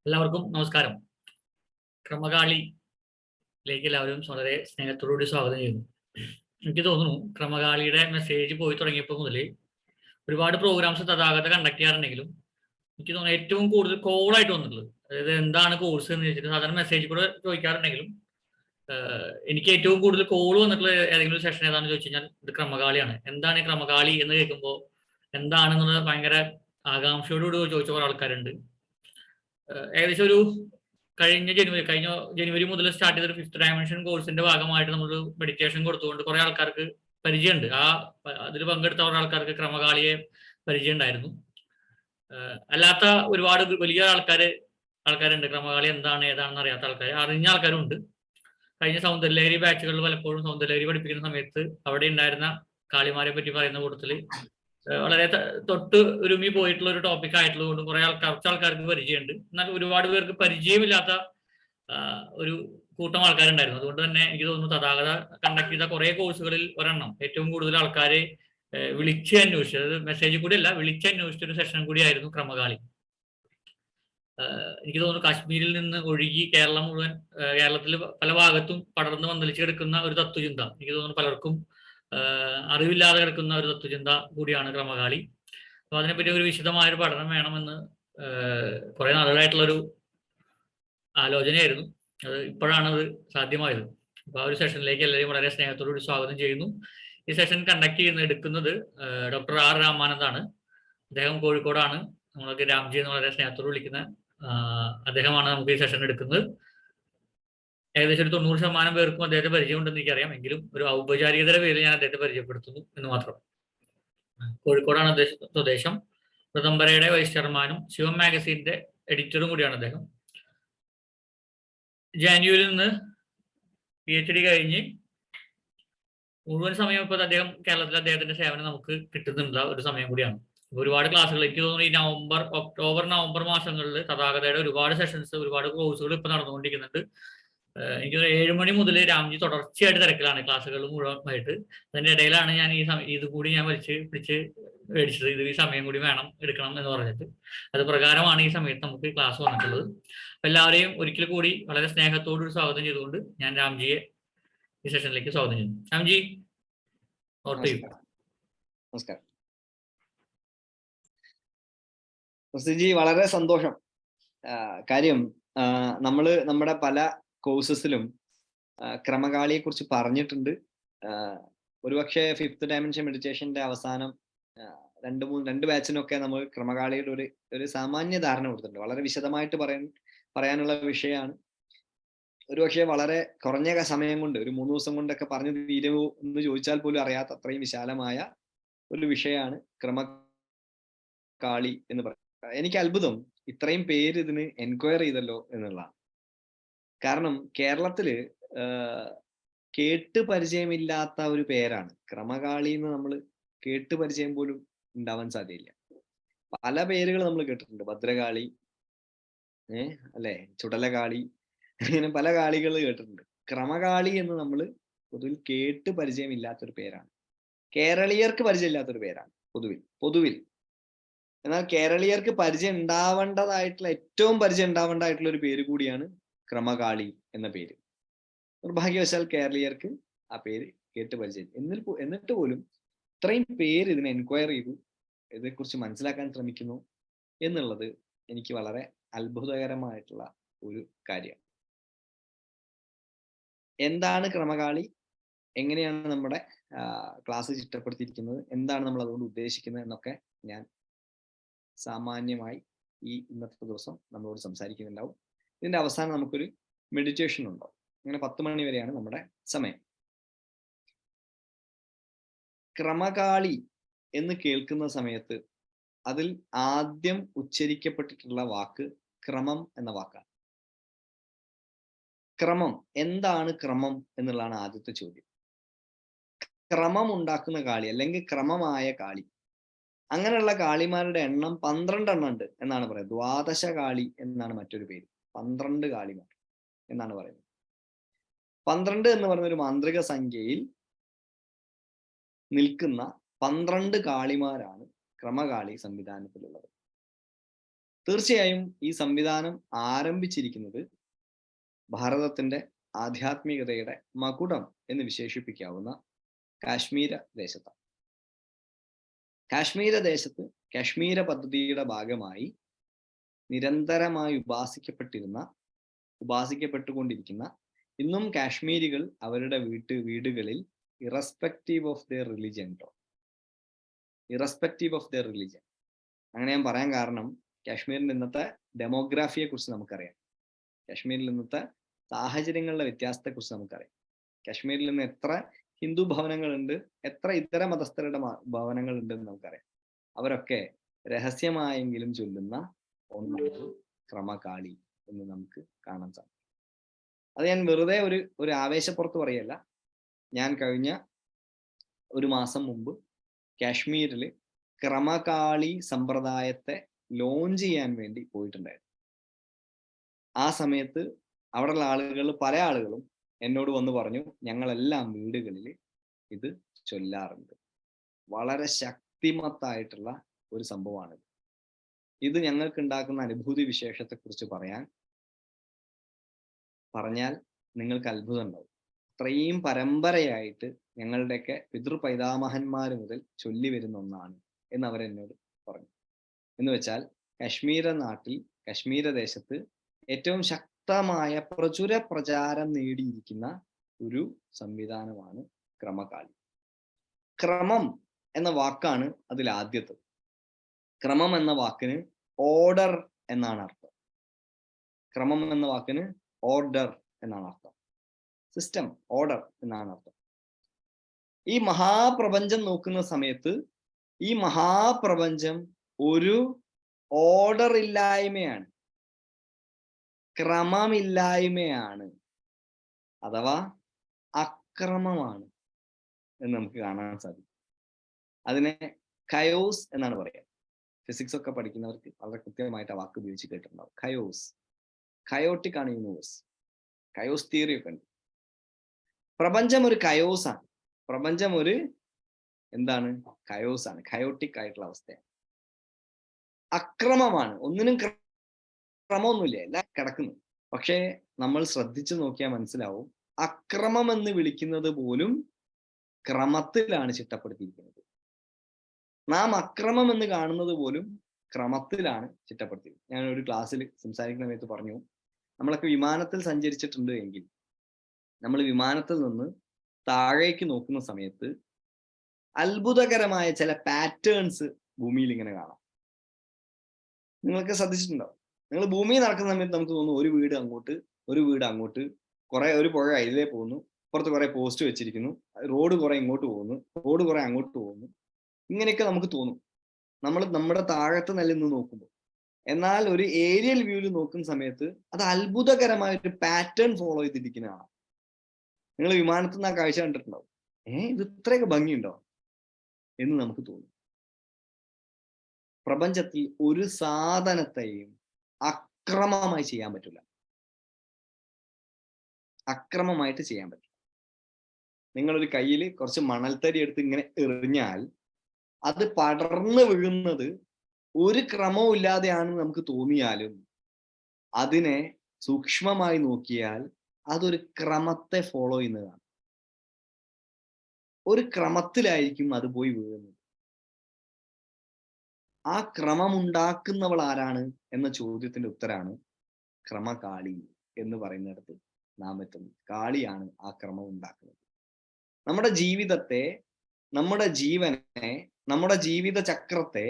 എല്ലാവർക്കും നമസ്കാരം. ക്രമകാളിയിലേക്ക് എല്ലാവരും വളരെ സ്നേഹത്തോടുകൂടി സ്വാഗതം ചെയ്യുന്നു. എനിക്ക് തോന്നുന്നു ക്രമകാളിയുടെ മെസ്സേജ് പോയി തുടങ്ങിയപ്പോൾ മുതൽ ഒരുപാട് പ്രോഗ്രാംസ് തഥാഗത കണ്ടക്ട് ചെയ്യാറുണ്ടെങ്കിലും എനിക്ക് തോന്നുന്നു ഏറ്റവും കൂടുതൽ കോളായിട്ട് വന്നിട്ടുള്ളത്, അതായത് എന്താണ് കോഴ്സ് എന്ന് ചോദിച്ചിട്ട് സാധാരണ മെസ്സേജ് കൂടെ ചോദിക്കാറുണ്ടെങ്കിലും എനിക്ക് ഏറ്റവും കൂടുതൽ കോൾ വന്നിട്ടുള്ള ഏതെങ്കിലും ഒരു സെഷൻ ഏതാണെന്ന് ചോദിച്ചു കഴിഞ്ഞാൽ ഇത് ക്രമകാളിയാണ്. എന്താണ് ഈ ക്രമകാളി എന്ന് കേൾക്കുമ്പോൾ എന്താണെന്നുള്ളത് ഭയങ്കര ആകാംക്ഷയോടുകൂടി ചോദിച്ച കുറെ ആൾക്കാരുണ്ട്. ഏകദേശം ഒരു കഴിഞ്ഞ ജനുവരി മുതൽ സ്റ്റാർട്ട് ചെയ്ത ഫിഫ്ത് ഡയമെൻഷൻ കോഴ്സിന്റെ ഭാഗമായിട്ട് നമ്മൾ മെഡിറ്റേഷൻ കൊടുത്തുകൊണ്ട് കുറെ ആൾക്കാർക്ക് പരിചയമുണ്ട്. അതിൽ പങ്കെടുത്ത കുറെ ആൾക്കാർക്ക് ക്രമകാളിയെ പരിചയം ഉണ്ടായിരുന്നു. അല്ലാത്ത ഒരുപാട് വലിയ ആൾക്കാരുണ്ട്. ക്രമകാളി എന്താണ് ഏതാണെന്ന് അറിയാത്ത ആൾക്കാർ, അറിഞ്ഞ ആൾക്കാരുണ്ട്. കഴിഞ്ഞ സൗന്ദര്യലഹരി ബാച്ചുകളിൽ പലപ്പോഴും സൗന്ദര്യലഹരി പഠിപ്പിക്കുന്ന സമയത്ത് അവിടെ ഉണ്ടായിരുന്ന കാളിമാരെ പറ്റി പറയുന്ന കൂട്ടത്തിൽ വളരെ തൊട്ട് ഒരുമി പോയിട്ടുള്ള ഒരു ടോപ്പിക് ആയിട്ടുള്ളത് കൊണ്ട് കുറച്ച് ആൾക്കാർക്ക് പരിചയമുണ്ട്. എന്നാൽ ഒരുപാട് പേർക്ക് പരിചയമില്ലാത്ത ഒരു കൂട്ടം ആൾക്കാരുണ്ടായിരുന്നു. അതുകൊണ്ട് തന്നെ എനിക്ക് തോന്നുന്നു തഥാഗത കണ്ടക്ട് ചെയ്ത കുറെ കോഴ്സുകളിൽ ഒരെണ്ണം ഏറ്റവും കൂടുതൽ ആൾക്കാരെ വിളിച്ച് അന്വേഷിച്ചു, അതായത് മെസ്സേജിൽ കൂടി അല്ല, വിളിച്ച് അന്വേഷിച്ച ഒരു സെഷൻ കൂടിയായിരുന്നു ക്രമകാളി. എനിക്ക് തോന്നുന്നു കാശ്മീരിൽ നിന്ന് ഒഴുകി കേരളത്തിൽ പല ഭാഗത്തും പടർന്ന് പന്തലിച്ച് കിടക്കുന്ന ഒരു തത്വചിന്ത, എനിക്ക് തോന്നുന്നു പലർക്കും അറിവില്ലാതെ കിടക്കുന്ന ഒരു തത്വചിന്ത കൂടിയാണ് ക്രമകാളി. അപ്പൊ അതിനെപ്പറ്റി ഒരു വിശദമായൊരു പഠനം വേണമെന്ന് കുറെ നാളുകളായിട്ടുള്ളൊരു ആലോചനയായിരുന്നു. അത് ഇപ്പോഴാണ് അത് സാധ്യമായത്. അപ്പൊ ആ ഒരു സെഷനിലേക്ക് എല്ലാവരെയും വളരെ സ്നേഹത്തോടുകൂടി സ്വാഗതം ചെയ്യുന്നു. ഈ സെഷൻ എടുക്കുന്നത് ഡോക്ടർ ആർ രാമാനന്ദാണ്. അദ്ദേഹം കോഴിക്കോടാണ്. നമ്മളൊക്കെ രാംജി എന്ന് വളരെ സ്നേഹത്തോട് വിളിക്കുന്ന അദ്ദേഹമാണ് നമുക്ക് ഈ സെഷൻ എടുക്കുന്നത്. ഏകദേശം ഒരു 90% പേർക്കും അദ്ദേഹത്തെ പരിചയമുണ്ടെന്ന് എനിക്കറിയാം. എങ്കിലും ഒരു ഔപചാരികതയുടെ പേരിൽ ഞാൻ അദ്ദേഹത്തെ പരിചയപ്പെടുത്തുന്നു എന്ന് മാത്രം. കോഴിക്കോടാണ് സ്വദേശം. ഋതംബരയുടെ വൈസ് ചെയർമാനും ശിവം മാഗസീന്റെ എഡിറ്ററും കൂടിയാണ് അദ്ദേഹം. ജാനുവരിയിൽ നിന്ന് PhD കഴിഞ്ഞ് മുഴുവൻ സമയം ഇപ്പോൾ കേരളത്തിൽ അദ്ദേഹത്തിന്റെ സേവനം നമുക്ക് കിട്ടുന്നുള്ള ഒരു സമയം കൂടിയാണ്. ഒരുപാട് ക്ലാസ്സുകൾ, എനിക്ക് തോന്നുന്നു ഈ ഒക്ടോബർ നവംബർ മാസങ്ങളിൽ തഥാഗതയുടെ ഒരുപാട് സെഷൻസ്, ഒരുപാട് കോഴ്സുകൾ ഇപ്പൊ നടന്നുകൊണ്ടിരിക്കുന്നുണ്ട്. എനിക്ക് 7 മണി മുതൽ രാംജി തുടർച്ചയായിട്ട് തിരക്കിലാണ്, ക്ലാസ്സുകൾ മുഴുവനായിട്ട്. അതിന്റെ ഇടയിലാണ് ഞാൻ ഇത് കൂടി ഞാൻ പിടിച്ച് മേടിച്ചത്. ഇത് ഈ സമയം കൂടി എടുക്കണം എന്ന് പറഞ്ഞിട്ട് അത് പ്രകാരമാണ് ഈ സമയത്ത് നമുക്ക് ക്ലാസ് വന്നിട്ടുള്ളത്. എല്ലാവരെയും ഒരിക്കൽ കൂടി വളരെ സ്നേഹത്തോട് സ്വാഗതം ചെയ്തുകൊണ്ട് ഞാൻ രാംജിയെ ഈ സെഷനിലേക്ക് സ്വാഗതം ചെയ്യുന്നു. രാംജി, നമസ്കാരം. ജി, വളരെ സന്തോഷം. കാര്യം നമ്മുടെ പല കോഴ്സസിലും ക്രമകാളിയെ കുറിച്ച് പറഞ്ഞിട്ടുണ്ട്. ഒരുപക്ഷെ ഫിഫ്ത് ഡയമെൻഷൻ മെഡിറ്റേഷന്റെ അവസാനം രണ്ട് ബാച്ചിനൊക്കെ നമ്മൾ ക്രമകാളിയുടെ ഒരു സാമാന്യ ധാരണ കൊടുത്തിട്ടുണ്ട്. വളരെ വിശദമായിട്ട് പറയാനുള്ള വിഷയമാണ്. ഒരുപക്ഷെ വളരെ കുറഞ്ഞ സമയം കൊണ്ട്, ഒരു 3 ദിവസം കൊണ്ടൊക്കെ പറഞ്ഞു തീരുമോ എന്ന് ചോദിച്ചാൽ പോലും അറിയാത്ത അത്രയും വിശാലമായ ഒരു വിഷയമാണ് ക്രമകാളി എന്ന് പറയുന്നത്. എനിക്ക് അത്ഭുതം ഇത്രയും പേര് ഇതിന് എൻക്വയറി ചെയ്തല്ലോ എന്നുള്ളതാണ്. കാരണം കേരളത്തില് കേട്ട് പരിചയമില്ലാത്ത ഒരു പേരാണ് ക്രമകാളി എന്ന്. നമ്മൾ കേട്ട് പരിചയം പോലും ഉണ്ടാവാൻ സാധ്യതയില്ല. പല പേരുകൾ നമ്മൾ കേട്ടിട്ടുണ്ട്. ഭദ്രകാളി, അല്ലെ, ചുടലകാളി, അങ്ങനെ പല കാളികൾ കേട്ടിട്ടുണ്ട്. ക്രമകാളി എന്ന് നമ്മൾ പൊതുവിൽ കേട്ട് പരിചയമില്ലാത്തൊരു പേരാണ്. കേരളീയർക്ക് പരിചയമില്ലാത്തൊരു പേരാണ് പൊതുവിൽ. എന്നാൽ കേരളീയർക്ക് ഏറ്റവും പരിചയം ഉണ്ടാവേണ്ടതായിട്ടുള്ള ഒരു പേര് കൂടിയാണ് ക്രമകാളി എന്ന പേര്. നിർഭാഗ്യവശാൽ കേരളീയർക്ക് ആ പേര് കേട്ട് പരിചയം. എന്നിട്ട് പോലും ഇത്രയും പേര് ഇതിനെ എൻക്വയർ ചെയ്തു, ഇതേക്കുറിച്ച് മനസ്സിലാക്കാൻ ശ്രമിക്കുന്നു എന്നുള്ളത് എനിക്ക് വളരെ അത്ഭുതകരമായിട്ടുള്ള ഒരു കാര്യമാണ്. എന്താണ് ക്രമകാളി, എങ്ങനെയാണ് നമ്മുടെ ക്ലാസ് ചിട്ടപ്പെടുത്തിയിരിക്കുന്നത്, എന്താണ് നമ്മൾ അതുകൊണ്ട് ഉദ്ദേശിക്കുന്നത് എന്നൊക്കെ ഞാൻ സാമാന്യമായി ഇന്നത്തെ ദിവസം നമ്മളോട് സംസാരിക്കുന്നുണ്ടാവും. ഇതിന്റെ അവസാനം നമുക്കൊരു മെഡിറ്റേഷൻ ഉണ്ടാവും. അങ്ങനെ 10 മണി വരെയാണ് നമ്മുടെ സമയം. ക്രമകാളി എന്ന് കേൾക്കുന്ന സമയത്ത് അതിൽ ആദ്യം ഉച്ചരിക്കപ്പെട്ടിട്ടുള്ള വാക്ക് ക്രമം എന്ന വാക്കാണ്. ക്രമം എന്താണ്? ക്രമം എന്നുള്ളതാണ് ആദ്യത്തെ ചോദ്യം. ക്രമം ഉണ്ടാക്കുന്ന കാളി അല്ലെങ്കിൽ ക്രമമായ കാളി, അങ്ങനെയുള്ള കാളിമാരുടെ എണ്ണം 12 എണ്ണം ഉണ്ട് എന്നാണ് പറയുന്നത്. ദ്വാദശ കാളി എന്നാണ് മറ്റൊരു പേര്. 12 കാളിമാർ എന്നാണ് പറയുന്നത്. 12 എന്ന് പറയുന്ന ഒരു മാന്ത്രിക സംഖ്യയിൽ നിൽക്കുന്ന 12 കാളിമാരാണ് ക്രമകാളി സംവിധാനത്തിലുള്ളത്. തീർച്ചയായും ഈ സംവിധാനം ആരംഭിച്ചിരിക്കുന്നത് ഭാരതത്തിന്റെ ആധ്യാത്മികതയുടെ മകുടം എന്ന് വിശേഷിപ്പിക്കാവുന്ന കാശ്മീര ദേശത്താണ്. കാശ്മീര ദേശത്ത് കാശ്മീര പദ്ധതിയുടെ ഭാഗമായി നിരന്തരമായി ഉപാസിക്കപ്പെട്ടുകൊണ്ടിരിക്കുന്ന ഇന്നും കാശ്മീരികൾ അവരുടെ വീടുകളിൽ ഇറസ്പെക്റ്റീവ് ഓഫ് ദെയർ റിലിജൻ അങ്ങനെ ഞാൻ പറയാൻ കാരണം കാശ്മീരിന്റെ ഇന്നത്തെ ഡെമോഗ്രാഫിയെ കുറിച്ച് നമുക്കറിയാം. കാശ്മീരിൽ ഇന്നത്തെ സാഹചര്യങ്ങളുടെ വ്യത്യാസത്തെക്കുറിച്ച് നമുക്കറിയാം. കാശ്മീരിൽ നിന്ന് എത്ര ഹിന്ദു ഭവനങ്ങളുണ്ട്, എത്ര ഇതര മതസ്ഥരുടെ ഭവനങ്ങളുണ്ട് എന്ന് നമുക്കറിയാം. അവരൊക്കെ രഹസ്യമായെങ്കിലും ചൊല്ലുന്ന ഒന്നാണ് ക്രമകാളി എന്ന് നമുക്ക് കാണാൻ സാധിക്കും. അത് ഞാൻ വെറുതെ ഒരു ആവേശപ്പുറത്ത് പറയല്ല. ഞാൻ കഴിഞ്ഞ ഒരു മാസം മുമ്പ് കാശ്മീരിൽ ക്രമകാളി സമ്പ്രദായത്തെ ലോഞ്ച് ചെയ്യാൻ വേണ്ടി പോയിട്ടുണ്ടായിരുന്നു. ആ സമയത്ത് അവിടെയുള്ള പല ആളുകളും എന്നോട് വന്ന് പറഞ്ഞു, ഞങ്ങളെല്ലാം വീടുകളിൽ ഇത് ചൊല്ലാറുണ്ട്. വളരെ ശക്തിമത്തായിട്ടുള്ള ഒരു സംഭവമാണിത്. ഇത് ഞങ്ങൾക്ക് ഉണ്ടാക്കുന്ന അനുഭൂതി വിശേഷത്തെക്കുറിച്ച് പറഞ്ഞാൽ നിങ്ങൾക്ക് അത്ഭുതം ഉണ്ടാവും. അത്രയും പരമ്പരയായിട്ട് ഞങ്ങളുടെയൊക്കെ പിതൃപൈതാമഹന്മാർ മുതൽ ചൊല്ലി വരുന്ന ഒന്നാണ് എന്ന് അവരെന്നോട് പറഞ്ഞു. എന്ന് വെച്ചാൽ കാശ്മീര ദേശത്ത് ഏറ്റവും ശക്തമായ പ്രചുര പ്രചാരം നേടിയിരിക്കുന്ന ഒരു സംവിധാനമാണ് ക്രമകാളി. ക്രമം എന്ന വാക്കാണ് അതിൽ ആദ്യത്തെ. ക്രമം എന്ന വാക്കിന് ഓർഡർ എന്നാണ് അർത്ഥം. ക്രമം എന്ന വാക്കിന് ഓർഡർ എന്നാണ് അർത്ഥം. സിസ്റ്റം, ഓർഡർ എന്നാണ് അർത്ഥം. ഈ മഹാപ്രപഞ്ചം നോക്കുന്ന സമയത്ത് ഈ മഹാപ്രപഞ്ചം ഒരു ഓർഡർ ഇല്ലായ്മയാണ്, ക്രമമില്ലായ്മയാണ്, അഥവാ അക്രമമാണ് എന്ന് നമുക്ക് കാണാൻ സാധിക്കും. അതിനെ കയോസ് എന്നാണ് പറയുക. ഫിസിക്സ് ഒക്കെ പഠിക്കുന്നവർക്ക് വളരെ കൃത്യമായിട്ട് ആ വാക്ക് ഉപയോഗിച്ച് കേട്ടിട്ടുണ്ടാവും. കയോസ്, കയോട്ടിക് ആണ് യൂണിവേഴ്സ്. കയോസ് തിയറി ഒക്കെ ഉണ്ട്. പ്രപഞ്ചം ഒരു കയോസാണ്. പ്രപഞ്ചം ഒരു എന്താണ്? കയോസാണ്, കയോട്ടിക് ആയിട്ടുള്ള അവസ്ഥയാണ്. അക്രമമാണ്, ഒന്നിനും ക്രമമൊന്നുമില്ല, എല്ലാം കിടക്കുന്നു. പക്ഷേ നമ്മൾ ശ്രദ്ധിച്ചു നോക്കിയാൽ മനസ്സിലാവും, അക്രമം എന്ന് വിളിക്കുന്നത് പോലും ക്രമത്തിലാണ് ചിട്ടപ്പെടുത്തിയിരിക്കുന്നത്. നാം അക്രമം എന്ന് കാണുന്നത് പോലും ക്രമത്തിലാണ് ചിട്ടപ്പെടുത്തിയിരിക്കുന്നത്. ഞാൻ ഒരു ക്ലാസ്സിൽ സംസാരിക്കുന്ന സമയത്ത് പറഞ്ഞു, നമ്മളൊക്കെ വിമാനത്തിൽ സഞ്ചരിച്ചിട്ടുണ്ട് എങ്കിൽ നമ്മൾ വിമാനത്തിൽ നിന്ന് താഴേക്ക് നോക്കുന്ന സമയത്ത് അത്ഭുതകരമായ ചില പാറ്റേൺസ് ഭൂമിയിൽ ഇങ്ങനെ കാണാം. നിങ്ങൾക്ക് ശ്രദ്ധിച്ചിട്ടുണ്ടോ? നിങ്ങൾ ഭൂമിയിൽ നടക്കുന്ന സമയത്ത് നമുക്ക് തോന്നുന്നു ഒരു വീട് അങ്ങോട്ട്, ഒരു പുഴ അതിലേ പോകുന്നു, പുറത്ത് കുറെ പോസ്റ്റ് വെച്ചിരിക്കുന്നു, റോഡ് കുറെ ഇങ്ങോട്ട് പോകുന്നു, റോഡ് കുറെ അങ്ങോട്ട് പോകുന്നു. ഇങ്ങനെയൊക്കെ നമുക്ക് തോന്നും നമ്മുടെ താഴത്തെ നിലയിൽ നിന്ന് നോക്കുമ്പോൾ. എന്നാൽ ഒരു ഏരിയൽ വ്യൂവിൽ നോക്കുന്ന സമയത്ത് അത് അത്ഭുതകരമായ ഒരു പാറ്റേൺ ഫോളോ ചെയ്തിരിക്കുന്നതാണ്. നിങ്ങൾ വിമാനത്തിൽ നിന്ന് ആ കാഴ്ച കണ്ടിട്ടുണ്ടാവും. ഇത് ഇത്രയൊക്കെ ഭംഗിയുണ്ടോ എന്ന് നമുക്ക് തോന്നും. പ്രപഞ്ചത്തിൽ ഒരു സാധനത്തെയും അക്രമമായിട്ട് ചെയ്യാൻ പറ്റില്ല. നിങ്ങളൊരു കയ്യിൽ കുറച്ച് മണൽത്തരി എടുത്ത് ഇങ്ങനെ എറിഞ്ഞാൽ അത് പടർന്നു വീഴുന്നത് ഒരു ക്രമവും ഇല്ലാതെയാണെന്ന് നമുക്ക് തോന്നിയാലും അതിനെ സൂക്ഷ്മമായി നോക്കിയാൽ അതൊരു ക്രമത്തെ ഫോളോ ചെയ്യുന്നതാണ്. ഒരു ക്രമത്തിലായിരിക്കും അത് പോയി വീഴുന്നത്. ആ ക്രമം ഉണ്ടാക്കുന്നവൾ ആരാണ് എന്ന ചോദ്യത്തിന്റെ ഉത്തരാണ് ക്രമകാളി എന്ന് പറയുന്നിടത്ത് നാം എത്തുന്നത്. കാളിയാണ് ആ ക്രമം ഉണ്ടാക്കുന്നത്. നമ്മുടെ ജീവിതത്തെ, നമ്മുടെ ജീവനെ, നമ്മുടെ ജീവിത ചക്രത്തെ,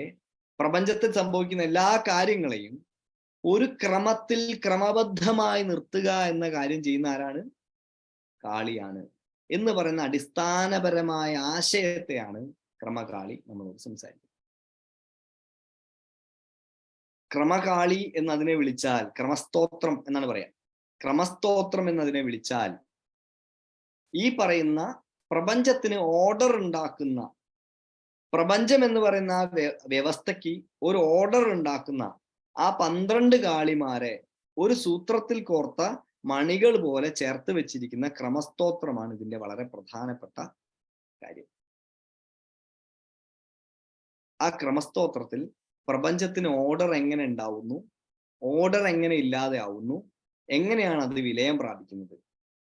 പ്രപഞ്ചത്തിൽ സംഭവിക്കുന്ന എല്ലാ കാര്യങ്ങളെയും ഒരു ക്രമത്തിൽ ക്രമബദ്ധമായി നിർത്തുക എന്ന കാര്യം ചെയ്യുന്ന ആരാണ്? കാളിയാണ് എന്ന് പറയുന്ന അടിസ്ഥാനപരമായ ആശയത്തെയാണ് ക്രമകാളി നമ്മളോട് സംസാരിക്കുന്നത്. ക്രമകാളി എന്നതിനെ വിളിച്ചാൽ, ക്രമസ്തോത്രം എന്നാണ് പറയാ. ക്രമസ്തോത്രം എന്നതിനെ വിളിച്ചാൽ ഈ പറയുന്ന പ്രപഞ്ചത്തിന് ഓർഡർ ഉണ്ടാക്കുന്ന, പ്രപഞ്ചം എന്ന് പറയുന്ന ആ വ്യവസ്ഥയ്ക്ക് ഒരു ഓർഡർ ഉണ്ടാക്കുന്ന ആ 12 കാളിമാരെ ഒരു സൂത്രത്തിൽ കോർത്ത മണികൾ പോലെ ചേർത്ത് വെച്ചിരിക്കുന്ന ക്രമസ്തോത്രമാണ് ഇതിന്റെ വളരെ പ്രധാനപ്പെട്ട കാര്യം. ആ ക്രമസ്തോത്രത്തിൽ പ്രപഞ്ചത്തിന് ഓർഡർ എങ്ങനെ ഉണ്ടാവുന്നു, ഓർഡർ എങ്ങനെ ഇല്ലാതെ ആവുന്നു, എങ്ങനെയാണ് അത് വിലയം പ്രാപിക്കുന്നത്,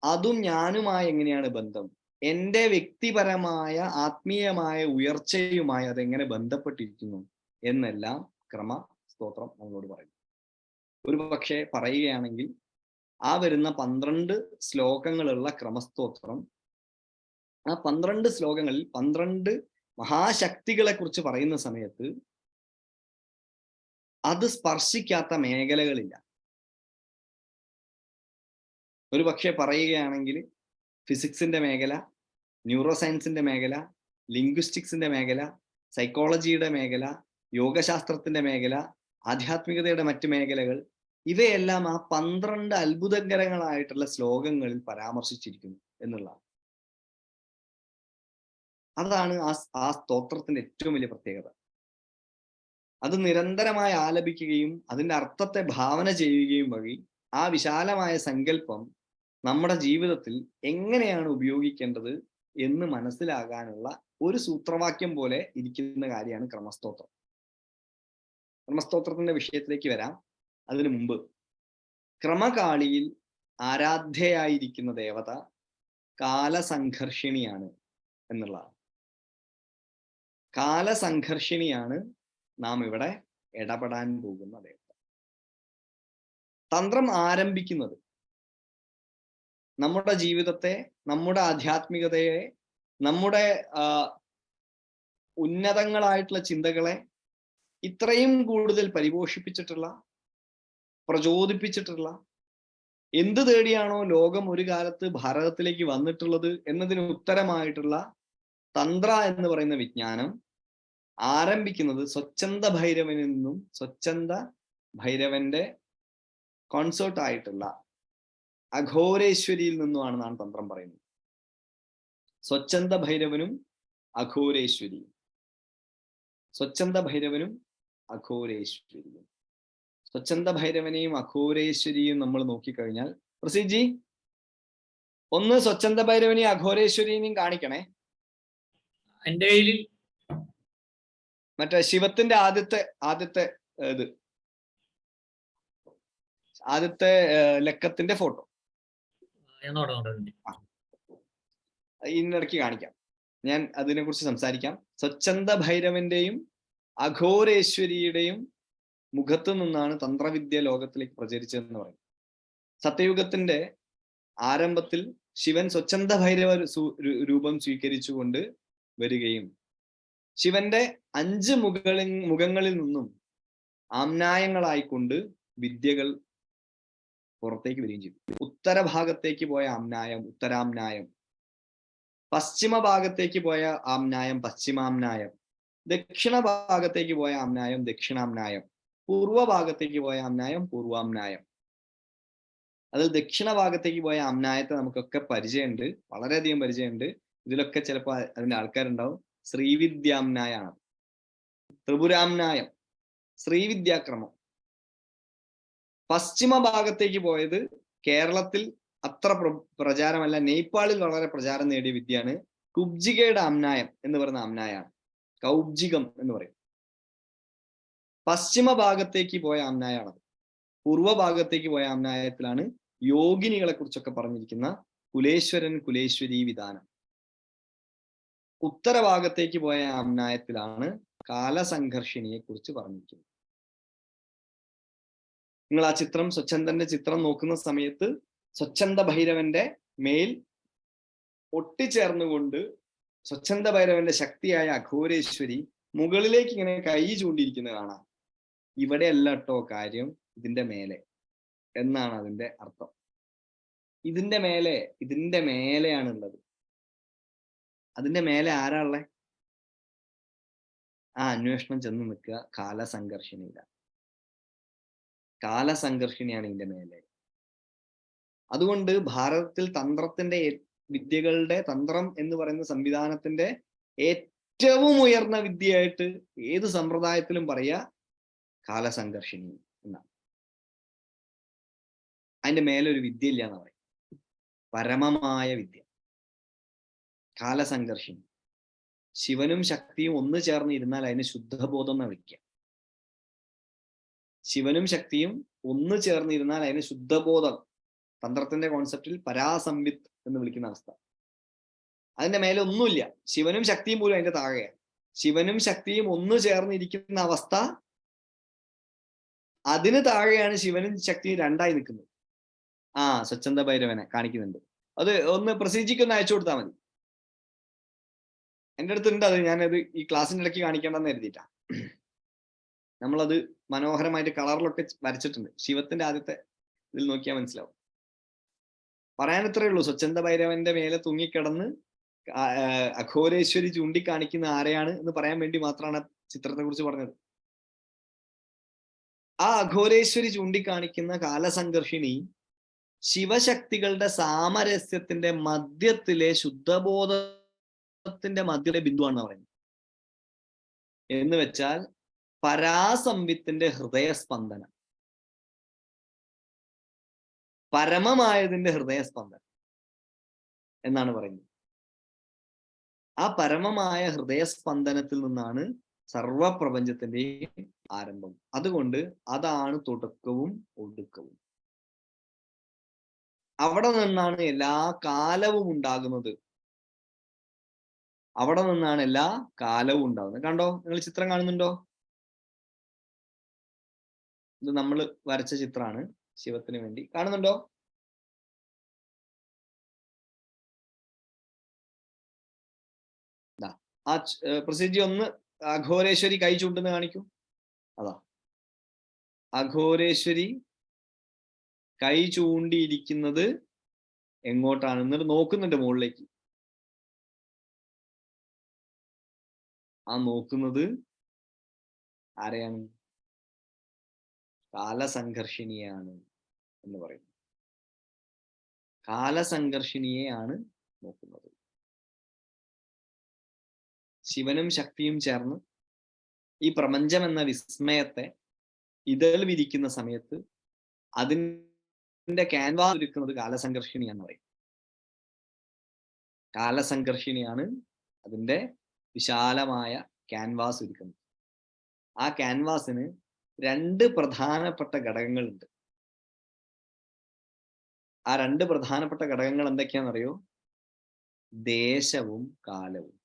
അതും ഞാനുമായി എങ്ങനെയാണ് ബന്ധം, എൻ്റെ വ്യക്തിപരമായ ആത്മീയമായ ഉയർച്ചയുമായി അതെങ്ങനെ ബന്ധപ്പെട്ടിരിക്കുന്നു എന്നെല്ലാം ക്രമ സ്തോത്രം നമ്മളോട് പറയും. ഒരു പക്ഷേ പറയുകയാണെങ്കിൽ ആ വരുന്ന 12 ശ്ലോകങ്ങളുള്ള ക്രമസ്തോത്രം, ആ 12 ശ്ലോകങ്ങളിൽ 12 മഹാശക്തികളെ കുറിച്ച് പറയുന്ന സമയത്ത് അത് സ്പർശിക്കാത്ത മേഖലകളില്ല. ഒരു പക്ഷേ പറയുകയാണെങ്കിൽ ഫിസിക്സിന്റെ മേഖല, ന്യൂറോ സയൻസിന്റെ മേഖല, ലിംഗ്വിസ്റ്റിക്സിന്റെ മേഖല, സൈക്കോളജിയുടെ മേഖല, യോഗശാസ്ത്രത്തിന്റെ മേഖല, ആധ്യാത്മികതയുടെ മറ്റ് മേഖലകൾ, ഇവയെല്ലാം ആ 12 അത്ഭുതകരങ്ങളായിട്ടുള്ള ശ്ലോകങ്ങളിൽ പരാമർശിച്ചിരിക്കുന്നു എന്നുള്ളതാണ്. അതാണ് ആ സ്തോത്രത്തിന്റെ ഏറ്റവും വലിയ പ്രത്യേകത. അത് നിരന്തരമായി ആലപിക്കുകയും അതിന്റെ അർത്ഥത്തെ ഭാവന ചെയ്യുകയും വഴി ആ വിശാലമായ സങ്കല്പം നമ്മുടെ ജീവിതത്തിൽ എങ്ങനെയാണ് ഉപയോഗിക്കേണ്ടത് എന്ന് മനസ്സിലാകാനുള്ള ഒരു സൂത്രവാക്യം പോലെ ഇരിക്കുന്ന കാര്യമാണ് ക്രമസ്തോത്രം. ക്രമസ്തോത്രത്തിന്റെ വിഷയത്തിലേക്ക് വരാം. അതിനു മുമ്പ് ക്രമകാളിയിൽ ആരാധ്യയായിരിക്കുന്ന ദേവത കാലസംഘർഷിണിയാണ് എന്നുള്ളതാണ്. കാലസംഘർഷിണിയാണ് നാം ഇവിടെ ഇടപെടാൻ പോകുന്ന ദേവത. തന്ത്രം ആരംഭിക്കുന്നത് നമ്മുടെ ജീവിതത്തെ, നമ്മുടെ ആധ്യാത്മികതയെ, നമ്മുടെ ഉന്നതങ്ങളായിട്ടുള്ള ചിന്തകളെ ഇത്രയും കൂടുതൽ പരിപോഷിപ്പിച്ചിട്ടുള്ള, പ്രചോദിപ്പിച്ചിട്ടുള്ള, എന്ത് തേടിയാണോ ലോകം ഒരു കാലത്ത് ഭാരതത്തിലേക്ക് വന്നിട്ടുള്ളത് എന്നതിന് ഉത്തരമായിട്ടുള്ള തന്ത്ര എന്ന് പറയുന്ന വിജ്ഞാനം ആരംഭിക്കുന്നത് സ്വച്ഛന്ത ഭൈരവനിൽ നിന്നും, സ്വച്ഛന്ത ഭൈരവന്റെ കോൺസേർട്ട് ആയിട്ടുള്ള അഘോരേശ്വരിയിൽ നിന്നുമാണ് നാം തന്ത്രം പറയുന്നത്. സ്വച്ഛന്ത ഭൈരവനും അഘോരേശ്വരിയും, സ്വച്ഛന്ത ഭൈരവനും അഘോരേശ്വരിയും. സ്വച്ഛന്ത ഭൈരവനെയും അഘോരേശ്വരിയും നമ്മൾ നോക്കിക്കഴിഞ്ഞാൽ, പ്രസീജി ഒന്ന് സ്വച്ഛന്ത ഭൈരവനെയും അഘോരേശ്വരിയെയും കാണിക്കണേ. എന്റെ കയ്യിൽ മറ്റേ ശിവത്തിന്റെ ആദ്യത്തെ ഇത് ആദ്യത്തെ ലക്കത്തിന്റെ ഫോട്ടോ ഇതിനിടയ്ക്ക് കാണിക്കാം. ഞാൻ അതിനെ കുറിച്ച് സംസാരിക്കാം. സ്വച്ഛന്ത ഭൈരവന്റെയും അഘോരേശ്വരിയുടെയും മുഖത്ത് നിന്നാണ് തന്ത്രവിദ്യ ലോകത്തിലേക്ക് പ്രചരിച്ചതെന്ന് പറയും. സത്യയുഗത്തിന്റെ ആരംഭത്തിൽ ശിവൻ സ്വച്ഛന്ത ഭൈരവ രൂപം സ്വീകരിച്ചുകൊണ്ട് വരികയും ശിവന്റെ 5 മുഖങ്ങളിൽ നിന്നും ആംനായങ്ങളായിക്കൊണ്ട് വിദ്യകൾ പുറത്തേക്ക് വരികയും ചെയ്തു. ഉത്തരഭാഗത്തേക്ക് പോയ ആംനായം ഉത്തരാംനായം, പശ്ചിമ ഭാഗത്തേക്ക് പോയ ആംനായം പശ്ചിമാംനായം, ദക്ഷിണ ഭാഗത്തേക്ക് പോയ ആംനായം ദക്ഷിണാംനായം, പൂർവ്വ ഭാഗത്തേക്ക് പോയ ആംനായം പൂർവാംനായം. അതിൽ ദക്ഷിണ ഭാഗത്തേക്ക് പോയ ആംനായത്തെ നമുക്കൊക്കെ പരിചയമുണ്ട്, വളരെയധികം പരിചയമുണ്ട്. ഇതിലൊക്കെ ചിലപ്പോൾ അതിന്റെ ആൾക്കാരുണ്ടാവും. ശ്രീവിദ്യാംനായാണ്. ത്രിപുരാംനായം ശ്രീവിദ്യാക്രമം. പശ്ചിമ ഭാഗത്തേക്ക് പോയത് കേരളത്തിൽ അത്ര പ്രചാരമല്ല, നേപ്പാളിൽ വളരെ പ്രചാരം നേടിയ വിദ്യയാണ് കുബ്ജികയുടെ ആംനായം എന്ന് പറയുന്ന ആംനായാണ്. കൗബ്ജികം എന്ന് പറയും. പശ്ചിമ ഭാഗത്തേക്ക് പോയ ആംനായാണത്. പൂർവ്വ ഭാഗത്തേക്ക് പോയ ആംനായത്തിലാണ് യോഗിനികളെ കുറിച്ചൊക്കെ പറഞ്ഞിരിക്കുന്ന കുലേശ്വരൻ കുലേശ്വരി വിധാനം. ഉത്തരഭാഗത്തേക്ക് പോയ ആംനായത്തിലാണ് കാലസംഘർഷിണിയെ കുറിച്ച് പറഞ്ഞിരിക്കുന്നത്. നിങ്ങൾ ആ ചിത്രം, സ്വച്ഛന്ദന്റെ ചിത്രം നോക്കുന്ന സമയത്ത് സ്വച്ഛന്ത ഭൈരവന്റെ മേൽ ഒട്ടിച്ചേർന്നുകൊണ്ട് സ്വച്ഛന്ത ഭൈരവന്റെ ശക്തിയായ അഘോരേശ്വരി മുകളിലേക്ക് ഇങ്ങനെ കൈ ചൂണ്ടിയിരിക്കുന്നത് കാണാം. ഇവിടെയല്ല കേട്ടോ കാര്യം, ഇതിന്റെ മേലെ എന്നാണ് അതിന്റെ അർത്ഥം. ഇതിന്റെ മേലെയാണുള്ളത്. അതിന്റെ മേലെ ആരാ ഉള്ളേ? ആ അന്വേഷണം ചെന്ന് നിൽക്കുക കാലസംഘർഷിണിയില്ല. കാലസംഘർഷിണിയാണ് ഇതിന്റെ മേലെ. അതുകൊണ്ട് ഭാരതത്തിൽ തന്ത്രത്തിന്റെ വിദ്യകളുടെ, തന്ത്രം എന്ന് പറയുന്ന സംവിധാനത്തിന്റെ ഏറ്റവും ഉയർന്ന വിദ്യയായിട്ട് ഏത് സമ്പ്രദായത്തിലും പറയാ കാലസംഘർഷിണി എന്നാണ്. അതിന്റെ മേലൊരു വിദ്യ ഇല്ല എന്ന് പറയും. പരമമായ വിദ്യ കാലസംഘർഷിണി. ശിവനും ശക്തിയും ഒന്ന് ചേർന്ന് ഇരുന്നാൽ അതിന് ശുദ്ധബോധം എന്ന് വിളിക്കുക. ശിവനും ശക്തിയും ഒന്ന് ചേർന്നിരുന്നാൽ അതിന് ശുദ്ധബോധം, തന്ത്രത്തിന്റെ കോൺസെപ്റ്റിൽ പരാസംവിത്ത് എന്ന് വിളിക്കുന്ന അവസ്ഥ. അതിന്റെ മേലെ ഒന്നുമില്ല, ശിവനും ശക്തിയും പോലും അതിന്റെ താഴെയാണ്. ശിവനും ശക്തിയും ഒന്ന് ചേർന്നിരിക്കുന്ന അവസ്ഥ, അതിന് താഴെയാണ് ശിവനും ശക്തിയും രണ്ടായി നിൽക്കുന്നത്. സ്വച്ഛന്ത ഭൈരവനെ കാണിക്കുന്നുണ്ട്. അത് ഒന്ന് പ്രസീജിക്ക് ഒന്ന് അയച്ചു കൊടുത്താൽ മതി. എൻ്റെ അടുത്തുണ്ട് അത്. ഞാനത് ഈ ക്ലാസ്സിൻ്റെ ഇടയ്ക്ക് കാണിക്കേണ്ടെന്ന് കരുതിയിട്ടാ. നമ്മളത് മനോഹരമായിട്ട് കളറിലൊക്കെ വരച്ചിട്ടുണ്ട്. ശിവത്തിന്റെ ആദ്യത്തെ ഇതിൽ നോക്കിയാൽ മനസ്സിലാവും. പറയാൻ ഇത്രയേ ഉള്ളൂ. സ്വച്ഛന്ത ഭൈരവന്റെ മേലെ തൂങ്ങിക്കിടന്ന് അഘോരേശ്വരി ചൂണ്ടിക്കാണിക്കുന്ന ആരെയാണ് എന്ന് പറയാൻ വേണ്ടി മാത്രമാണ് ചിത്രത്തെ കുറിച്ച് പറഞ്ഞത്. ആ അഘോരേശ്വരി ചൂണ്ടിക്കാണിക്കുന്ന കാലസംഘർഷിണി ശിവശക്തികളുടെ സാമരസ്യത്തിന്റെ മധ്യത്തിലെ ശുദ്ധബോധത്തിന്റെ മധ്യത്തിലെ ബിന്ദുവാണെന്ന് പറയുന്നത്. എന്ന് വെച്ചാൽ പരാസംവിത്തിന്റെ ഹൃദയസ്പന്ദനം, പരമമായതിന്റെ ഹൃദയസ്പന്ദനം എന്നാണ് പറയുന്നത്. ആ പരമമായ ഹൃദയസ്പന്ദനത്തിൽ നിന്നാണ് സർവപ്രപഞ്ചത്തിന്റെയും ആരംഭം. അതുകൊണ്ട് അതാണ് തുടക്കവും ഒടുക്കവും. അവിടെ നിന്നാണ് എല്ലാ കാലവും ഉണ്ടാകുന്നത്. അവിടെ നിന്നാണ് എല്ലാ കാലവും ഉണ്ടാകുന്നത്. കണ്ടോ, നിങ്ങൾ ചിത്രം കാണുന്നുണ്ടോ? ഇത് നമ്മൾ വരച്ച ചിത്രമാണ് ശിവത്തിന് വേണ്ടി. കാണുന്നുണ്ടോ? ആ പ്രസിദ്ധി ഒന്ന് അഘോരേശ്വരി കൈ ചൂണ്ടെന്ന് കാണിക്കൂ. അതാ അഘോരേശ്വരി കൈ ചൂണ്ടിയിരിക്കുന്നത് എങ്ങോട്ടാണ്? എന്നിട്ട് നോക്കുന്നുണ്ട് മുകളിലേക്ക്. ആ നോക്കുന്നത് ആരെയാണ്? കാലസംഘർഷിണിയാണ് എന്ന് പറയുന്നു. കാലസംഘർഷിണിയെയാണ് നോക്കുന്നത്. ശിവനും ശക്തിയും ചേർന്ന് ഈ പ്രപഞ്ചം എന്ന വിസ്മയത്തെ ഇതൾ വിരിക്കുന്ന സമയത്ത് അതിന്റെ ക്യാൻവാസ് ഒരുക്കുന്നത് കാലസംഘർഷിണിയാന്ന് പറയും. കാലസംഘർഷിണിയാണ് അതിന്റെ വിശാലമായ ക്യാൻവാസ് ഒരുക്കുന്നത്. ആ ക്യാൻവാസിന് രണ്ട് പ്രധാനപ്പെട്ട ഘടകങ്ങളുണ്ട്. ആ രണ്ട് പ്രധാനപ്പെട്ട ഘടകങ്ങൾ എന്തൊക്കെയാണെന്നറിയോ? ദേശവും കാലവും.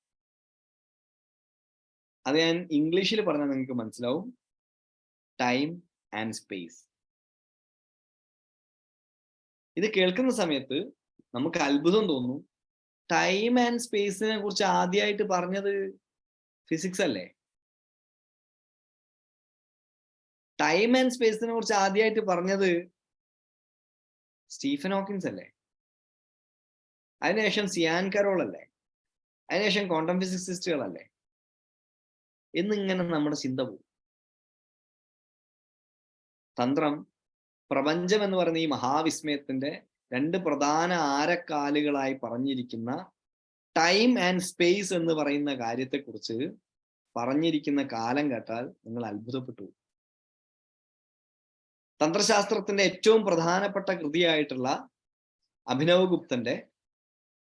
അത് ഞാൻ ഇംഗ്ലീഷിൽ പറഞ്ഞാൽ നിങ്ങൾക്ക് മനസ്സിലാവും. Time and space. ഇത് കേൾക്കുന്ന സമയത്ത് നമുക്ക് അത്ഭുതം തോന്നും. ടൈം ആൻഡ് സ്പേസിനെ കുറിച്ച് ആദ്യമായിട്ട് പറഞ്ഞത് ഫിസിക്സ് അല്ലേ? ടൈം ആൻഡ് സ്പേസിനെ കുറിച്ച് ആദ്യമായിട്ട് പറഞ്ഞത് സ്റ്റീഫൻ ഹോക്കിൻസ് അല്ലേ? അതിനുശേഷം സിയാൻ കരോൾ അല്ലേ? അതിനുശേഷം ക്വാണ്ടം ഫിസിക്സിസ്റ്റുകളല്ലേ? എന്നിങ്ങനെ നമ്മുടെ ചിന്ത പോകും. തന്ത്രം പ്രപഞ്ചം എന്ന് പറയുന്ന ഈ മഹാവിസ്മയത്തിന്റെ രണ്ട് പ്രധാന ആരക്കാലുകളായി പറഞ്ഞിരിക്കുന്ന ടൈം ആൻഡ് സ്പേസ് എന്ന് പറയുന്ന കാര്യത്തെക്കുറിച്ച് പറഞ്ഞിരിക്കുന്ന കാലം കേട്ടാൽ നിങ്ങൾ അത്ഭുതപ്പെട്ടു. തന്ത്രശാസ്ത്രത്തിന്റെ ഏറ്റവും പ്രധാനപ്പെട്ട കൃതിയായിട്ടുള്ള അഭിനവ് ഗുപ്തന്റെ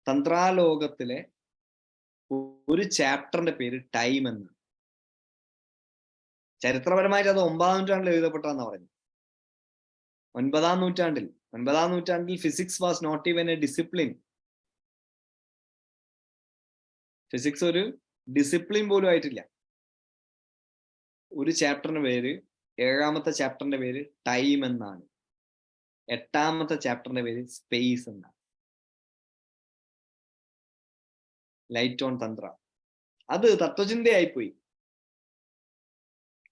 തന്ത്രാലോകത്തിലെ ഒരു ചാപ്റ്ററിന്റെ പേര് ടൈം എന്ന്. ചരിത്രപരമായിട്ട് അത് 9ാം നൂറ്റാണ്ടിൽ എഴുതപ്പെട്ടതെന്നാ പറഞ്ഞു. 9ാം നൂറ്റാണ്ടിൽ physics was not even a discipline. Physics ഒരു ഡിസിപ്ലിൻ പോലും ആയിട്ടില്ല. ഒരു ചാപ്റ്ററിന്റെ പേര്, 7ാമത്തെ ചാപ്റ്ററിന്റെ പേര് ടൈം എന്നാണ്. 8ാമത്തെ ചാപ്റ്ററിന്റെ പേര് സ്പേസ് എന്നാണ്. ലൈറ്റ് ഓൺ തന്ത്ര. അത് തത്വചിന്തയായിപ്പോയി.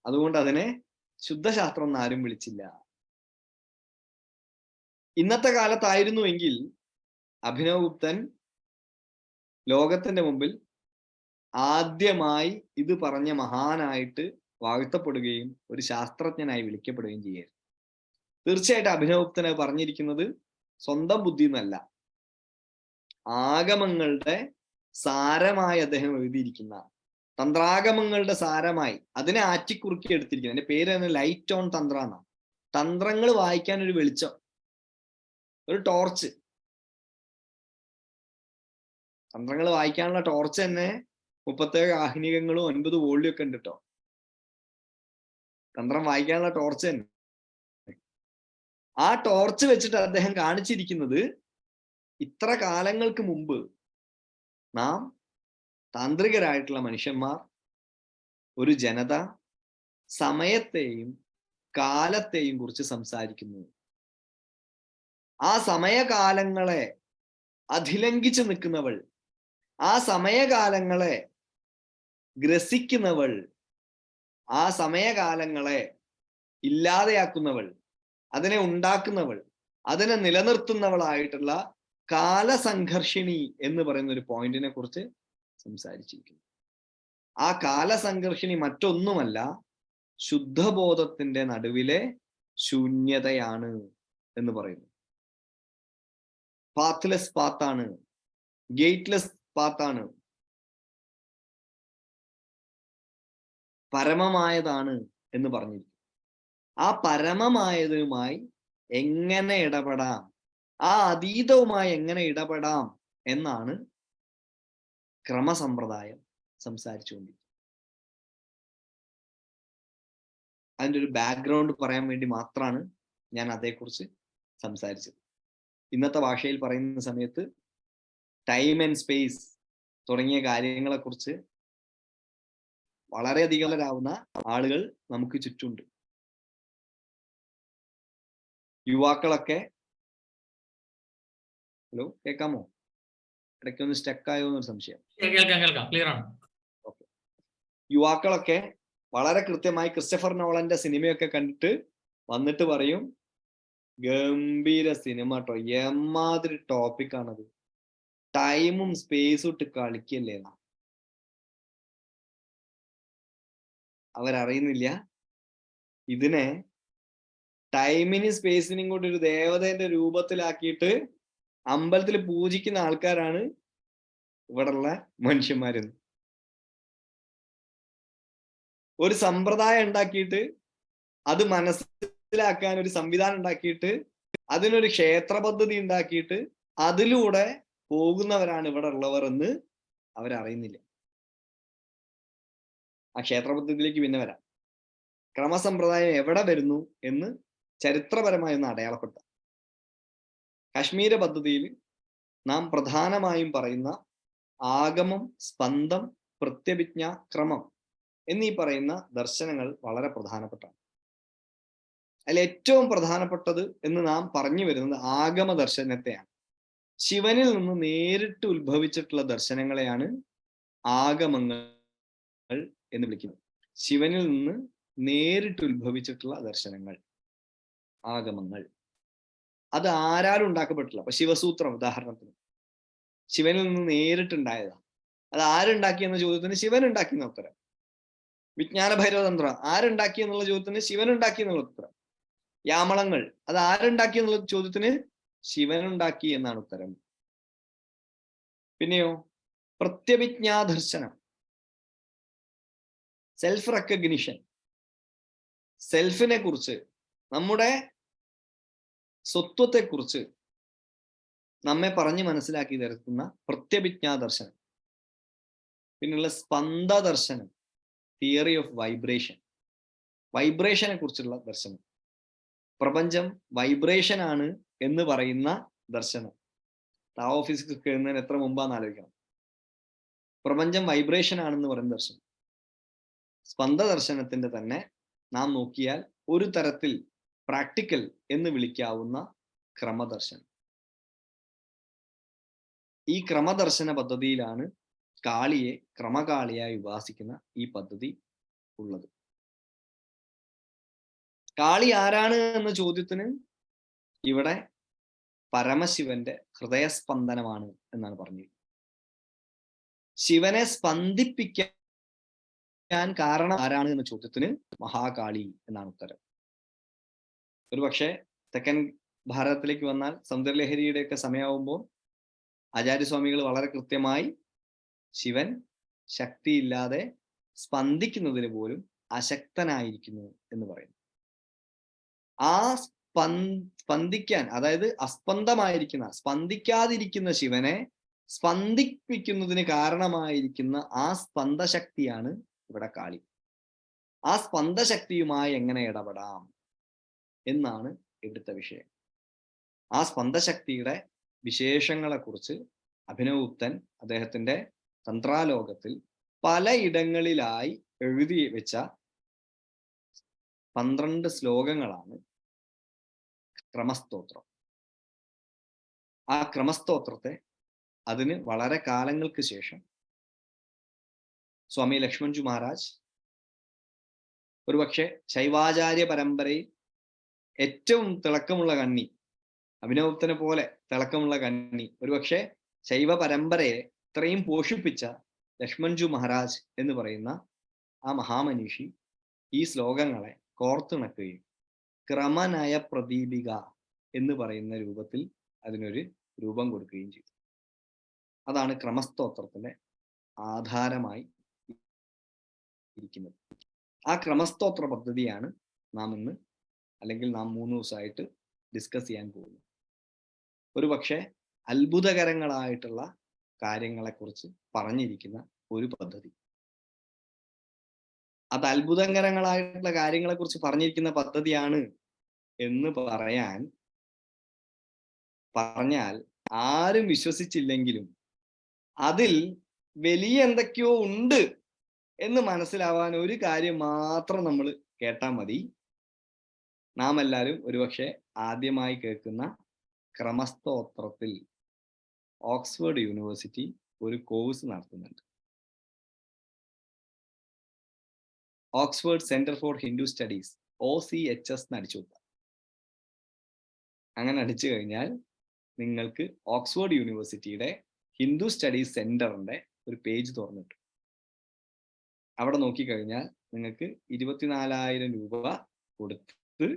അതുകൊണ്ട് അതിനെ ശുദ്ധശാസ്ത്രം എന്ന് ആരും വിളിച്ചില്ല. ഇന്നത്തെ കാലത്തായിരുന്നുവെങ്കിൽ അഭിനവ് ഗുപ്തൻ ലോകത്തിന്റെ മുമ്പിൽ ആദ്യമായി ഇത് പറഞ്ഞ മഹാനായിട്ട് വാഴ്ത്തപ്പെടുകയും ഒരു ശാസ്ത്രജ്ഞനായി വിളിക്കപ്പെടുകയും ചെയ്യായിരുന്നു. തീർച്ചയായിട്ടും അഭിനവ് ഗുപ്തൻ പറഞ്ഞിരിക്കുന്നത് സ്വന്തം ബുദ്ധി എന്നല്ല, ആഗമങ്ങളുടെ സാരമായി അദ്ദേഹം എഴുതിയിരിക്കുന്ന, തന്ത്രാഗമങ്ങളുടെ സാരമായി അതിനെ ആറ്റിക്കുറുക്കി എടുത്തിരിക്കുന്നത്. അതിന്റെ പേര് തന്നെ ലൈറ്റ് ഓൺ തന്ത്ര എന്നാണ്. തന്ത്രങ്ങൾ വായിക്കാൻ ഒരു വെളിച്ചം, ഒരു ടോർച്ച്. തന്ത്രങ്ങൾ വായിക്കാനുള്ള ടോർച്ച് തന്നെ 37 ആഹ്നികങ്ങളും 9 വോൾയും ഒക്കെ ഉണ്ട് കേട്ടോ. തന്ത്രം വായിക്കാനുള്ള ടോർച്ച് തന്നെ ആ ടോർച്ച് വെച്ചിട്ട് അദ്ദേഹം കാണിച്ചിരിക്കുന്നത് ഇത്ര കാലങ്ങൾക്ക് മുമ്പ് നാം താന്ത്രികരായിട്ടുള്ള മനുഷ്യന്മാർ, ഒരു ജനത സമയത്തെയും കാലത്തെയും കുറിച്ച് സംസാരിക്കുന്നു. ആ സമയകാലങ്ങളെ അധിലംഘിച്ചു നിൽക്കുന്നവൾ, ആ സമയകാലങ്ങളെ ഗ്രസിക്കുന്നവൾ, ആ സമയകാലങ്ങളെ ഇല്ലാതെയാക്കുന്നവൾ, അതിനെ ഉണ്ടാക്കുന്നവൾ, അതിനെ നിലനിർത്തുന്നവളായിട്ടുള്ള കാലസംഘർഷിണി എന്ന് പറയുന്ന ഒരു പോയിന്റിനെ കുറിച്ച് സംസാരിച്ചിരിക്കുന്നു. ആ കാലസംഘർഷിണി മറ്റൊന്നുമല്ല, ശുദ്ധബോധത്തിന്റെ നടുവിലെ ശൂന്യതയാണ് എന്ന് പറയുന്നു. പാത്ത്ലെസ് പാത്താണ്, ഗേറ്റ്ലെസ് പാത്താണ്, പരമമായതാണ് എന്ന് പറഞ്ഞിരിക്കും. ആ പരമമായതുമായി എങ്ങനെ ഇടപെടാം, ആ അതീതവുമായി എങ്ങനെ ഇടപെടാം എന്നാണ് ക്രമസമ്പ്രദായം സംസാരിച്ചുകൊണ്ടിരിക്കുന്നത്. അതിൻ്റെ ഒരു ബാക്ക്ഗ്രൗണ്ട് പറയാൻ വേണ്ടി മാത്രമാണ് ഞാൻ അതേക്കുറിച്ച് സംസാരിച്ചത്. ഇന്നത്തെ ഭാഷയിൽ പറയുന്ന സമയത്ത് ടൈം ആൻഡ് സ്പേസ് തുടങ്ങിയ കാര്യങ്ങളെക്കുറിച്ച് വളരെയധികം ആളുകൾ നമുക്ക് ചുറ്റുമുണ്ട്. യുവാക്കളൊക്കെ, ഹലോ കേൾക്കാമോ? ഇടയ്ക്കൊന്ന് സ്റ്റക്കായോ എന്നൊരു സംശയം. കേൾക്കാം, ക്ലിയർ ആണ്. ഓക്കെ. യുവാക്കളൊക്കെ വളരെ കൃത്യമായി ക്രിസ്റ്റഫർ നോളന്റെ സിനിമയൊക്കെ കണ്ടിട്ട് വന്നിട്ട് പറയും, ഗംഭീര സിനിമ കേട്ടോ, എമ്മാതിരി ടോപ്പിക്കാണത്, ടൈമും സ്പേസും ഇട്ട് കളിക്കല്ലേ. അവരറിയുന്നില്ല ഇതിനെ ടൈമിനും സ്പേസിനും കൂടി ഒരു ദേവതയുടെ രൂപത്തിലാക്കിയിട്ട് അമ്പലത്തിൽ പൂജിക്കുന്ന ആൾക്കാരാണ് ഇവിടെയുള്ള മനുഷ്യന്മാരെന്ന്. ഒരു സമ്പ്രദായം ഉണ്ടാക്കിയിട്ട് അത് മനസ്സിലാക്കാൻ ഒരു സംവിധാനം ഉണ്ടാക്കിയിട്ട് അതിനൊരു ക്ഷേത്ര പദ്ധതി ഉണ്ടാക്കിയിട്ട് അതിലൂടെ പോകുന്നവരാണ് ഇവിടെ ഉള്ളവർ എന്ന് അവരറിയുന്നില്ല. ആ ക്ഷേത്ര പദ്ധതിയിലേക്ക് പിന്നെ വരാം. ക്രമസമ്പ്രദായം എവിടെ വരുന്നു എന്ന് ചരിത്രപരമായി ഒന്ന് അടയാളപ്പെടുത്താം. കാശ്മീര പദ്ധതിയിൽ നാം പ്രധാനമായും പറയുന്ന ആഗമം, സ്പന്ദം, പ്രത്യഭിജ്ഞ, ക്രമം എന്നീ പറയുന്ന ദർശനങ്ങൾ വളരെ പ്രധാനപ്പെട്ടാണ്. അതിൽ ഏറ്റവും പ്രധാനപ്പെട്ടത് എന്ന് നാം പറഞ്ഞു വരുന്നത് ആഗമ ദർശനത്തെയാണ്. ശിവനിൽ നിന്ന് നേരിട്ട് ഉത്ഭവിച്ചിട്ടുള്ള ദർശനങ്ങളെയാണ് ആഗമങ്ങൾ എന്ന് വിളിക്കുന്നത്. ശിവനിൽ നിന്ന് നേരിട്ട് ഉത്ഭവിച്ചിട്ടുള്ള ദർശനങ്ങൾ, ആഗമങ്ങൾ. അത് ആരാലും ഉണ്ടാക്കപ്പെട്ടില്ല. അപ്പൊ ശിവസൂത്രം ഉദാഹരണത്തിന് ശിവനിൽ നിന്ന് നേരിട്ടുണ്ടായതാണ്. അത് ആരുണ്ടാക്കി എന്ന ചോദ്യത്തിന് ശിവൻ ഉണ്ടാക്കി എന്ന ഉത്തരം. വിജ്ഞാന ഭൈരവതന്ത്രം ആരുണ്ടാക്കി എന്നുള്ള ചോദ്യത്തിന് ശിവൻ ഉണ്ടാക്കി എന്നുള്ള ഉത്തരം. യാമളങ്ങൾ അത് ആരുണ്ടാക്കി എന്നുള്ള ചോദ്യത്തിന് ശിവൻ ഉണ്ടാക്കി എന്നാണ് ഉത്തരം. പിന്നെയോ പ്രത്യഭിജ്ഞാദർശനം, സെൽഫ് റെക്കഗ്നിഷൻ, സെൽഫിനെ കുറിച്ച്, നമ്മുടെ സ്വത്വത്തെക്കുറിച്ച് നമ്മെ പറഞ്ഞ് മനസ്സിലാക്കി തരുന്ന പ്രത്യഭിജ്ഞാ ദർശനം. പിന്നെയുള്ള സ്പന്ദ ദർശനം, തിയറി ഓഫ് വൈബ്രേഷൻ, വൈബ്രേഷനെ കുറിച്ചുള്ള ദർശനം. പ്രപഞ്ചം വൈബ്രേഷൻ ആണ് എന്ന് പറയുന്ന ദർശനം. താവോ ഫിസിക്സ് എഴുതുന്നതിന് എത്ര മുമ്പാന്ന് ആലോചിക്കണം. പ്രപഞ്ചം വൈബ്രേഷൻ ആണെന്ന് പറയുന്ന ദർശനം. സ്പന്ദ ദർശനത്തിന്റെ തന്നെ നാം നോക്കിയാൽ ഒരു തരത്തിൽ പ്രാക്ടിക്കൽ എന്ന് വിളിക്കാവുന്ന ക്രമദർശനം. ഈ ക്രമദർശന പദ്ധതിയിലാണ് കാളിയെ ക്രമകാളിയായി ഉപാസിക്കുന്ന ഈ പദ്ധതി ഉള്ളത്. കാളി ആരാണ് എന്ന ചോദ്യത്തിന് ഇവിടെ പരമശിവന്റെ ഹൃദയസ്പന്ദനമാണ് എന്നാണ് പറഞ്ഞത്. ശിവനെ സ്പന്ദിപ്പിക്കാൻ കാരണം ആരാണ് എന്ന ചോദ്യത്തിന് മഹാകാളി എന്നാണ് ഉത്തരം. ഒരു പക്ഷേ തെക്കൻ ഭാരതത്തിലേക്ക് വന്നാൽ സൗന്ദര്യലഹരിയുടെയൊക്കെ സമയമാകുമ്പോൾ ആചാര്യസ്വാമികൾ വളരെ കൃത്യമായി ശിവൻ ശക്തിയില്ലാതെ സ്പന്ദിക്കുന്നതിന് പോലും അശക്തനായിരിക്കുന്നു എന്ന് പറയുന്നു. ആ സ്പന്ദിക്കാൻ, അതായത് അസ്പന്ദമായിരിക്കുന്ന, സ്പന്ദിക്കാതിരിക്കുന്ന ശിവനെ സ്പന്ദിപ്പിക്കുന്നതിന് കാരണമായിരിക്കുന്ന ആ സ്പന്ദശക്തിയാണ് ഇവിടെ കാളി. ആ സ്പന്ദശക്തിയുമായി എങ്ങനെ ഇടപെടാം എന്നാണ് ഇവിടുത്തെ വിഷയം. ആ സ്പന്ദശക്തിയുടെ വിശേഷങ്ങളെക്കുറിച്ച് അഭിനവഗുപ്തൻ അദ്ദേഹത്തിന്റെ തന്ത്രാലോകത്തിൽ പലയിടങ്ങളിലായി എഴുതി വെച്ച 12 ശ്ലോകങ്ങളാണ് ക്രമസ്തോത്രം. ആ ക്രമസ്തോത്രത്തെ അതിന് വളരെ കാലങ്ങൾക്ക് ശേഷം സ്വാമി ലക്ഷ്മൺജി മഹാരാജ് ഒരുപക്ഷെ ശൈവാചാര്യ പരമ്പരയിൽ ഏറ്റവും തിളക്കമുള്ള കണ്ണി, അഭിനവഗുപ്തനെ പോലെ തിളക്കമുള്ള കണ്ണി, ഒരുപക്ഷെ ശൈവ പരമ്പരയെ ഇത്രയും പോഷിപ്പിച്ച ലക്ഷ്മൺജി മഹാരാജ് എന്ന് പറയുന്ന ആ മഹാമനീഷി ഈ ശ്ലോകങ്ങളെ കോർത്തിണക്കുകയും ക്രമനയ പ്രദീപിക എന്ന് പറയുന്ന രൂപത്തിൽ അതിനൊരു രൂപം കൊടുക്കുകയും ചെയ്തു. അതാണ് ക്രമസ്തോത്രത്തിന്റെ ആധാരമായി ഇരിക്കുന്നത്. ആ ക്രമസ്തോത്ര പദ്ധതിയാണ് നാം ഇന്ന്, അല്ലെങ്കിൽ നാം 3 ദിവസമായിട്ട് ഡിസ്കസ് ചെയ്യാൻ പോകുന്നത്. ഒരുപക്ഷെ അത്ഭുതകരങ്ങളായിട്ടുള്ള കാര്യങ്ങളെക്കുറിച്ച് പറഞ്ഞിരിക്കുന്ന ഒരു പദ്ധതി. അത് അത്ഭുതകരങ്ങളായിട്ടുള്ള കാര്യങ്ങളെക്കുറിച്ച് പറഞ്ഞിരിക്കുന്ന പദ്ധതിയാണ് എന്ന് പറഞ്ഞാൽ ആരും വിശ്വസിച്ചില്ലെങ്കിലും അതിൽ വലിയ എന്തൊക്കെയോ ഉണ്ട് എന്ന് മനസ്സിലാവാൻ ഒരു കാര്യം മാത്രം നമ്മൾ കേട്ടാൽ മതി. നാം എല്ലാവരും ഒരുപക്ഷെ ആദ്യമായി കേൾക്കുന്ന ക്രമസ്തോത്രത്തിൽ ഓക്സ്ഫോർഡ് യൂണിവേഴ്സിറ്റി ഒരു കോഴ്സ് നടത്തുന്നുണ്ട്. Oxford Centre for Hindu studies, OCHS എന്ന് അടിച്ചു കൊടുക്കുക. അങ്ങനെ അടിച്ചു കഴിഞ്ഞാൽ നിങ്ങൾക്ക് ഓക്സ്ഫോർഡ് യൂണിവേഴ്സിറ്റിയുടെ ഹിന്ദു സ്റ്റഡീസ് സെന്ററിന്റെ ഒരു പേജ് തുറന്നിട്ടു. അവിടെ നോക്കിക്കഴിഞ്ഞാൽ നിങ്ങൾക്ക് 24,000 രൂപ കൊടുത്ത്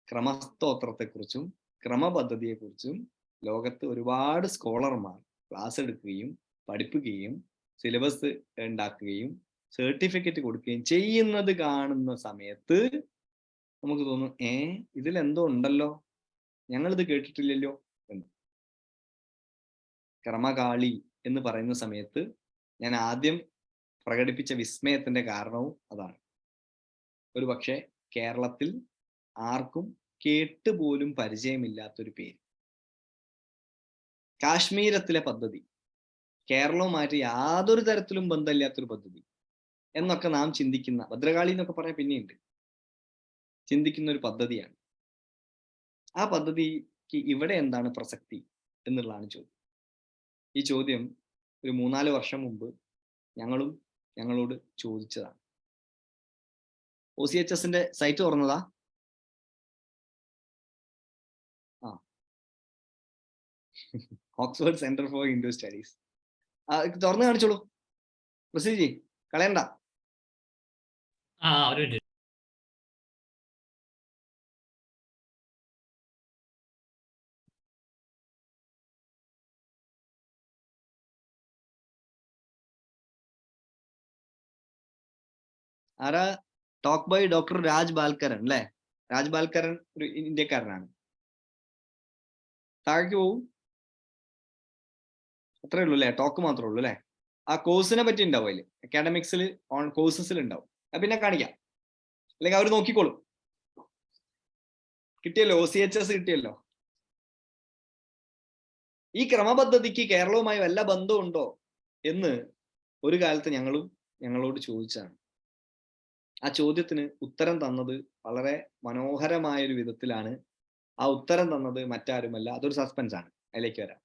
ക്രമസ്തോത്രത്തെക്കുറിച്ചും ക്രമപദ്ധതിയെക്കുറിച്ചും ലോകത്ത് ഒരുപാട് സ്കോളർമാർ ക്ലാസ് എടുക്കുകയും പഠിപ്പിക്കുകയും സിലബസ് ഉണ്ടാക്കുകയും സർട്ടിഫിക്കറ്റ് കൊടുക്കുകയും ചെയ്യുന്നത് കാണുന്ന സമയത്ത് നമുക്ക് തോന്നും, ഇതിലെന്തോ ഉണ്ടല്ലോ, ഞങ്ങളിത് കേട്ടിട്ടില്ലല്ലോ എന്ന്. ക്രമകാളി എന്ന് പറയുന്ന സമയത്ത് ഞാൻ ആദ്യം പ്രകടിപ്പിച്ച വിസ്മയത്തിന്റെ കാരണവും അതാണ്. ഒരു പക്ഷേ കേരളത്തിൽ ആർക്കും കേട്ടുപോലും പരിചയമില്ലാത്തൊരു പേര്. കാശ്മീരത്തിലെ പദ്ധതി, കേരളവുമായിട്ട് യാതൊരു തരത്തിലും ബന്ധമില്ലാത്തൊരു പദ്ധതി എന്നൊക്കെ നാം ചിന്തിക്കുന്ന, ഭദ്രകാളി എന്നൊക്കെ പറയാൻ പിന്നെയുണ്ട്, ചിന്തിക്കുന്ന ഒരു പദ്ധതിയാണ്. ആ പദ്ധതിക്ക് ഇവിടെ എന്താണ് പ്രസക്തി എന്നുള്ളതാണ് ചോദ്യം. ഈ ചോദ്യം ഒരു 3-4 വർഷം മുമ്പ് ഞങ്ങളോട് ചോദിച്ചതാണ്. OCHSന്റെ സൈറ്റ് തുറന്നതാ? Oxford Centre for Hindu Studies തുറന്നു കാണിച്ചോളൂ. പ്രസിജി കളയണ്ട. ഒരു മിനിറ്റ്. ആരാ? Talk by doctor Raj Balkaran അല്ലേ? രാജ് ബാൽക്കരൻ ഒരു ഇന്ത്യക്കാരനാണ്. താഴേക്ക് പോവും. അത്രേ ഉള്ളൂ അല്ലേ? ടോക്ക് മാത്രമേ ഉള്ളൂ അല്ലേ? ആ കോഴ്സിനെ പറ്റി ഉണ്ടാവും അതിൽ, അക്കാഡമിക്സിൽ കോഴ്സസിൽ ഉണ്ടാവും. പിന്നെ കാണിക്കാം, അല്ലെങ്കിൽ അവർ നോക്കിക്കോളും. കിട്ടിയല്ലോ, OCHS കിട്ടിയല്ലോ. ഈ ക്രമപദ്ധതിക്ക് കേരളവുമായി വല്ല ബന്ധമുണ്ടോ എന്ന് ഒരു കാലത്ത് ഞങ്ങളോട് ചോദിച്ചാണ്. ആ ചോദ്യത്തിന് ഉത്തരം തന്നത് വളരെ മനോഹരമായ ഒരു വിധത്തിലാണ്. ആ ഉത്തരം തന്നത് മറ്റാരുമല്ല, അതൊരു സസ്പെൻസ് ആണ്, അതിലേക്ക് വരാം.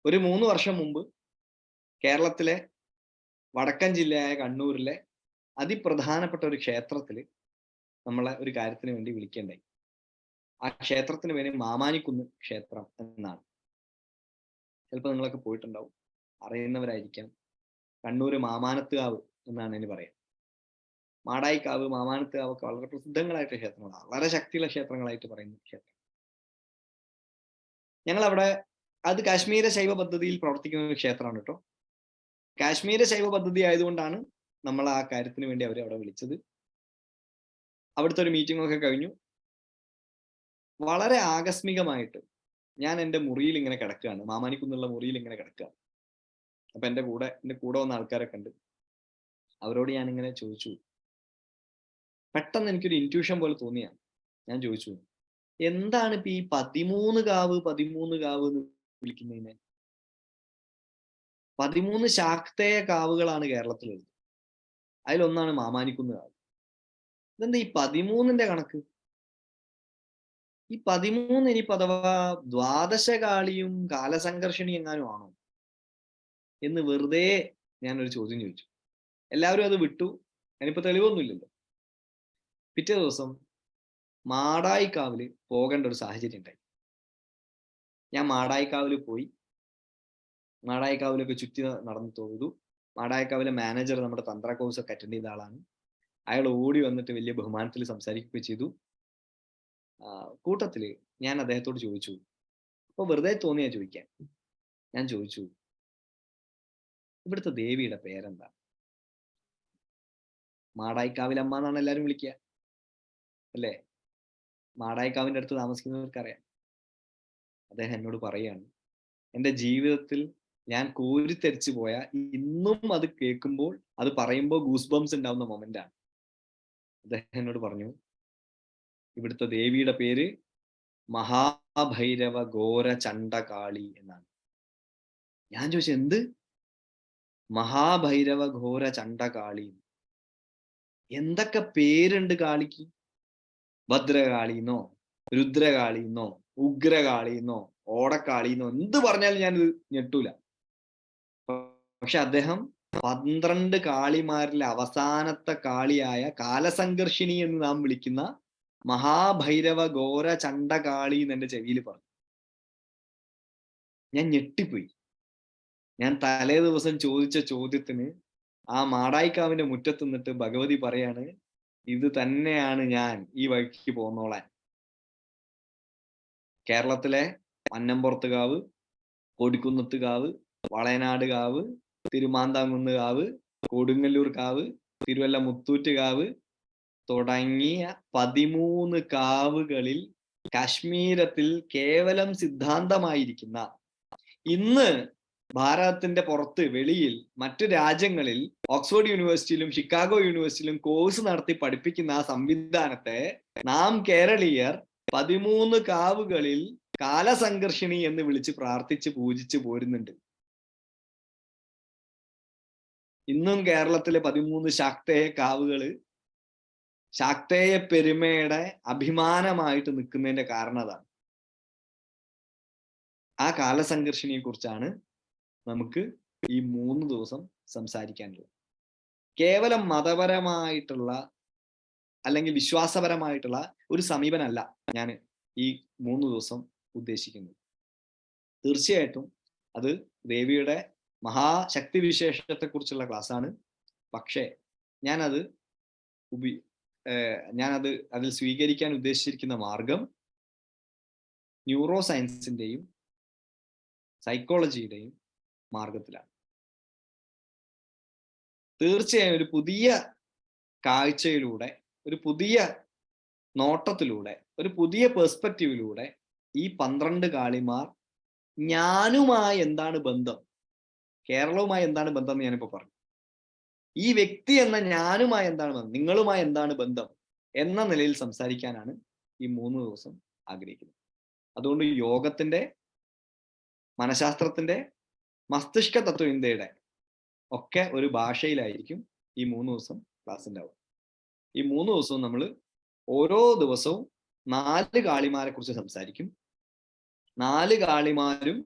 ഒരു 3 വർഷം മുമ്പ് കേരളത്തിലെ വടക്കൻ ജില്ലയായ കണ്ണൂരിലെ അതിപ്രധാനപ്പെട്ട ഒരു ക്ഷേത്രത്തിൽ നമ്മളെ ഒരു കാര്യത്തിന് വേണ്ടി വിളിക്കേണ്ടായി. ആ ക്ഷേത്രത്തിന് പേര് മാമാനിക്കുന്ന് ക്ഷേത്രം എന്നാണ്. ചിലപ്പോൾ നിങ്ങളൊക്കെ പോയിട്ടുണ്ടാവും, അറിയുന്നവരായിരിക്കാം. കണ്ണൂര് മാമാനത്തുകാവ് എന്നാണ് അതിന് പറയാം. മാടായിക്കാവ്, മാമാനത്തുകാവ് ഒക്കെ വളരെ പ്രസിദ്ധങ്ങളായിട്ട് ക്ഷേത്രങ്ങളാണ്, വളരെ ശക്തിയുള്ള ക്ഷേത്രങ്ങളായിട്ട് പറയുന്ന ക്ഷേത്രം. ഞങ്ങളവിടെ, അത് കാശ്മീര ശൈവ പദ്ധതിയിൽ പ്രവർത്തിക്കുന്ന ഒരു ക്ഷേത്രമാണ് കേട്ടോ. കാശ്മീര ശൈവ പദ്ധതി ആയതുകൊണ്ടാണ് നമ്മൾ ആ കാര്യത്തിന് വേണ്ടി അവരെ അവിടെ വിളിച്ചത്. അവിടുത്തെ ഒരു മീറ്റിംഗ് ഒക്കെ കഴിഞ്ഞു. വളരെ ആകസ്മികമായിട്ട് ഞാൻ എൻ്റെ മുറിയിൽ ഇങ്ങനെ കിടക്കുകയാണ്, മാമാനിക്കുന്നുള്ള മുറിയിൽ ഇങ്ങനെ കിടക്കുക. അപ്പൊ എൻ്റെ കൂടെ വന്ന ആൾക്കാരൊക്കെ ഉണ്ട്. അവരോട് ഞാനിങ്ങനെ ചോദിച്ചു, പെട്ടെന്ന് എനിക്കൊരു ഇൻറ്റ്യൂഷൻ പോലെ തോന്നിയാണ്, ഞാൻ ചോദിച്ചു, എന്താണ് ഇപ്പൊ ഈ 13 കാവ് എന്ന് വിളിക്കുന്നതിനെ? 13 ശാക്തേയ കാവുകളാണ് കേരളത്തിലുള്ളത്. അതിലൊന്നാണ് മാമാനിക്കുന്ന് കാവ്. ഇതെന്താ ഈ 13ന്റെ കണക്ക്? ഈ 13 ഇനിയിപ്പോ അഥവാ ദ്വാദശകാളിയും കാലസംഘർഷിണി എങ്ങാനും ആണോ എന്ന് വെറുതെ ഞാനൊരു ചോദ്യം ചോദിച്ചു. എല്ലാവരും അത് വിട്ടു. അതിനിപ്പോ തെളിവൊന്നുമില്ലല്ലോ. പിറ്റേ ദിവസം മാടായിക്കാവില് പോകേണ്ട ഒരു സാഹചര്യം ഉണ്ടായി. ഞാൻ മാടായിക്കാവില് പോയി. മാടായിക്കാവിലൊക്കെ ചുറ്റി നടന്നു തൊഴുതു. മാടായിക്കാവിലെ മാനേജർ നമ്മുടെ തന്ത്ര കോഴ്സ് ഒക്കെ അറ്റൻഡ് ചെയ്ത ആളാണ്. അയാൾ ഓടി വന്നിട്ട് വലിയ ബഹുമാനത്തിൽ സംസാരിക്കുകയും ചെയ്തു. കൂട്ടത്തില് ഞാൻ അദ്ദേഹത്തോട് ചോദിച്ചു, അപ്പൊ വെറുതെ തോന്നിയാ ചോദിക്കാൻ, ഞാൻ ചോദിച്ചു, ഇവിടുത്തെ ദേവിയുടെ പേരെന്താ? മാടായിക്കാവിലമ്മ എന്നാണ് എല്ലാവരും വിളിക്കുക, അല്ലേ? മാടായിക്കാവിന്റെ അടുത്ത് താമസിക്കുന്നവർക്കറിയാം. അദ്ദേഹം എന്നോട് പറയാണ്, എൻ്റെ ജീവിതത്തിൽ ഞാൻ കോരിത്തരിച്ചു പോയ, ഇന്നും അത് കേൾക്കുമ്പോൾ, അത് പറയുമ്പോൾ ഗൂസ് ബംസ് ഉണ്ടാവുന്ന മൊമെന്റ് ആണ്. അദ്ദേഹം എന്നോട് പറഞ്ഞു, ഇവിടുത്തെ ദേവിയുടെ പേര് മഹാഭൈരവ ഘോര ചണ്ഡകാളി എന്നാണ്. ഞാൻ ചോദിച്ചു, എന്ത്? മഹാഭൈരവ ഘോര ചണ്ഡകാളി. എന്തൊക്കെ പേരുണ്ട് കാളിക്ക്? ഭദ്രകാളിന്നോ, രുദ്രകാളിന്നോ, ഉഗ്രകാളിന്നോ, ഓടക്കാളിന്നോ, എന്ത് പറഞ്ഞാലും ഞാൻ ഇത് ഞെട്ടൂല. പക്ഷെ അദ്ദേഹം 12 കാളിമാരിലെ അവസാനത്തെ കാളിയായ കാലസംഘർഷിണി എന്ന് നാം വിളിക്കുന്ന മഹാഭൈരവ ഘോര ചണ്ഡകാളി എന്ന് എന്റെ ചെവിയിൽ പറഞ്ഞു. ഞാൻ ഞെട്ടിപ്പോയി. ഞാൻ തലേ ദിവസം ചോദിച്ച ചോദ്യത്തിന് ആ മാടായിക്കാവിന്റെ മുറ്റത്ത് നിന്നിട്ട് ഭഗവതി പറയാണ്, ഇത് തന്നെയാണ് ഞാൻ ഈ വഴിക്ക് പോന്നോളാൻ. കേരളത്തിലെ മന്നംപുറത്ത് കാവ്, കൊടിക്കുന്നത്ത് കാവ്, വളയനാട് കാവ്, തിരുമാന്താംകുന്ന് കാവ്, കൊടുങ്ങല്ലൂർ കാവ്, തിരുവല്ല മുത്തൂറ്റ് കാവ് തുടങ്ങിയ 13 കാവുകളിൽ കാശ്മീരത്തിൽ കേവലം സിദ്ധാന്തമായിരിക്കുന്ന, ഇന്ന് ഭാരതത്തിന്റെ പുറത്ത് വെളിയിൽ മറ്റു രാജ്യങ്ങളിൽ ഓക്സ്ഫോർഡ് യൂണിവേഴ്സിറ്റിയിലും ഷിക്കാഗോ യൂണിവേഴ്സിറ്റിയിലും കോഴ്സ് നടത്തി പഠിപ്പിക്കുന്ന ആ സംവിധാനത്തെ നാം കേരളീയർ 13 കാവുകളിൽ കാലസംഘർഷിണി എന്ന് വിളിച്ച് പ്രാർത്ഥിച്ച് പൂജിച്ച് പോരുന്നുണ്ട്. ഇന്നും കേരളത്തിലെ 13 ശാക്തേയ കാവുകള് ശാക്തേയ പെരുമയുടെ അഭിമാനമായിട്ട് നിൽക്കുന്നതിന്റെ കാരണം അതാണ്. ആ കാലസംഘർഷിണിയെ കുറിച്ചാണ് നമുക്ക് ഈ 3 ദിവസം സംസാരിക്കാനുള്ളത്. കേവലം മതപരമായിട്ടുള്ള അല്ലെങ്കിൽ വിശ്വാസപരമായിട്ടുള്ള ഒരു സമീപനമല്ല ഞാൻ ഈ 3 ദിവസം ഉദ്ദേശിക്കുന്നത്. തീർച്ചയായിട്ടും അത് ദേവിയുടെ മഹാശക്തി വിശേഷത്തെ കുറിച്ചുള്ള ക്ലാസ് ആണ്. പക്ഷേ ഞാനത് അതിൽ സ്വീകരിക്കാൻ ഉദ്ദേശിച്ചിരിക്കുന്ന മാർഗം ന്യൂറോ സയൻസിന്റെയും സൈക്കോളജിയുടെയും മാർഗത്തിലാണ്. തീർച്ചയായും ഒരു പുതിയ കാഴ്ചയിലൂടെ, ഒരു പുതിയ നോട്ടത്തിലൂടെ, ഒരു പുതിയ പെർസ്പെക്റ്റീവിലൂടെ ഈ 12 കാളിമാർ ഞാനുമായി എന്താണ് ബന്ധം, കേരളവുമായി എന്താണ് ബന്ധം എന്ന് ഞാനിപ്പോ പറഞ്ഞു. ഈ വ്യക്തി എന്ന ഞാനുമായി എന്താണ് ബന്ധം, നിങ്ങളുമായി എന്താണ് ബന്ധം എന്ന നിലയിൽ സംസാരിക്കാനാണ് ഈ 3 ദിവസം ആഗ്രഹിക്കുന്നത്. അതുകൊണ്ട് യോഗത്തിന്റെ, മനഃശാസ്ത്രത്തിന്റെ, മസ്തിഷ്ക തത്വചിന്തയുടെ ഒക്കെ ഒരു ഭാഷയിലായിരിക്കും ഈ 3 ദിവസം ക്ലാസ് ഉണ്ടാവുക. ഈ 3 ദിവസവും നമ്മൾ ഓരോ ദിവസവും 4 കാളിമാരെ കുറിച്ച് സംസാരിക്കും. 4 കാളിമാരും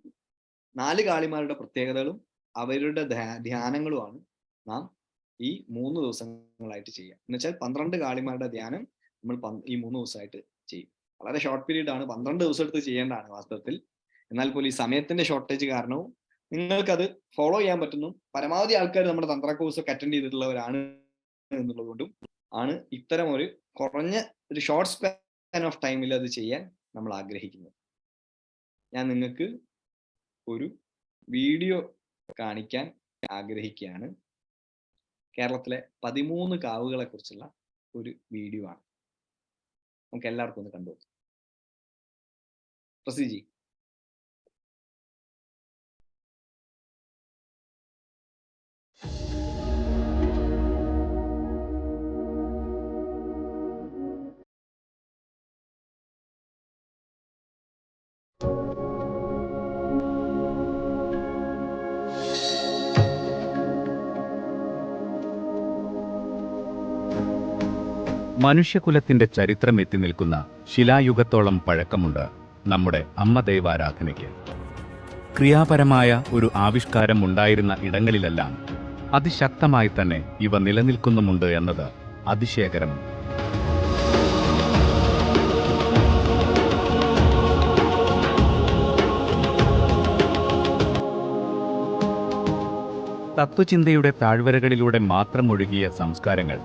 4 കാളിമാരുടെ പ്രത്യേകതകളും അവരുടെ ധ്യാനങ്ങളുമാണ് നാം ഈ 3 ദിവസങ്ങളായിട്ട് ചെയ്യുക. എന്ന് വെച്ചാൽ 12 കാളിമാരുടെ ധ്യാനം നമ്മൾ ഈ 3 ദിവസമായിട്ട് ചെയ്യും. വളരെ ഷോർട്ട് പീരീഡ് ആണ്, 12 ദിവസം എടുത്ത് ചെയ്യേണ്ടതാണ് വാസ്തവത്തിൽ. എന്നാൽ പോലും ഈ സമയത്തിന്റെ ഷോർട്ടേജ് കാരണവും നിങ്ങൾക്കത് ഫോളോ ചെയ്യാൻ പറ്റുന്നു. പരമാവധി ആൾക്കാർ നമ്മുടെ തന്ത്ര കോഴ്സ് ഒക്കെ അറ്റൻഡ് ചെയ്തിട്ടുള്ളവരാണ് എന്നുള്ളത് കൊണ്ടും ആണ് ഇത്തരം ഒരു കുറഞ്ഞ ഒരു ഷോർട്ട് സ്പാൻ ഓഫ് ടൈമിൽ അത് ചെയ്യാൻ നമ്മൾ ആഗ്രഹിക്കുന്നത്. ഞാൻ നിങ്ങൾക്ക് ഒരു വീഡിയോ കാണിക്കാൻ ആഗ്രഹിക്കുകയാണ്. കേരളത്തിലെ 13 കാവുകളെ കുറിച്ചുള്ള ഒരു വീഡിയോ ആണ്. നമുക്ക് എല്ലാവർക്കും ഒന്ന് കണ്ടു. പ്രസിജി. മനുഷ്യകുലത്തിന്റെ ചരിത്രം എത്തി നിൽക്കുന്ന ശിലായുഗത്തോളം പഴക്കമുണ്ട് നമ്മുടെ അമ്മ ദൈവാരാധനയ്ക്ക്. ക്രിയാപരമായ ഒരു ആവിഷ്കാരം ഉണ്ടായിരുന്ന ഇടങ്ങളിലെല്ലാം അതിശക്തമായി തന്നെ ഇവ നിലനിൽക്കുന്നുമുണ്ട് എന്നത് അതിശയകരം. തത്വചിന്തയുടെ താഴ്വരകളിലൂടെ മാത്രം ഒഴുകിയ സംസ്കാരങ്ങൾ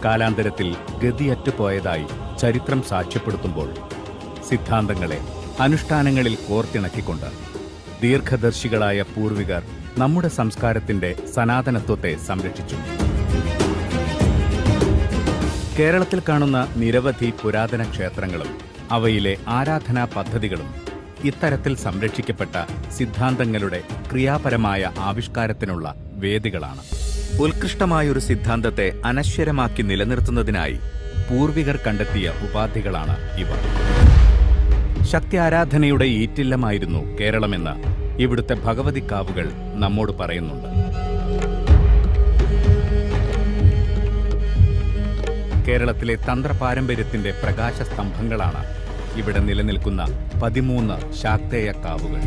കാലാന്തരത്തിൽ ഗതിയറ്റുപോയതായി ചരിത്രം സാക്ഷ്യപ്പെടുത്തുമ്പോൾ സിദ്ധാന്തങ്ങളെ അനുഷ്ഠാനങ്ങളിൽ കോർത്തിണക്കിക്കൊണ്ട് ദീർഘദർശികളായ പൂർവികർ നമ്മുടെ സംസ്കാരത്തിന്റെ സനാതനത്വത്തെ സംരക്ഷിച്ചു. കേരളത്തിൽ കാണുന്ന നിരവധി പുരാതന ക്ഷേത്രങ്ങളും അവയിലെ ആരാധനാ പദ്ധതികളും ഇത്തരത്തിൽ സംരക്ഷിക്കപ്പെട്ട സിദ്ധാന്തങ്ങളുടെ ക്രിയാപരമായ ആവിഷ്കാരത്തിനുള്ള വേദികളാണ്. ഉത്കൃഷ്ടമായൊരു സിദ്ധാന്തത്തെ അനശ്വരമാക്കി നിലനിർത്തുന്നതിനായി പൂർവികർ കണ്ടെത്തിയ ഉപാധികളാണ് ഇവ. ശക്തി ആരാധനയുടെ ഈറ്റില്ലമായിരുന്നു കേരളമെന്ന് ഇവിടുത്തെ ഭഗവതിക്കാവുകൾ നമ്മോട് പറയുന്നുണ്ട്. കേരളത്തിലെ തന്ത്രപാരമ്പര്യത്തിന്റെ പ്രകാശസ്തംഭങ്ങളാണ് ഇവിടെ നിലനിൽക്കുന്ന 13 ശാക്തേയ കാവുകൾ.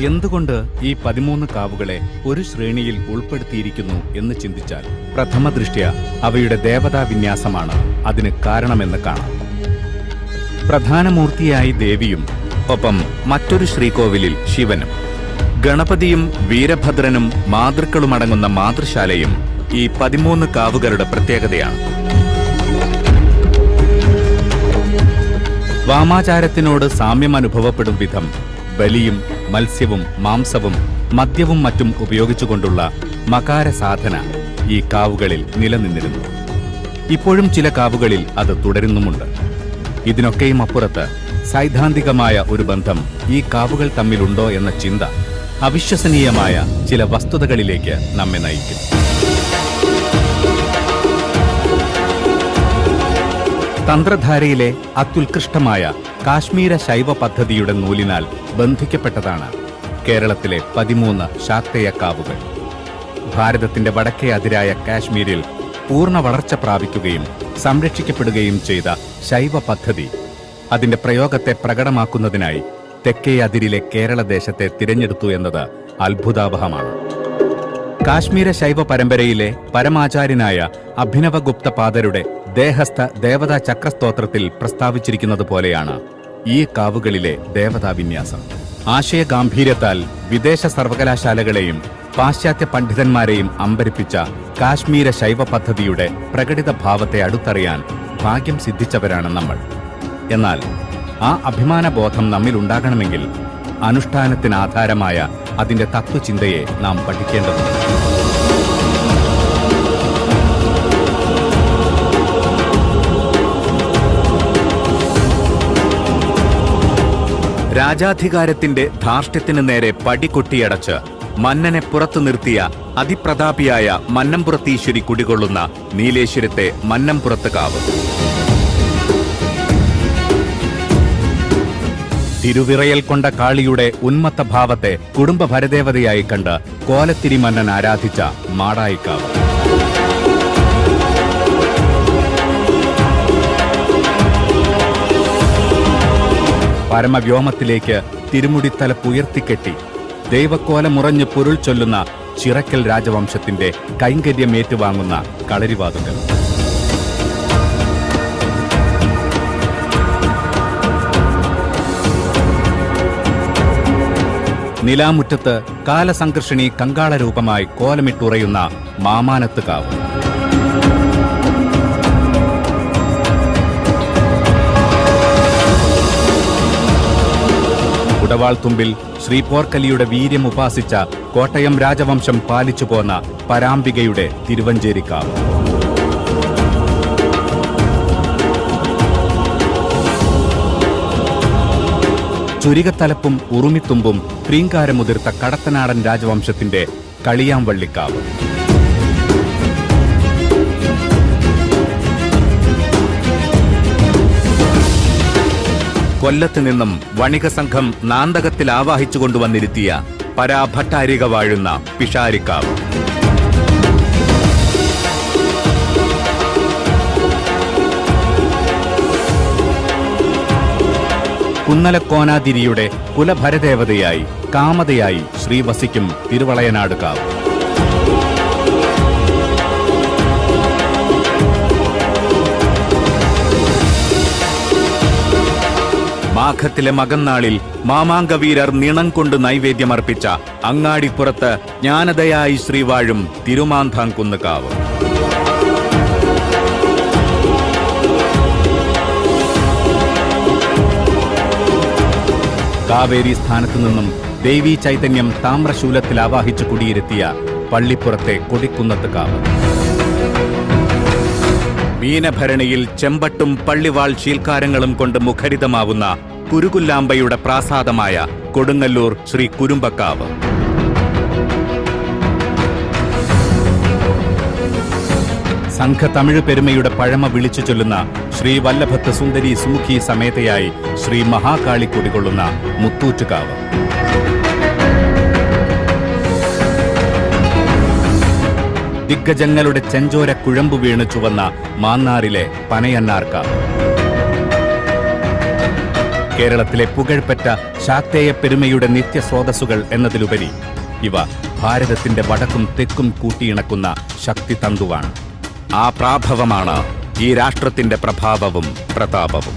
എന്തുകൊണ്ട് ഈ 13 കാവുകളെ ഒരു ശ്രേണിയിൽ ഉൾപ്പെടുത്തിയിരിക്കുന്നു എന്ന് ചിന്തിച്ചാൽ പ്രഥമ ദൃഷ്ട്യാ അവയുടെ ദേവതാ വിന്യാസമാണ് അതിന് കാരണമെന്ന് കാണാം. പ്രധാനമൂർത്തിയായി ദേവിയും ഒപ്പം മറ്റൊരു ശ്രീകോവിലിൽ ശിവനും, ഗണപതിയും വീരഭദ്രനും മാതൃക്കളുമടങ്ങുന്ന മാതൃശാലയും ഈ 13 കാവുകളുടെ പ്രത്യേകതയാണ്. വാമാചാരത്തിനോട് സാമ്യം അനുഭവപ്പെടും വിധം ബലിയും മത്സ്യവും മാംസവും മദ്യവും മറ്റും ഉപയോഗിച്ചുകൊണ്ടുള്ള മകാര സാധന ഈ കാവുകളിൽ നിലനിന്നിരുന്നു. ഇപ്പോഴും ചില കാവുകളിൽ അത് തുടരുന്നുമുണ്ട്. ഇതിനൊക്കെയും അപ്പുറത്ത് സൈദ്ധാന്തികമായ ഒരു ബന്ധം ഈ കാവുകൾ തമ്മിലുണ്ടോ എന്ന ചിന്ത അവിശ്വസനീയമായ ചില വസ്തുതകളിലേക്ക് നമ്മെ നയിക്കും. തന്ത്രധാരയിലെ അത്യുത്കൃഷ്ടമായ കാശ്മീര ശൈവ പദ്ധതിയുടെ നൂലിനാൽ ബന്ധിക്കപ്പെട്ടതാണ് കേരളത്തിലെ 13 ശാക്തേയ കാവുകൾ. ഭാരതത്തിന്റെ വടക്കേ അതിരായ കാശ്മീരിൽ പൂർണ്ണ വളർച്ച പ്രാപിക്കുകയും സംരക്ഷിക്കപ്പെടുകയും ചെയ്ത ശൈവ പദ്ധതി അതിന്റെ പ്രയോഗത്തെ പ്രകടമാക്കുന്നതിനായി തെക്കേ അതിരിലെ കേരളദേശത്തെ തിരഞ്ഞെടുത്തു എന്നത് അത്ഭുതാവഹമാണ്. കാശ്മീര ശൈവ പരമ്പരയിലെ പരമാചാര്യനായ അഭിനവഗുപ്തപാദരുടെ ദേഹസ്ഥ ദേവതാ ചക്രസ്തോത്രത്തിൽ പ്രസ്താവിച്ചിരിക്കുന്നത് പോലെയാണ് ഈ കാവുകളിലെ ദേവതാവിന്യാസം. ആശയഗാംഭീര്യത്താൽ വിദേശ സർവകലാശാലകളെയും പാശ്ചാത്യ പണ്ഡിതന്മാരെയും അമ്പരിപ്പിച്ച കാശ്മീര ശൈവ പദ്ധതിയുടെ പ്രകടിത ഭാവത്തെ അടുത്തറിയാൻ ഭാഗ്യം സിദ്ധിച്ചവരാണ് നമ്മൾ. എന്നാൽ ആ അഭിമാനബോധം നമ്മിലുണ്ടാകണമെങ്കിൽ അനുഷ്ഠാനത്തിനാധാരമായ അതിന്റെ തത്വചിന്തയെ നാം പഠിക്കേണ്ടതുണ്ട്. രാജാധികാരത്തിന്റെ ധാർഷ്ട്യത്തിനു നേരെ പടികൊട്ടിയടച്ച് മന്നനെ പുറത്തു നിർത്തിയ അതിപ്രതാപിയായ മന്നംപുറത്തീശ്വരി കുടികൊള്ളുന്ന നീലേശ്വരത്തെ മന്നംപുറത്ത് കാവ്. തിരുവിറയൽ കൊണ്ട കാളിയുടെ ഉന്മത്ത ഭാവത്തെ കുടുംബ ഭരദേവതയായി കണ്ട് കോലത്തിരി മന്നൻ ആരാധിച്ച മാടായിക്കാവ്. പരമവ്യോമത്തിലേക്ക് തിരുമുടിത്തലപ്പുയർത്തിക്കെട്ടി ദൈവക്കോലമുറഞ്ഞ് പൊരുൾ ചൊല്ലുന്ന ചിറക്കൽ രാജവംശത്തിന്റെ കൈങ്കര്യമേറ്റുവാങ്ങുന്ന കളരിവാതുകൾ. നിലാമുറ്റത്ത് കാലസംകർഷിണി കങ്കാളരൂപമായി കോലമിട്ടുറയുന്ന മാമാനത്ത് കാവ്. കുടവാൾത്തുമ്പിൽ ശ്രീപോർക്കലിയുടെ വീര്യം ഉപാസിച്ച കോട്ടയം രാജവംശം പാലിച്ചു പോന്ന പരാംബികയുടെ തിരുവഞ്ചേരിക്കാവ്. ചുരികത്തലപ്പും ഉറുമിത്തുമ്പും പ്രീങ്കാരമുതിർത്ത കടത്തനാടൻ രാജവംശത്തിന്റെ കളിയാംവള്ളിക്കാവ്. കൊല്ലത്ത് നിന്നും വണിക സംഘം നാന്തകത്തിൽ ആവാഹിച്ചു കൊണ്ടുവന്നിരുത്തിയ പരാഭട്ടാരിക വാഴുന്ന പിഷാരിക്കാവ്. കുന്നലക്കോനാതിരിയുടെ കുലഭരദേവതയായി കാമതയായി ശ്രീവസിക്കും തിരുവളയനാട് കാവ്. മാഘത്തിലെ മകന്നാളിൽ മാമാങ്കവീരർ നിണം കൊണ്ട് നൈവേദ്യമർപ്പിച്ച അങ്ങാടിപ്പുറത്ത് ജ്ഞാനതയായി ശ്രീവാഴും തിരുമാന്താംകുന്ന് കാവ്. കാവേരി സ്ഥാനത്തു നിന്നും ദേവീ ചൈതന്യം താമ്രശൂലത്തിൽ ആവാഹിച്ചു കുടിയിരുത്തിയ പള്ളിപ്പുറത്തെ കൊടിക്കുന്നത്ത് കാവ്. മീനഭരണിയിൽ ചെമ്പട്ടും പള്ളിവാൾ ശീൽക്കാരങ്ങളും കൊണ്ട് മുഖരിതമാവുന്ന കുരുകുല്ലാമ്പയുടെ പ്രാസാദമായ കൊടുങ്ങല്ലൂർ ശ്രീ കുരുമ്പക്കാവ്. സംഘ തമിഴ് പെരുമയുടെ പഴമ വിളിച്ചു ചൊല്ലുന്ന ശ്രീ വല്ലഭത്ത് സുന്ദരി സുമുഖി സമേതയായി ശ്രീ മഹാകാളി കുടികൊള്ളുന്ന മുത്തൂറ്റുകാവ്. ദിഗ്ഗജങ്ങളുടെ ചെഞ്ചോര കുഴമ്പു വീണ് ചുവന്ന മാന്നാറിലെ പനയന്നാർക്കാവ്. കേരളത്തിലെ പുകഴ്പെറ്റ ശാക്തേയ പെരുമയുടെ നിത്യസ്രോതസ്സുകൾ എന്നതിലുപരി ഇവ ഭാരതത്തിന്റെ വടക്കും തെക്കും കൂട്ടിയിണക്കുന്ന ശക്തി തന്തുവാണ്. ആ പ്രാഭവമാണ് ഈ രാഷ്ട്രത്തിന്റെ പ്രഭാവവും പ്രതാപവും.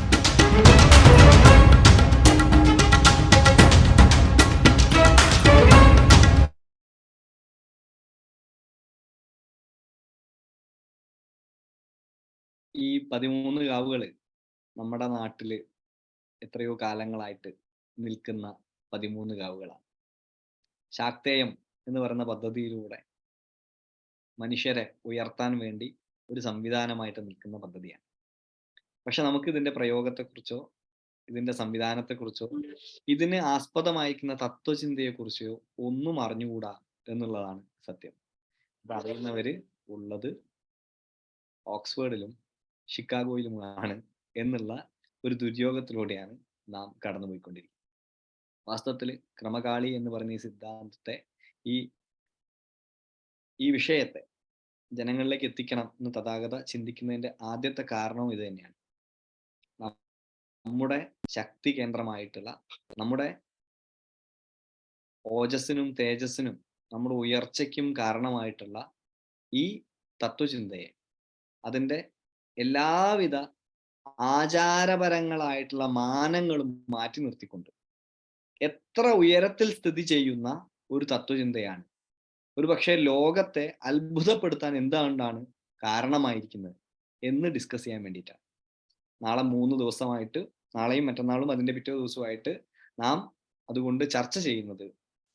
ഈ 13 കാവുകള് നമ്മുടെ നാട്ടില് എത്രയോ കാലങ്ങളായിട്ട് നിൽക്കുന്ന 13 കാവുകളാണ്. ശാക്തേയം എന്ന് പറയുന്ന പദ്ധതിയിലൂടെ മനുഷ്യരെ ഉയർത്താൻ വേണ്ടി ഒരു സംവിധാനമായിട്ട് നിൽക്കുന്ന പദ്ധതിയാണ്. പക്ഷെ നമുക്ക് ഇതിന്റെ പ്രയോഗത്തെക്കുറിച്ചോ ഇതിന്റെ സംവിധാനത്തെക്കുറിച്ചോ ഇതിന് ആസ്പദമായിരിക്കുന്ന തത്വചിന്തയെക്കുറിച്ചോ ഒന്നും അറിഞ്ഞുകൂടാ എന്നുള്ളതാണ് സത്യം. ഇത് അറിയുന്നവര് ഉള്ളത് ഓക്സ്ഫോർഡിലും ഷിക്കാഗോയിലുമാണ് എന്നുള്ള ഒരു ദുര്യോഗത്തിലൂടെയാണ് നാം കടന്നുപോയിക്കൊണ്ടിരിക്കുന്നത്. വാസ്തവത്തിൽ ക്രമകാളി എന്ന് പറയുന്ന ഈ സിദ്ധാന്തത്തെ ഈ വിഷയത്തെ ജനങ്ങളിലേക്ക് എത്തിക്കണം എന്ന് തഥാഗത ചിന്തിക്കുന്നതിന്റെ ആദ്യത്തെ കാരണവും ഇത് തന്നെയാണ്. നമ്മുടെ ശക്തി കേന്ദ്രമായിട്ടുള്ള, നമ്മുടെ ഓജസ്സിനും തേജസ്സിനും നമ്മുടെ ഉയർച്ചയ്ക്കും കാരണമായിട്ടുള്ള ഈ തത്വചിന്തയെ അതിൻ്റെ എല്ലാവിധ ആചാരപരങ്ങളായിട്ടുള്ള മാനങ്ങളും മാറ്റി നിർത്തിക്കൊണ്ട് എത്ര ഉയരത്തിൽ സ്ഥിതി ചെയ്യുന്ന ഒരു തത്വചിന്തയാണ് ഒരു പക്ഷേ ലോകത്തെ അത്ഭുതപ്പെടുത്താൻ എന്തുകൊണ്ടാണ് കാരണമായിരിക്കുന്നത് എന്ന് ഡിസ്കസ് ചെയ്യാൻ വേണ്ടിയിട്ടാണ്. നാളെ 3 ദിവസമായിട്ട്, നാളെയും മറ്റന്നാളും അതിൻ്റെ പിറ്റേ ദിവസമായിട്ട് നാം അതുകൊണ്ട് ചർച്ച ചെയ്യുന്നത്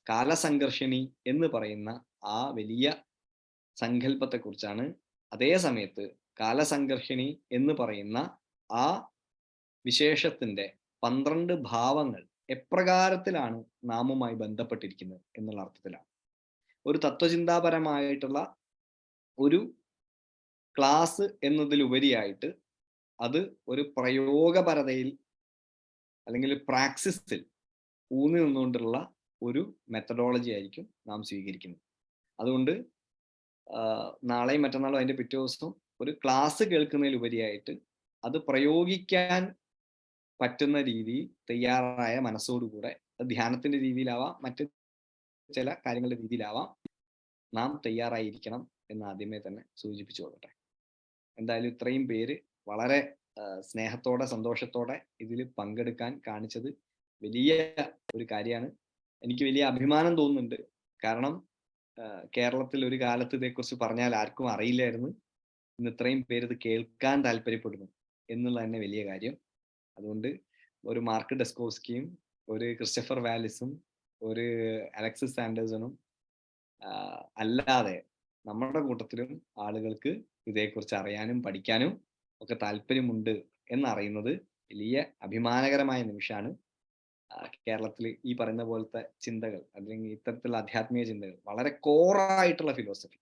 കാലസംഘർഷിണി എന്ന് പറയുന്ന ആ വലിയ സങ്കല്പത്തെക്കുറിച്ചാണ്. അതേ സമയത്ത് കാലസംഘർഷിണി എന്ന് പറയുന്ന ആ വിശേഷത്തിന്റെ 12 ഭാവങ്ങൾ എപ്രകാരത്തിലാണ് നാമുമായി ബന്ധപ്പെട്ടിരിക്കുന്നത് എന്നുള്ള അർത്ഥത്തിലാണ്. ഒരു തത്വചിന്താപരമായിട്ടുള്ള ഒരു ക്ലാസ് എന്നതിലുപരിയായിട്ട് അത് ഒരു പ്രയോഗപരതയിൽ അല്ലെങ്കിൽ പ്രാക്സിസിൽ ഊന്നി നിന്നുകൊണ്ടുള്ള ഒരു മെത്തഡോളജി ആയിരിക്കും നാം സ്വീകരിക്കുന്നത്. അതുകൊണ്ട് നാളെയും മറ്റന്നാളും അതിൻ്റെ പിറ്റേ ദിവസവും ഒരു ക്ലാസ് കേൾക്കുന്നതിലുപരിയായിട്ട് അത് പ്രയോഗിക്കാൻ പറ്റുന്ന രീതിയിൽ തയ്യാറായ മനസ്സോടുകൂടെ, ധ്യാനത്തിന്റെ രീതിയിലാവാം, മറ്റ് ചില കാര്യങ്ങളുടെ രീതിയിലാവാം, നാം തയ്യാറായിരിക്കണം എന്ന് ആദ്യമേ തന്നെ സൂചിപ്പിച്ചു കൊള്ളട്ടെ. എന്തായാലും ഇത്രയും പേര് വളരെ സ്നേഹത്തോടെ സന്തോഷത്തോടെ ഇതിൽ പങ്കെടുക്കാൻ കാണിച്ചത് വലിയ ഒരു കാര്യമാണ്. എനിക്ക് വലിയ അഭിമാനം തോന്നുന്നുണ്ട്. കാരണം കേരളത്തിൽ ഒരു കാലത്ത് ഇതേക്കുറിച്ച് പറഞ്ഞാൽ ആർക്കും അറിയില്ലായിരുന്നു. ഇന്ന് ഇത്രയും പേര് ഇത് കേൾക്കാൻ താല്പര്യപ്പെടുന്നു എന്നുള്ളത് തന്നെ വലിയ കാര്യം. അതുകൊണ്ട് ഒരു മാർക്ക് ഡെസ്കോസ്കിയും ഒരു ക്രിസ്റ്റഫർ വാലിസും ഒരു അലക്സിസ് സാൻഡേഴ്സണും അല്ലാതെ നമ്മുടെ കൂട്ടത്തിലും ആളുകൾക്ക് ഇതേക്കുറിച്ച് അറിയാനും പഠിക്കാനും ഒക്കെ താല്പര്യമുണ്ട് എന്നറിയുന്നത് വലിയ അഭിമാനകരമായ നിമിഷമാണ്. കേരളത്തിൽ ഈ പറയുന്ന പോലത്തെ ചിന്തകൾ അല്ലെങ്കിൽ ഇത്തരത്തിലുള്ള ആധ്യാത്മിക ചിന്തകൾ വളരെ കോറായിട്ടുള്ള ഫിലോസഫി.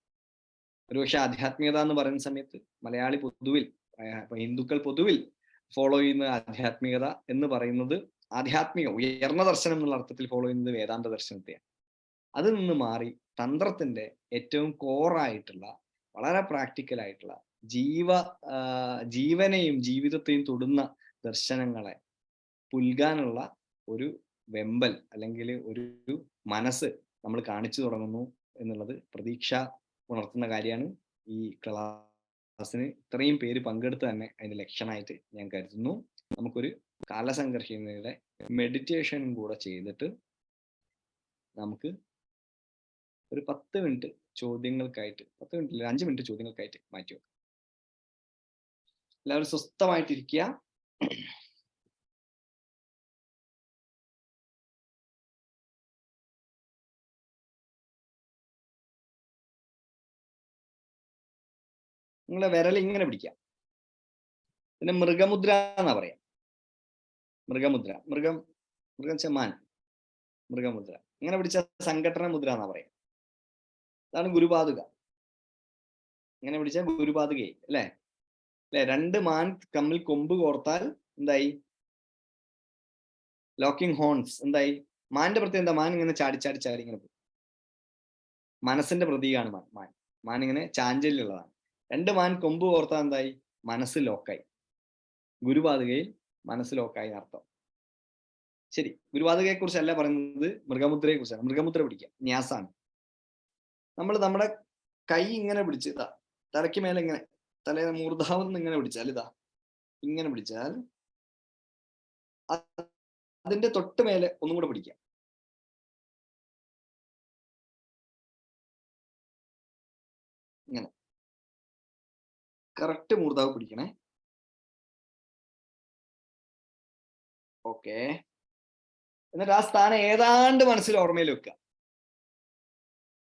ഒരുപക്ഷെ ആധ്യാത്മികത എന്ന് പറയുന്ന സമയത്ത് മലയാളി പൊതുവിൽ, ഹിന്ദുക്കൾ പൊതുവിൽ ഫോളോ ചെയ്യുന്ന ആധ്യാത്മികത എന്ന് പറയുന്നത് ആധ്യാത്മിക ഉയർന്ന ദർശനം എന്നുള്ള അർത്ഥത്തിൽ ഫോളോ ചെയ്യുന്നത് വേദാന്ത ദർശനത്തെയാണ്. അതിൽ നിന്ന് മാറി തന്ത്രത്തിന്റെ ഏറ്റവും കോറായിട്ടുള്ള വളരെ പ്രാക്ടിക്കൽ ആയിട്ടുള്ള ജീവനെയും ജീവിതത്തെയും തൊടുന്ന ദർശനങ്ങളെ പുൽകാനുള്ള ഒരു വെമ്പൽ അല്ലെങ്കിൽ ഒരു മനസ്സ് നമ്മൾ കാണിച്ചു തുടങ്ങുന്നു എന്നുള്ളത് പ്രതീക്ഷ ഉണർത്തുന്ന കാര്യമാണ്. ഈ ക്ലാസ്സിന് ഇത്രയും പേര് പങ്കെടുത്ത് തന്നെ അതിന്റെ ലക്ഷണമായിട്ട് ഞാൻ കരുതുന്നു. നമുക്കൊരു കാലസംഘർഷണയുടെ മെഡിറ്റേഷനും കൂടെ ചെയ്തിട്ട് നമുക്ക് ഒരു 10 മിനിറ്റ് ചോദ്യങ്ങൾക്കായിട്ട്, 10 മിനിറ്റ് 5 മിനിറ്റ് ചോദ്യങ്ങൾക്കായിട്ട് മാറ്റി വെക്കാം. എല്ലാവരും സ്വസ്ഥമായിട്ടിരിക്കുക. നിങ്ങളെ വിരൽ ഇങ്ങനെ പിടിക്കാം. പിന്നെ മൃഗമുദ്ര എന്നാ പറയാം. മൃഗമുദ്ര, മൃഗം ചെമാൻ, മൃഗമുദ്ര. ഇങ്ങനെ പിടിച്ച സംഘടന മുദ്ര എന്നാ പറയാം. അതാണ് ഗുരുപാതുക. ഇങ്ങനെ പിടിച്ച ഗുരുപാതുകയായി അല്ലേ? 2 മാൻ തമ്മിൽ കൊമ്പ് കോർത്താൽ എന്തായി? Locking horns. എന്തായി? മാന്റെ പ്രത്യേകം എന്താ? മാൻ ഇങ്ങനെ ചാടി ഇങ്ങനെ പോകും. മനസ്സിന്റെ പ്രതീകമാണ് മാൻ ഇങ്ങനെ ചാഞ്ചല്യുള്ളതാണ്. 2 മാൻ കൊമ്പ് കോർത്താൽ എന്തായി? മനസ്സ് ലോക്കായി. ഗുരുപാതുകയിൽ മനസ്സ് ലോക്കായി അർത്ഥം. ശരി, ഗുരുപാതുകയെ കുറിച്ചല്ല പറയുന്നത്, മൃഗമുദ്രയെ കുറിച്ചാണ്. മൃഗമുദ്ര പിടിക്കാം, ന്യാസാണ്. നമ്മൾ നമ്മുടെ കൈ ഇങ്ങനെ പിടിച്ച് ഇതാ തലയ്ക്ക് മേലെ ഇങ്ങനെ, തലേ മൂർധാവെന്ന് ഇങ്ങനെ പിടിച്ചാൽ, ഇതാ ഇങ്ങനെ പിടിച്ചാൽ അതിന്റെ തൊട്ട് മേലെ ഒന്നും കൂടെ പിടിക്കാം. ഇങ്ങനെ കറക്റ്റ് മൂർധാവ് പിടിക്കണേ. ഓക്കെ. എന്നിട്ട് ആ സ്ഥാനം ഏതാണ്ട് മനസ്സിൽ ഓർമ്മയിൽ വെക്കുക.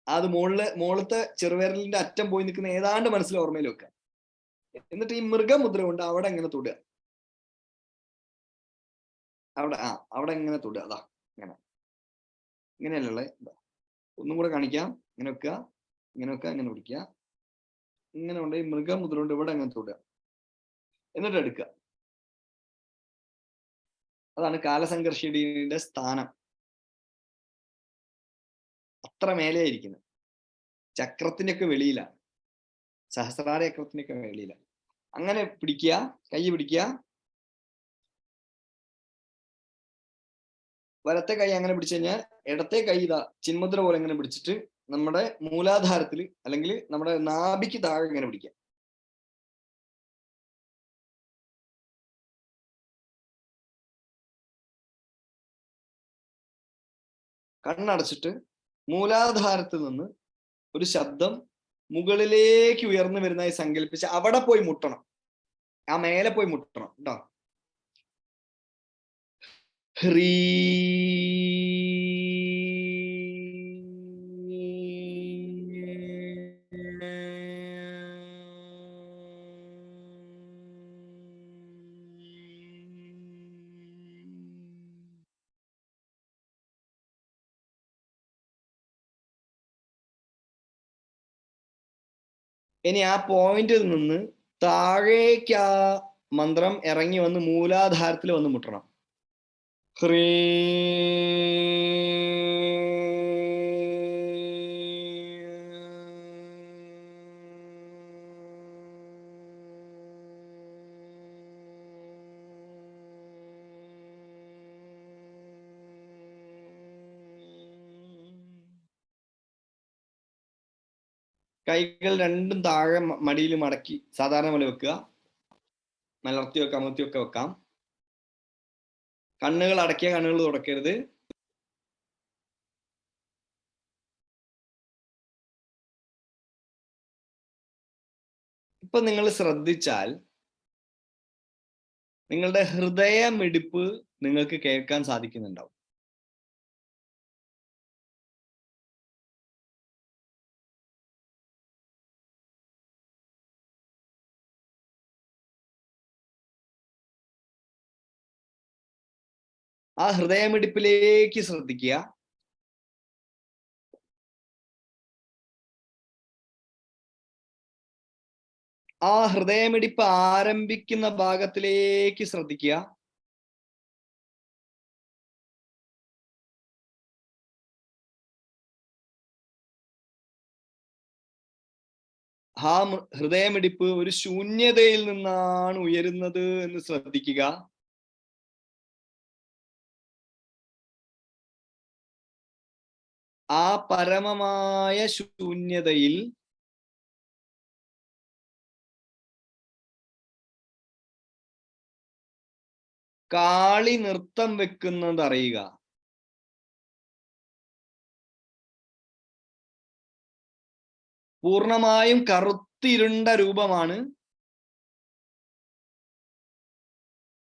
അത് മുകളിലത്തെ ചെറുവിരലിന്റെ അറ്റം പോയി നിൽക്കുന്ന ഏതാണ്ട് മനസ്സിൽ ഓർമ്മയിൽ വെക്കുക. എന്നിട്ട് ഈ മൃഗമുദ്ര കൊണ്ട് അവിടെ എങ്ങനെ തൊടുക, അവിടെ എങ്ങനെ തൊടുക. അതാ ഇങ്ങനെയല്ലേ. ഒന്നും കൂടെ കാണിക്കാം. ഇങ്ങനെ വെക്കുക, ഇങ്ങനെ പിടിക്കുക, ഇങ്ങനെ കൊണ്ട് ഈ മൃഗമുദ്ര കൊണ്ട് ഇവിടെ എങ്ങനെ തൊടുക, എന്നിട്ട് എടുക്കുക. അതാണ് കാലസംഘർഷിണിയുടെ സ്ഥാനം. അത്ര മേലെ ഇരിക്കുന്നത്. ചക്രത്തിന്റെ ഒക്കെ വെളിയിലാണ്, സഹസ്രാര ചക്രത്തിന്റെ ഒക്കെ വെളിയിലാണ്. അങ്ങനെ പിടിക്കുക, കൈ പിടിക്കുക. വലത്തെ കൈ അങ്ങനെ പിടിച്ചു കഴിഞ്ഞാൽ ഇടത്തെ കൈ ഇതാ ചിന്മുദ്ര പോലെ ഇങ്ങനെ പിടിച്ചിട്ട് നമ്മുടെ മൂലാധാരത്തിൽ അല്ലെങ്കിൽ നമ്മുടെ നാഭിക്ക് താഴെ ഇങ്ങനെ പിടിക്കുക. കണ്ണടച്ചിട്ട് മൂലാധാരത്തിൽ നിന്ന് ഒരു ശബ്ദം മുകളിലേക്ക് ഉയർന്നു വരുന്നതായി സങ്കല്പിച്ച് അവിടെ പോയി മുട്ടണം. ആ മേലെ പോയി മുട്ടണം കേട്ടോ. ഹ്രീ ഇനി ആ പോയിന്റിൽ നിന്ന് താഴേക്ക് ആ മന്ത്രം ഇറങ്ങി വന്ന് മൂലാധാരത്തിൽ വന്ന് മുട്ടണം. ഹ്രീ കൈകൾ രണ്ടും താഴെ മടിയിൽ മടക്കി സാധാരണ പോലെ വെക്കുക. മലർത്തി വെക്കാം, അമർത്തിയൊക്കെ വെക്കാം. കണ്ണുകൾ അടക്കിയ കണ്ണുകൾ തുറക്കരുത്. ഇപ്പൊ നിങ്ങൾ ശ്രദ്ധിച്ചാൽ നിങ്ങളുടെ ഹൃദയമിടിപ്പ് നിങ്ങൾക്ക് കേൾക്കാൻ സാധിക്കുന്നുണ്ടാവും. ആ ആ ഹൃദയമിടിപ്പിലേക്ക് ശ്രദ്ധിക്കുക. ആ ഹൃദയമിടിപ്പ് ആരംഭിക്കുന്ന ഭാഗത്തിലേക്ക് ശ്രദ്ധിക്കുക. ആ ഹൃദയമിടിപ്പ് ഒരു ശൂന്യതയിൽ നിന്നാണ് ഉയരുന്നത് എന്ന് ശ്രദ്ധിക്കുക. ആ പരമമായ ശൂന്യതയിൽ കാളി നൃത്തം വെക്കുന്നത് അറിയുക. പൂർണ്ണമായും കറുത്തിരുണ്ട രൂപമാണ്.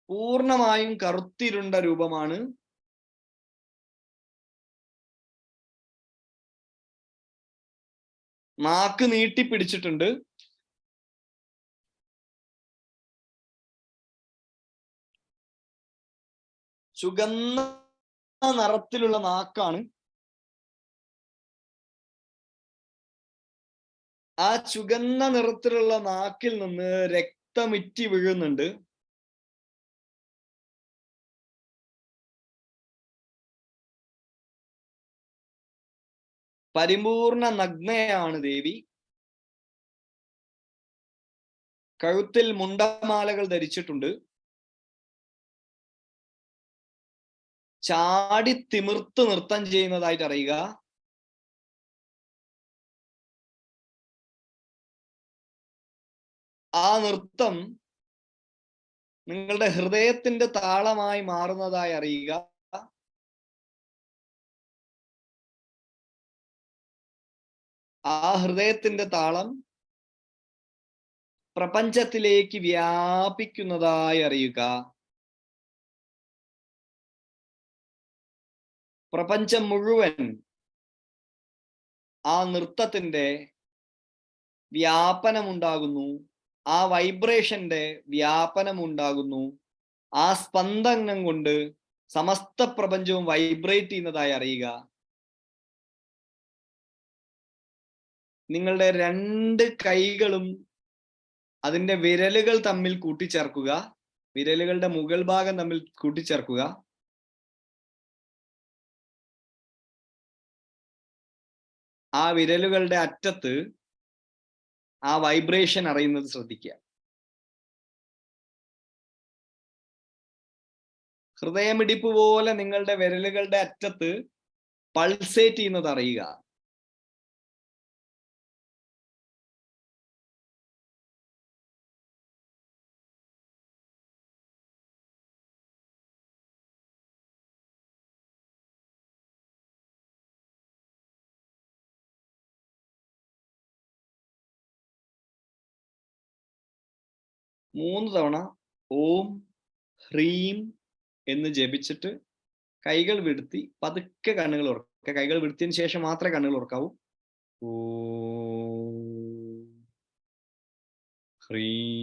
പൂർണ്ണമായും കറുത്തിരുണ്ട രൂപമാണ്. നാക്ക് നീട്ടിപ്പിടിച്ചിട്ടുണ്ട്. ചുവന്ന നിറത്തിലുള്ള നാക്കാണ്. ആ ചുവന്ന നിറത്തിലുള്ള നാക്കിൽ നിന്ന് രക്തമിറ്റി വീഴുന്നുണ്ട്. പരിപൂർണ നഗ്നയാണ് ദേവി. കഴുത്തിൽ മുണ്ടമാലകൾ ധരിച്ചിട്ടുണ്ട്. ചാടി തിമിർത്ത് നൃത്തം ചെയ്യുന്നതായിട്ട് അറിയുക. ആ നൃത്തം നിങ്ങളുടെ ഹൃദയത്തിന്റെ താളമായി മാറുന്നതായി അറിയുക. ആ ഹൃദയത്തിന്റെ താളം പ്രപഞ്ചത്തിലേക്ക് വ്യാപിക്കുന്നതായി അറിയുക. പ്രപഞ്ചം മുഴുവൻ ആ നൃത്തത്തിന്റെ വ്യാപനമുണ്ടാകുന്നു. ആ വൈബ്രേഷന്റെ വ്യാപനമുണ്ടാകുന്നു. ആ സ്പന്ദനം കൊണ്ട് സമസ്ത പ്രപഞ്ചവും വൈബ്രേറ്റ് ചെയ്യുന്നതായി അറിയുക. നിങ്ങളുടെ രണ്ട് കൈകളും അതിന്റെ വിരലുകൾ തമ്മിൽ കൂട്ടിച്ചേർക്കുക. വിരലുകളുടെ മുകൾ ഭാഗം തമ്മിൽ കൂട്ടിച്ചേർക്കുക. ആ വിരലുകളുടെ അറ്റത്ത് ആ വൈബ്രേഷൻ അറിയുന്നത് ശ്രദ്ധിക്കുക. ഹൃദയമിടിപ്പ് പോലെ നിങ്ങളുടെ വിരലുകളുടെ അറ്റത്ത് പൾസേറ്റ് ചെയ്യുന്നത് അറിയുക. മൂന്ന് തവണ ഓം ഹ്രീം എന്ന് ജപിച്ചിട്ട് കൈകൾ വിടുത്തി പതുക്കെ കണ്ണുകൾ ഉറക്കുക. കൈകൾ വിടുത്തിയതിനു ശേഷം മാത്രമേ കണ്ണുകൾ ഉറക്കാവൂ. ഓം ഹ്രീം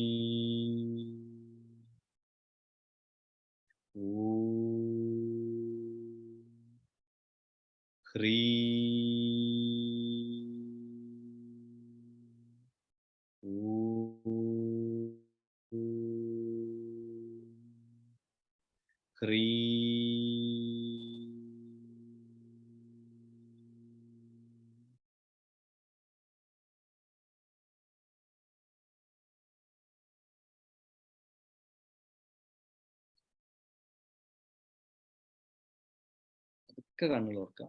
കണ്ണുകൾ ഓർക്കുക.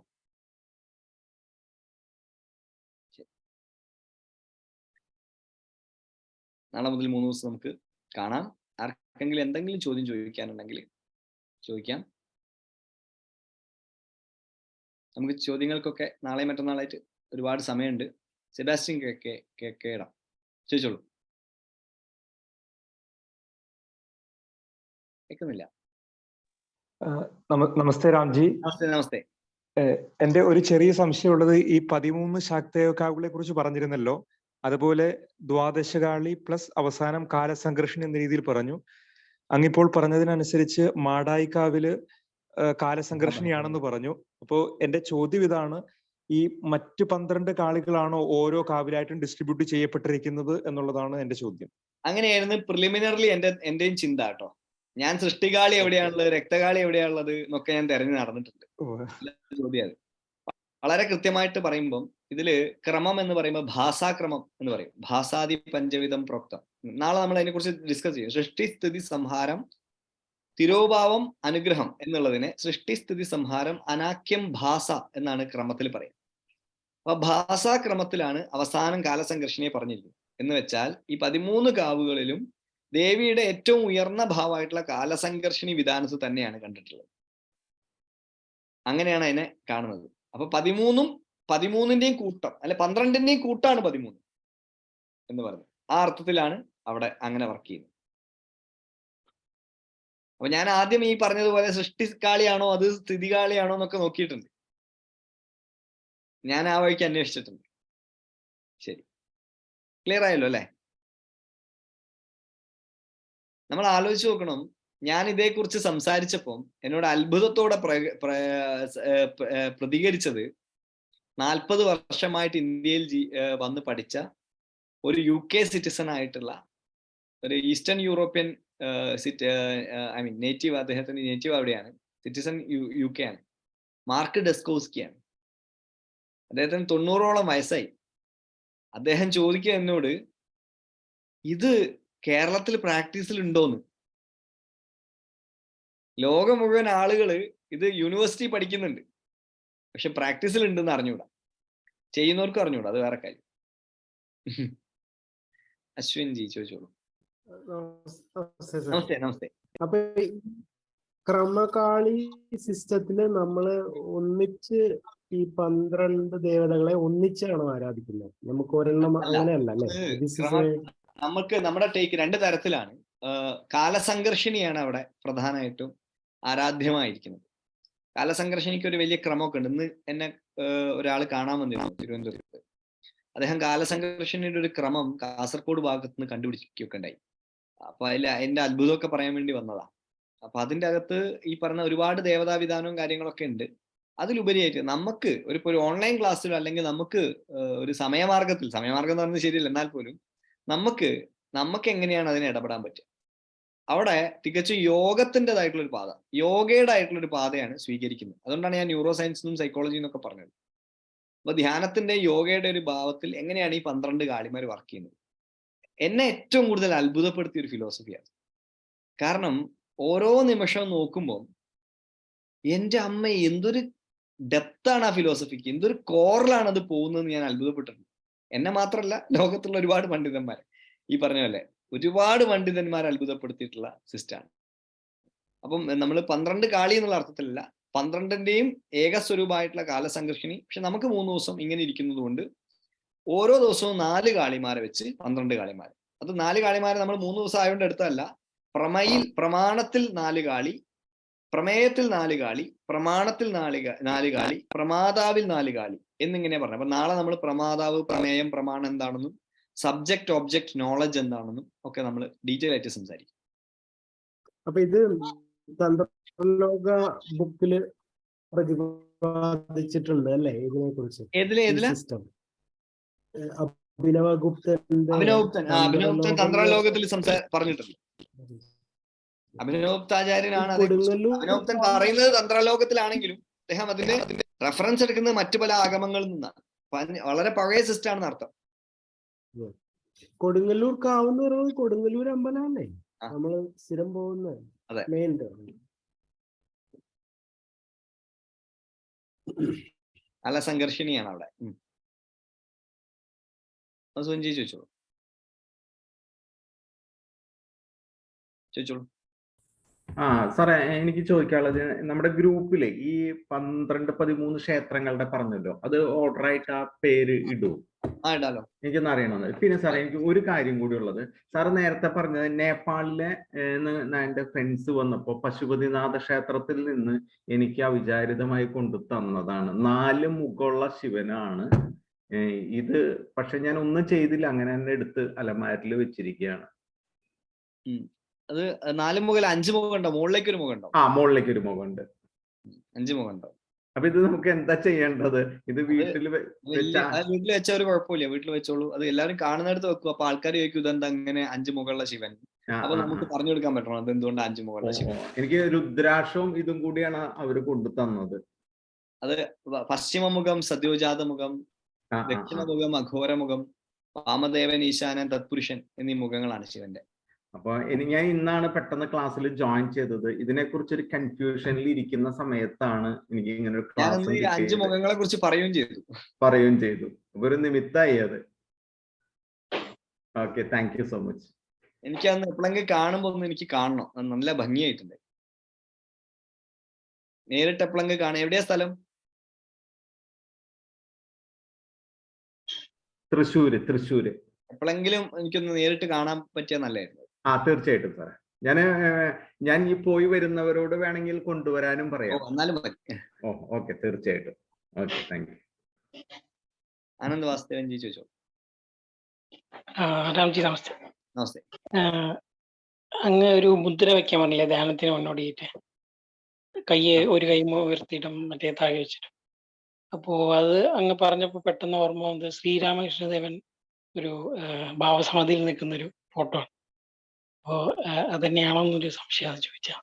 നാളെ മുതൽ 3 ദിവസം നമുക്ക് കാണാം. ആർക്കെങ്കിലും എന്തെങ്കിലും ചോദ്യം ചോദിക്കാനുണ്ടെങ്കിൽ ചോദിക്കാം. നമുക്ക് ചോദ്യങ്ങൾക്കൊക്കെ നാളെ മറ്റന്നാളായിട്ട് ഒരുപാട് സമയമുണ്ട്. സെബാസ്റ്റ്യൻ കേടാം, ചോദിച്ചോളൂ. കേൾക്കുന്നില്ല. നമസ്തേ രാംജി. നമസ്തേ. എന്റെ ഒരു ചെറിയ സംശയമുള്ളത്, ഈ 13 ശാക്തേയകാവുകളെ കുറിച്ച് പറഞ്ഞിരുന്നല്ലോ, അതുപോലെ ദ്വാദശകാളി പ്ലസ് അവസാനം കാലസംഘർഷൺ എന്ന രീതിയിൽ പറഞ്ഞു. അങ്ങിപ്പോൾ പറഞ്ഞതിനനുസരിച്ച് മാടായിക്കാവില് കാലസംഘർഷിണിയാണെന്ന് പറഞ്ഞു. അപ്പോ എന്റെ ചോദ്യം ഇതാണ്, ഈ മറ്റ് 12 കാളികളാണോ ഓരോ കാവിലായിട്ടും ഡിസ്ട്രിബ്യൂട്ട് ചെയ്യപ്പെട്ടിരിക്കുന്നത് എന്നുള്ളതാണ് എന്റെ ചോദ്യം. അങ്ങനെയായിരുന്നു പ്രിലിമിനറിലി എന്റെയും ചിന്ത കേട്ടോ. ഞാൻ സൃഷ്ടികാളി എവിടെയാണുള്ളത്, രക്തകാളി എവിടെയാണുള്ളത് എന്നൊക്കെ ഞാൻ തെരഞ്ഞു നടന്നിട്ടുണ്ട്. ചോദ്യം അത് വളരെ കൃത്യമായിട്ട് പറയുമ്പം ഇതില് ക്രമം എന്ന് പറയുമ്പോൾ ഭാഷാക്രമം എന്ന് പറയും. ഭാഷാദി പഞ്ചവിധം പ്രോക്തം. നാളെ നമ്മൾ അതിനെക്കുറിച്ച് ഡിസ്കസ് ചെയ്യും. സൃഷ്ടി സ്ഥിതി സംഹാരം തിരോഭാവം അനുഗ്രഹം എന്നുള്ളതിനെ സൃഷ്ടി സ്ഥിതി സംഹാരം അനാക്യം ഭാഷ എന്നാണ് ക്രമത്തിൽ പറയുന്നത്. അപ്പൊ ഭാഷാക്രമത്തിലാണ് അവസാനം കാലസംഘർഷിണിയെ പറഞ്ഞിരിക്കുന്നത്. എന്ന് വെച്ചാൽ ഈ 13 കാവുകളിലും ദേവിയുടെ ഏറ്റവും ഉയർന്ന ഭാവമായിട്ടുള്ള കാലസംഘർഷിണി വിധാനത്ത് തന്നെയാണ് കണ്ടിട്ടുള്ളത്. അങ്ങനെയാണ് അതിനെ കാണുന്നത്. അപ്പൊ 13ന്റെയും കൂട്ടം, അല്ലെ 12ന്റെയും കൂട്ടാണ് 13 എന്ന് പറയുന്നത്. ആ അർത്ഥത്തിലാണ് അവിടെ അങ്ങനെ വർക്ക് ചെയ്യുന്നത്. അപ്പൊ ഞാൻ ആദ്യം ഈ പറഞ്ഞതുപോലെ സൃഷ്ടികാളിയാണോ അത് സ്ഥിതികാളിയാണോ എന്നൊക്കെ നോക്കിയിട്ടുണ്ട്. ഞാൻ ആ വഴിക്ക് അന്വേഷിച്ചിട്ടുണ്ട്. ശരി, ക്ലിയർ ആയല്ലോ അല്ലെ? നമ്മൾ ആലോചിച്ച് നോക്കണം. ഞാൻ ഇതേക്കുറിച്ച് സംസാരിച്ചപ്പം എന്നോട് അത്ഭുതത്തോടെ പ്രതികരിച്ചത് 40 വർഷമായിട്ട് ഇന്ത്യയിൽ വന്ന് പഠിച്ച ഒരു UK സിറ്റിസൺ ആയിട്ടുള്ള ഒരു ഈസ്റ്റേൺ യൂറോപ്യൻ നേറ്റീവ്, അദ്ദേഹത്തിന്റെ നേറ്റീവ് അവിടെയാണ്, സിറ്റിസൺ UK ആണ്, മാർക്ക് ഡെസ്കോസ്കിയാണ്. അദ്ദേഹത്തിന് 90ഓളം വയസ്സായി. അദ്ദേഹം ചോദിക്കുക എന്നോട്, ഇത് കേരളത്തിൽ പ്രാക്ടീസിൽ ഉണ്ടോന്ന്. ലോകം മുഴുവൻ ആളുകള് ഇത് യൂണിവേഴ്സിറ്റി പഠിക്കുന്നുണ്ട്, പക്ഷെ പ്രാക്ടീസിൽ ഉണ്ടെന്ന് അറിഞ്ഞൂടാ. ചെയ്യുന്നവർക്ക് അറിഞ്ഞൂടാ, അത് വേറെ കാര്യം. അശ്വിൻ ജി ചോദിച്ചോളൂ. നമസ്തേ. നമസ്തേ. അപ്പൊ ക്രമകാളി സിസ്റ്റത്തില് നമ്മള് ഒന്നിച്ച് ഈ 12 ദേവതകളെ ഒന്നിച്ചാണോ ആരാധിക്കുന്നത്? നമുക്ക് ഒരെണ്ണം അങ്ങനെയല്ല അല്ലെ? നമുക്ക് നമ്മുടെ ടേക്ക് 2 തരത്തിലാണ്. കാലസംഘർഷിണിയാണ് അവിടെ പ്രധാനമായിട്ടും ആരാധ്യമായിരിക്കുന്നത്. കാലസംഘർഷിണിക്ക് ഒരു വലിയ ക്രമമൊക്കെ ഉണ്ട്. ഇന്ന് എന്നെ ഒരാൾ കാണാൻ വന്നിരുന്നു തിരുവനന്തപുരത്ത്. അദ്ദേഹം കാലസംഘർഷിണിയുടെ ഒരു ക്രമം കാസർഗോഡ് ഭാഗത്ത് നിന്ന് കണ്ടുപിടിക്കുകയൊക്കെ ഉണ്ടായി. അപ്പൊ അതിന്റെ അത്ഭുതമൊക്കെ പറയാൻ വേണ്ടി വന്നതാ. അപ്പൊ അതിന്റെ അകത്ത് ഈ പറഞ്ഞ ഒരുപാട് ദേവതാവിധാനവും കാര്യങ്ങളൊക്കെ ഉണ്ട്. അതിലുപരിയായിട്ട് നമുക്ക് ഒരു ഓൺലൈൻ ക്ലാസ്സിലോ അല്ലെങ്കിൽ നമുക്ക് ഒരു സമയമാർഗം എന്ന് പറയുന്നത് ശരിയല്ല, എന്നാൽ പോലും നമുക്ക് എങ്ങനെയാണ് അതിനെ ഇടപെടാൻ പറ്റുക? അവിടെ തികച്ചും യോഗത്തിൻ്റെതായിട്ടുള്ള ഒരു പാത, യോഗയുടെ ആയിട്ടുള്ള ഒരു പാതയാണ് സ്വീകരിക്കുന്നത്. അതുകൊണ്ടാണ് ഞാൻ ന്യൂറോ സയൻസിനും സൈക്കോളജി എന്നൊക്കെ പറഞ്ഞത്. അപ്പൊ ധ്യാനത്തിന്റെ യോഗയുടെ ഒരു ഭാവത്തിൽ എങ്ങനെയാണ് ഈ 12 കാളിമാർ വർക്ക് ചെയ്യുന്നത്? എന്നെ ഏറ്റവും കൂടുതൽ അത്ഭുതപ്പെടുത്തിയ ഒരു ഫിലോസഫിയാണ്. കാരണം ഓരോ നിമിഷവും നോക്കുമ്പോൾ എൻ്റെ അമ്മ എന്തൊരു ഡെപ്താണ് ആ ഫിലോസഫിക്ക്, എന്തൊരു കോറിലാണ് അത് പോകുന്നതെന്ന് ഞാൻ അത്ഭുതപ്പെട്ടിട്ടുണ്ട്. എന്നെ മാത്രമല്ല, ലോകത്തുള്ള ഒരുപാട് പണ്ഡിതന്മാർ, ഈ പറഞ്ഞ പോലെ ഒരുപാട് പണ്ഡിതന്മാർ അത്ഭുതപ്പെടുത്തിയിട്ടുള്ള സിസ്റ്റമാണ്. അപ്പം നമ്മൾ 12 കാളി എന്നുള്ള അർത്ഥത്തിലല്ല, 12ന്റെയും ഏകസ്വരൂപമായിട്ടുള്ള കാലസംഘർഷിണി. പക്ഷെ നമുക്ക് 3 ദിവസം ഇങ്ങനെ ഇരിക്കുന്നത് കൊണ്ട് ഓരോ ദിവസവും 4 കാളിമാരെ വെച്ച് 12 കാളിമാർ. അത് 4 കാളിമാരെ നമ്മൾ 3 ദിവസം ആയതുകൊണ്ട് എടുത്തതല്ല. പ്രമാണത്തിൽ 4 കാളി, പ്രമേയത്തിൽ 4 കാളി, പ്രമാണത്തിൽ 4 കാളി, പ്രമാതാവിൽ 4 കാളി എന്നിങ്ങനെ പറഞ്ഞു. അപ്പൊ നാളെ നമ്മൾ പ്രമാതാവ്, പ്രമേയം, പ്രമാണം എന്താണെന്നും സബ്ജക്ട് ഒബ്ജക്ട് നോളജ് എന്താണെന്നും ഒക്കെ നമ്മൾ ഡീറ്റെയിൽ ആയിട്ട് സംസാരിക്കും. അപ്പൊ ഇത് തന്ത്രലോക ബുക്കില് പ്രതിപാദിച്ചിട്ടുണ്ട് അല്ലെ ഇതിനെ കുറിച്ച്? സിസ്റ്റം അഭിനവഗുപ്തൻ തന്ത്രലോകത്തിൽ പറഞ്ഞിട്ടുണ്ട്. അഭിനവഗുപ്താചാര്യനാണ്. അഭിനവഗുപ്തൻ പറയുന്നത് തന്ത്രലോകത്തിലാണെങ്കിലും അദ്ദേഹം അതിന്റെ റെഫറൻസ് എടുക്കുന്നത് മറ്റു പല ആഗമങ്ങളിൽ നിന്നാണ്. വളരെ പഴയ സിസ്റ്റം ആണെന്ന് അർത്ഥം. കൊടുങ്ങല്ലൂർ കാവ് എന്ന് പറയുന്നത് കൊടുങ്ങല്ലൂർ അമ്പലമല്ലേ നമ്മള് സ്ഥിരം പോകുന്ന മെയിൻ? നല്ല സംഘർഷിണിയാണ് അവിടെ. സഞ്ജയ് ചോദിച്ചോളൂ. സാറേ, എനിക്ക് ചോദിക്കാനുള്ളത്, നമ്മുടെ ഗ്രൂപ്പിലെ ഈ 12-13 ക്ഷേത്രങ്ങളുടെ പറഞ്ഞല്ലോ, അത് ഓർഡർ ആയിട്ട് ആ പേര് ഇടുവോ? എനിക്കൊന്ന് അറിയണമെന്ന്. പിന്നെ സാറേ, എനിക്ക് ഒരു കാര്യം കൂടി ഉള്ളത്, സാറ് നേരത്തെ പറഞ്ഞത് നേപ്പാളിലെ എന്റെ ഫ്രണ്ട്സ് വന്നപ്പോ പശുപതിനാഥ ക്ഷേത്രത്തിൽ നിന്ന് എനിക്ക് അവിചാരിതമായി കൊണ്ടു തന്നതാണ്. 4 മുഖമുള്ള ശിവനാണ് ഇത്. പക്ഷെ ഞാൻ ഒന്നും ചെയ്തില്ല, അങ്ങനെ തന്നെ എടുത്ത് അലമാരിൽ വെച്ചിരിക്കുകയാണ്. അത് 4 മുഖം 5 മുഖം ഉണ്ടോ? മുകളിലേക്ക് ഒരു മുഖം ഉണ്ടോ? മുകളിലേക്ക് ഒരു മുഖം ഉണ്ട്. 5 മുഖം ഉണ്ടാവും. അപ്പൊ ഇത് നമുക്ക് എന്താ ചെയ്യേണ്ടത്? ഇത് വീട്ടിൽ വീട്ടിൽ വെച്ച ഒരു കുഴപ്പമില്ല, വീട്ടിൽ വെച്ചോളൂ. അത് എല്ലാവരും കാണുന്നിടത്ത് വെക്കും. അപ്പൊ ആൾക്കാർ ചോദിക്കും ഇതെന്താ അങ്ങനെ 5 മുഖമുള്ള ശിവൻ. അപ്പൊ നമുക്ക് പറഞ്ഞു കൊടുക്കാൻ പറ്റണം അത് എന്തുകൊണ്ട് 5 മുഖമുള്ള ശിവൻ. എനിക്ക് രുദ്രാക്ഷവും ഇതും കൂടിയാണ് അവര് കൊണ്ടു തന്നത്. അത് പശ്ചിമമുഖം സദ്യോജാതമുഖം, ദക്ഷിണമുഖം അഘോരമുഖം, വാമദേവൻ, ഈശാനൻ, തത്പുരുഷൻ എന്നീ മുഖങ്ങളാണ് ശിവന്റെ. അപ്പൊ ഞാൻ ഇന്നാണ് പെട്ടെന്ന് ക്ലാസ്സിൽ ജോയിൻ ചെയ്തത്. ഇതിനെക്കുറിച്ച് ഒരു കൺഫ്യൂഷനിൽ ഇരിക്കുന്ന സമയത്താണ് എനിക്ക് ഇങ്ങനെ ഒരു ക്ലാസ് 5 മുഖങ്ങളെ കുറിച്ച് പറയുകയും ചെയ്തു. അപ്പൊ ഒരു നിമിത്തായി അത്. Okay, thank you so much. എനിക്ക് അന്ന് എപ്പോഴെങ്കിലും കാണുമ്പോ ഒന്ന് എനിക്ക് കാണണം. നല്ല ഭംഗിയായിട്ടുണ്ട്. നേരിട്ട് എപ്പോഴെങ്കിലും കാണാം. എവിടെയാ സ്ഥലം? തൃശ്ശൂര്. എപ്പോഴെങ്കിലും എനിക്കൊന്ന് നേരിട്ട് കാണാൻ പറ്റിയ നല്ലായിരുന്നു. തീർച്ചയായിട്ടും സാറേ. ഞാൻ ഈ പോയി വരുന്നവരോട് വേണമെങ്കിൽ കൊണ്ടുവരാനും പറയാം. എന്നാലും മതി. ഓക്കെ, തീർച്ചയായിട്ടും. Okay, thank you. Anand Vasudevan G ചോദിച്ചോ. രാംജി നമസ്തേ. നമസ്തേ. അങ്ങ് ഒരു മുദ്ര വെക്കാൻ പറഞ്ഞില്ലേ ധ്യാനത്തിന് മുന്നോടിയിട്ട്? ഒരു കൈ ഉയർത്തിയിട്ടും മറ്റേ താഴെ വെച്ചിട്ടും. അപ്പോ അത് അങ്ങ് പറഞ്ഞപ്പോ പെട്ടെന്ന് ഓർമ്മ വന്നത് ശ്രീരാമകൃഷ്ണദേവൻ ഒരു ഭാവസമാധിയിൽ നിൽക്കുന്ന ഒരു ഫോട്ടോ ആണ്. അപ്പോ അതന്നെയാണോ എന്നൊരു സംശയം, അത് ചോദിച്ചാ.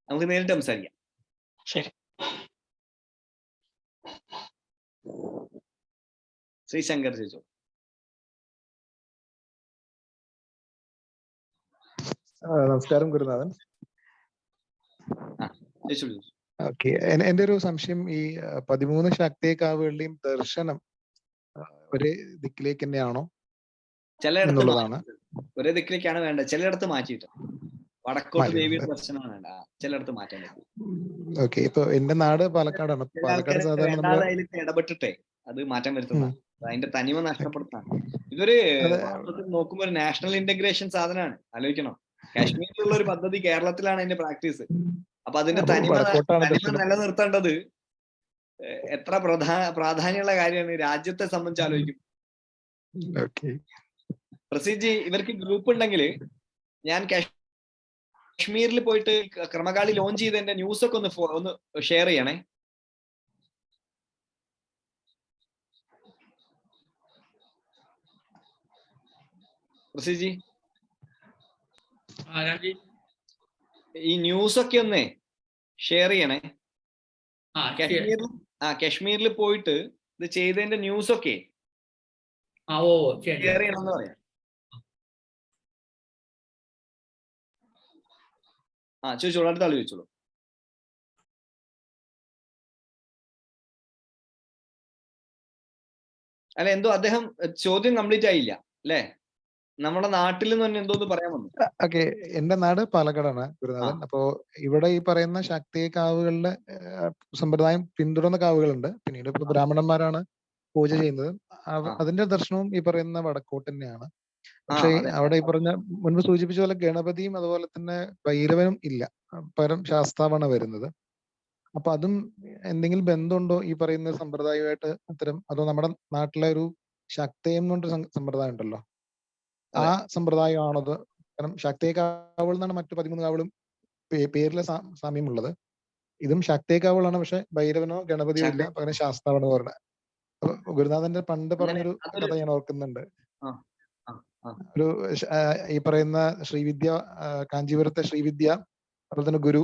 നമുക്ക് നേരിട്ട് സംസാരിക്കാം. ശരി. ശ്രീ ശങ്കർ ചോദിച്ചോ. നമസ്കാരം ഗുരുനാഥൻ. ഓക്കെ, എന്റെ ഒരു സംശയം ഈ 13 ശാക്തേയകാവുകളുടെയും ദർശനം ഒരേ ദിക്കിലേക്ക് തന്നെയാണോ എന്നുള്ളതാണ്. ഒരേ ദിക്കിലേക്കാണ് വേണ്ടത്. ചിലയിടത്ത് മാറ്റിയിട്ട് വടക്കോട്ട് ദേവിയുടെ ദർശനമാണ് വേണ്ട, ചിലയിടത്ത് മാറ്റാൻ പറ്റും. ഓക്കെ, ഇപ്പൊ എന്റെ നാട് പാലക്കാടാണ്. പാലക്കാട് സാധാരണ ഇടപെട്ടിട്ടേ അത് മാറ്റം വരുത്തുന്നതാണ്. അതിന്റെ തനിമ നഷ്ടപ്പെടുത്താണ്. ഇതൊരു നോക്കുമ്പോ ഒരു നാഷണൽ ഇന്റഗ്രേഷൻ സാധനമാണ്. ആലോചിക്കണം, കാശ്മീരിലുള്ള ഒരു പദ്ധതി കേരളത്തിലാണ് അതിന്റെ പ്രാക്ടീസ്. അപ്പൊ അതിന്റെ തനിമ നിലനിർത്തേണ്ടത് എത്ര പ്രാധാന്യമുള്ള കാര്യമാണ് രാജ്യത്തെ സംബന്ധിച്ച് ആലോചിക്കും. പ്രസീജി, ഇവർക്ക് ഗ്രൂപ്പ് ഉണ്ടെങ്കിൽ ഞാൻ കാശ്മീരിൽ പോയിട്ട് ക്രമകാളി ലോഞ്ച് ചെയ്തതിന്റെ ന്യൂസ് ഒക്കെ ഒന്ന് ഷെയർ ചെയ്യണേ. പ്രസീജി, ഈ ന്യൂസ് ഒക്കെ ഒന്ന് ഷെയർ ചെയ്യണേ. കാശ്മീരിൽ പോയിട്ട് ഇത് ചെയ്തതിന്റെ ന്യൂസ് ഒക്കെ ഷെയർ ചെയ്യണമെന്ന് പറയാം. ചോദിച്ചോളൂ, അടുത്ത ആള് ചോദിച്ചോളൂ. അല്ല, എന്തോ അദ്ദേഹം ചോദ്യം കംപ്ലീറ്റ് ആയില്ല അല്ലേ? നമ്മുടെ നാട്ടിൽ നിന്ന് തന്നെ എന്തോന്ന് പറയാൻ വന്നു. ഓക്കെ, എന്റെ നാട് പാലക്കാടാണ് ഗുരുനാഥൻ. അപ്പോ ഇവിടെ ഈ പറയുന്ന ശാക്തേയ കാവുകളുടെ സമ്പ്രദായം പിന്തുടർന്ന കാവുകളുണ്ട്. പിന്നീട് ഇപ്പൊ ബ്രാഹ്മണന്മാരാണ് പൂജ ചെയ്യുന്നത്. അതിന്റെ ദർശനവും ഈ പറയുന്ന വടക്കോട്ട് തന്നെയാണ്. പക്ഷെ അവിടെ ഈ പറഞ്ഞ മുൻപ് സൂചിപ്പിച്ച പോലെ ഗണപതിയും അതുപോലെ തന്നെ ഭൈരവനും ഇല്ല, പകരം ശാസ്താവാണ് വരുന്നത്. അപ്പൊ അതും എന്തെങ്കിലും ബന്ധമുണ്ടോ ഈ പറയുന്ന സമ്പ്രദായമായിട്ട് അത്തരം? അതോ നമ്മുടെ നാട്ടിലെ ഒരു ശാക്തേയം എന്ന് പറഞ്ഞൊരു സമ്പ്രദായം ഉണ്ടല്ലോ, ആ സമ്പ്രദായമാണത്? കാരണം ശാക്തേയ കാവുകൾ എന്നാണ് മറ്റു 13 കാവുകളും പേരിലെ സാമ്യമുള്ളത്. ഇതും ശാക്തേയ കാവുകളാണ്, പക്ഷെ ഭൈരവനോ ഗണപതിയോ ഇല്ല, പകരം ശാസ്താവാണ് പറഞ്ഞത്. ഗുരുനാഥന്റെ പണ്ട് പറഞ്ഞൊരു കഥ ഞാൻ ഓർക്കുന്നുണ്ട്. ഒരു ഈ പറയുന്ന ശ്രീവിദ്യ, കാഞ്ചീപുരത്തെ ശ്രീവിദ്യ, അതുപോലെ തന്നെ ഗുരു,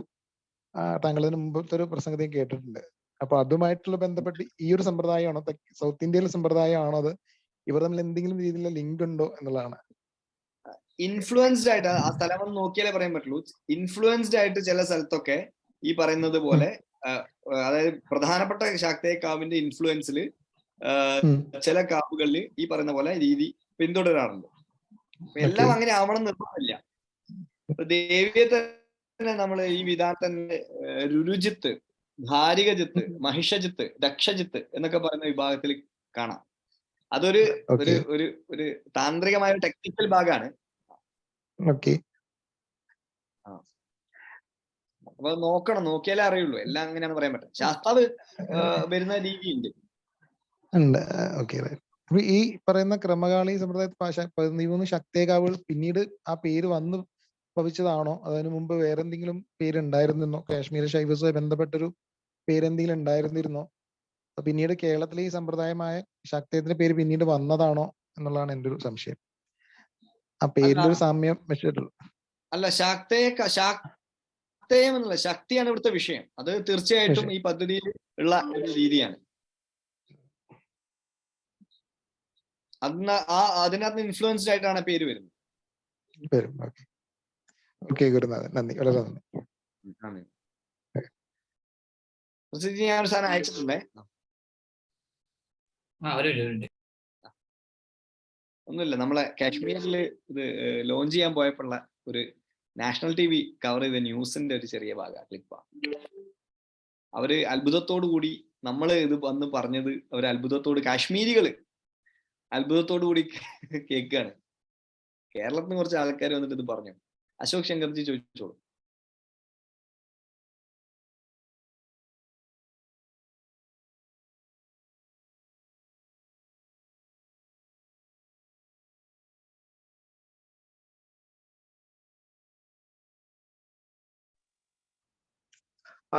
താങ്കൾ ഇതിന് മുമ്പത്തെ ഒരു പ്രസംഗത്തിൽ കേട്ടിട്ടുണ്ട്. അപ്പൊ അതുമായിട്ടുള്ള ബന്ധപ്പെട്ട് ഈ ഒരു സമ്പ്രദായമാണോ, സൗത്ത് ഇന്ത്യയിലെ സമ്പ്രദായമാണോ, അത് ഇവർ തമ്മിൽ എന്തെങ്കിലും രീതിയിലുള്ള ലിങ്ക് ഉണ്ടോ എന്നുള്ളതാണ്. ഇൻഫ്ലുവൻസ്ഡ് ആയിട്ട് ആ സ്ഥലം ഒന്ന് നോക്കിയാലേ പറയാൻ പറ്റുള്ളൂ. ഇൻഫ്ലുവൻസ്ഡ് ആയിട്ട് ചില സ്ഥലത്തൊക്കെ ഈ പറയുന്നത് പോലെ, അതായത് പ്രധാനപ്പെട്ട ശാക്തേയ കാവിന്റെ ഇൻഫ്ലുവൻസിൽ ചില കാവുകളിൽ ഈ പറയുന്ന പോലെ രീതി പിന്തുടരാറുണ്ട്. എല്ലാം അങ്ങനെ ആവണം നിർബന്ധമില്ല. ദേവിയെ തന്നെ നമ്മൾ ഈ വിധാനത്തിന്റെ രുരുജിത്ത്, ധാരികജിത്ത്, മഹിഷജിത്ത്, ദക്ഷജിത്ത് എന്നൊക്കെ പറയുന്ന വിഭാഗത്തിൽ കാണാം. അതൊരു ഒരു താന്ത്രികമായ ടെക്നിക്കൽ ഭാഗമാണ്. അപ്പൊ നോക്കണം, നോക്കിയാലേ അറിയുള്ളൂ. എല്ലാം അങ്ങനെയാണ് പറയാൻ പറ്റും. ശാസ്താവ് വരുന്ന രീതിയുണ്ട്. ഈ പറയുന്ന ക്രമകാളി സമ്പ്രദായത്തിൽ 13 ശാക്തേയ കാവുകൾ പിന്നീട് ആ പേര് വന്ന് ഭവിച്ചതാണോ അതിനു മുമ്പ് വേറെ എന്തെങ്കിലും പേരുണ്ടായിരുന്നോ? കാശ്മീർ ഷൈബസുമായി ബന്ധപ്പെട്ടൊരു പേരെന്തെങ്കിലും ഉണ്ടായിരുന്നിരുന്നോ? പിന്നീട് കേരളത്തിലെ ഈ സമ്പ്രദായമായ ശാക്തേയത്തിന്റെ പേര് പിന്നീട് വന്നതാണോ എന്നുള്ളതാണ് എൻ്റെ ഒരു സംശയം. ആ പേരിലൊരു സാമ്യം വെച്ചിട്ടുള്ളൂ. അല്ല, ശാക്തേയം എന്നല്ല, ശക്തിയാണ് ഇവിടുത്തെ വിഷയം. അത് തീർച്ചയായിട്ടും ഈ പദ്ധതിയിൽ ഉള്ള ഒരു രീതിയാണ്. അതിനകത്ത് ഇൻഫ്ലുവൻസ്ഡ് ആയിട്ടാണ് പേര് വരുന്നത്. ഓക്കെ ഗുരുനാഥൻ, നന്ദി, വളരെ നന്ദി. ഞാൻ ഒരു സാധനം അയച്ചിട്ടുണ്ടേ. ഒന്നുമില്ല, നമ്മളെ കാശ്മീരിൽ ഇത് ലോഞ്ച് ചെയ്യാൻ പോയപ്പോഴുള്ള ഒരു നാഷണൽ TV കവർ ചെയ്ത ന്യൂസിന്റെ ഒരു ചെറിയ ഭാഗം ക്ലിപ്പാണ്. അവര് അത്ഭുതത്തോടു കൂടി നമ്മൾ ഇത് വന്ന് പറഞ്ഞത്, അവർ കാശ്മീരികള് അത്ഭുതത്തോടു കൂടി കേൾക്കുകയാണ്. കേരളത്തിൽ നിന്ന് കുറച്ച് ആൾക്കാർ വന്നിട്ട് ഇത് പറഞ്ഞു. അശോക് ശങ്കർജി ചോദിച്ചോളൂ.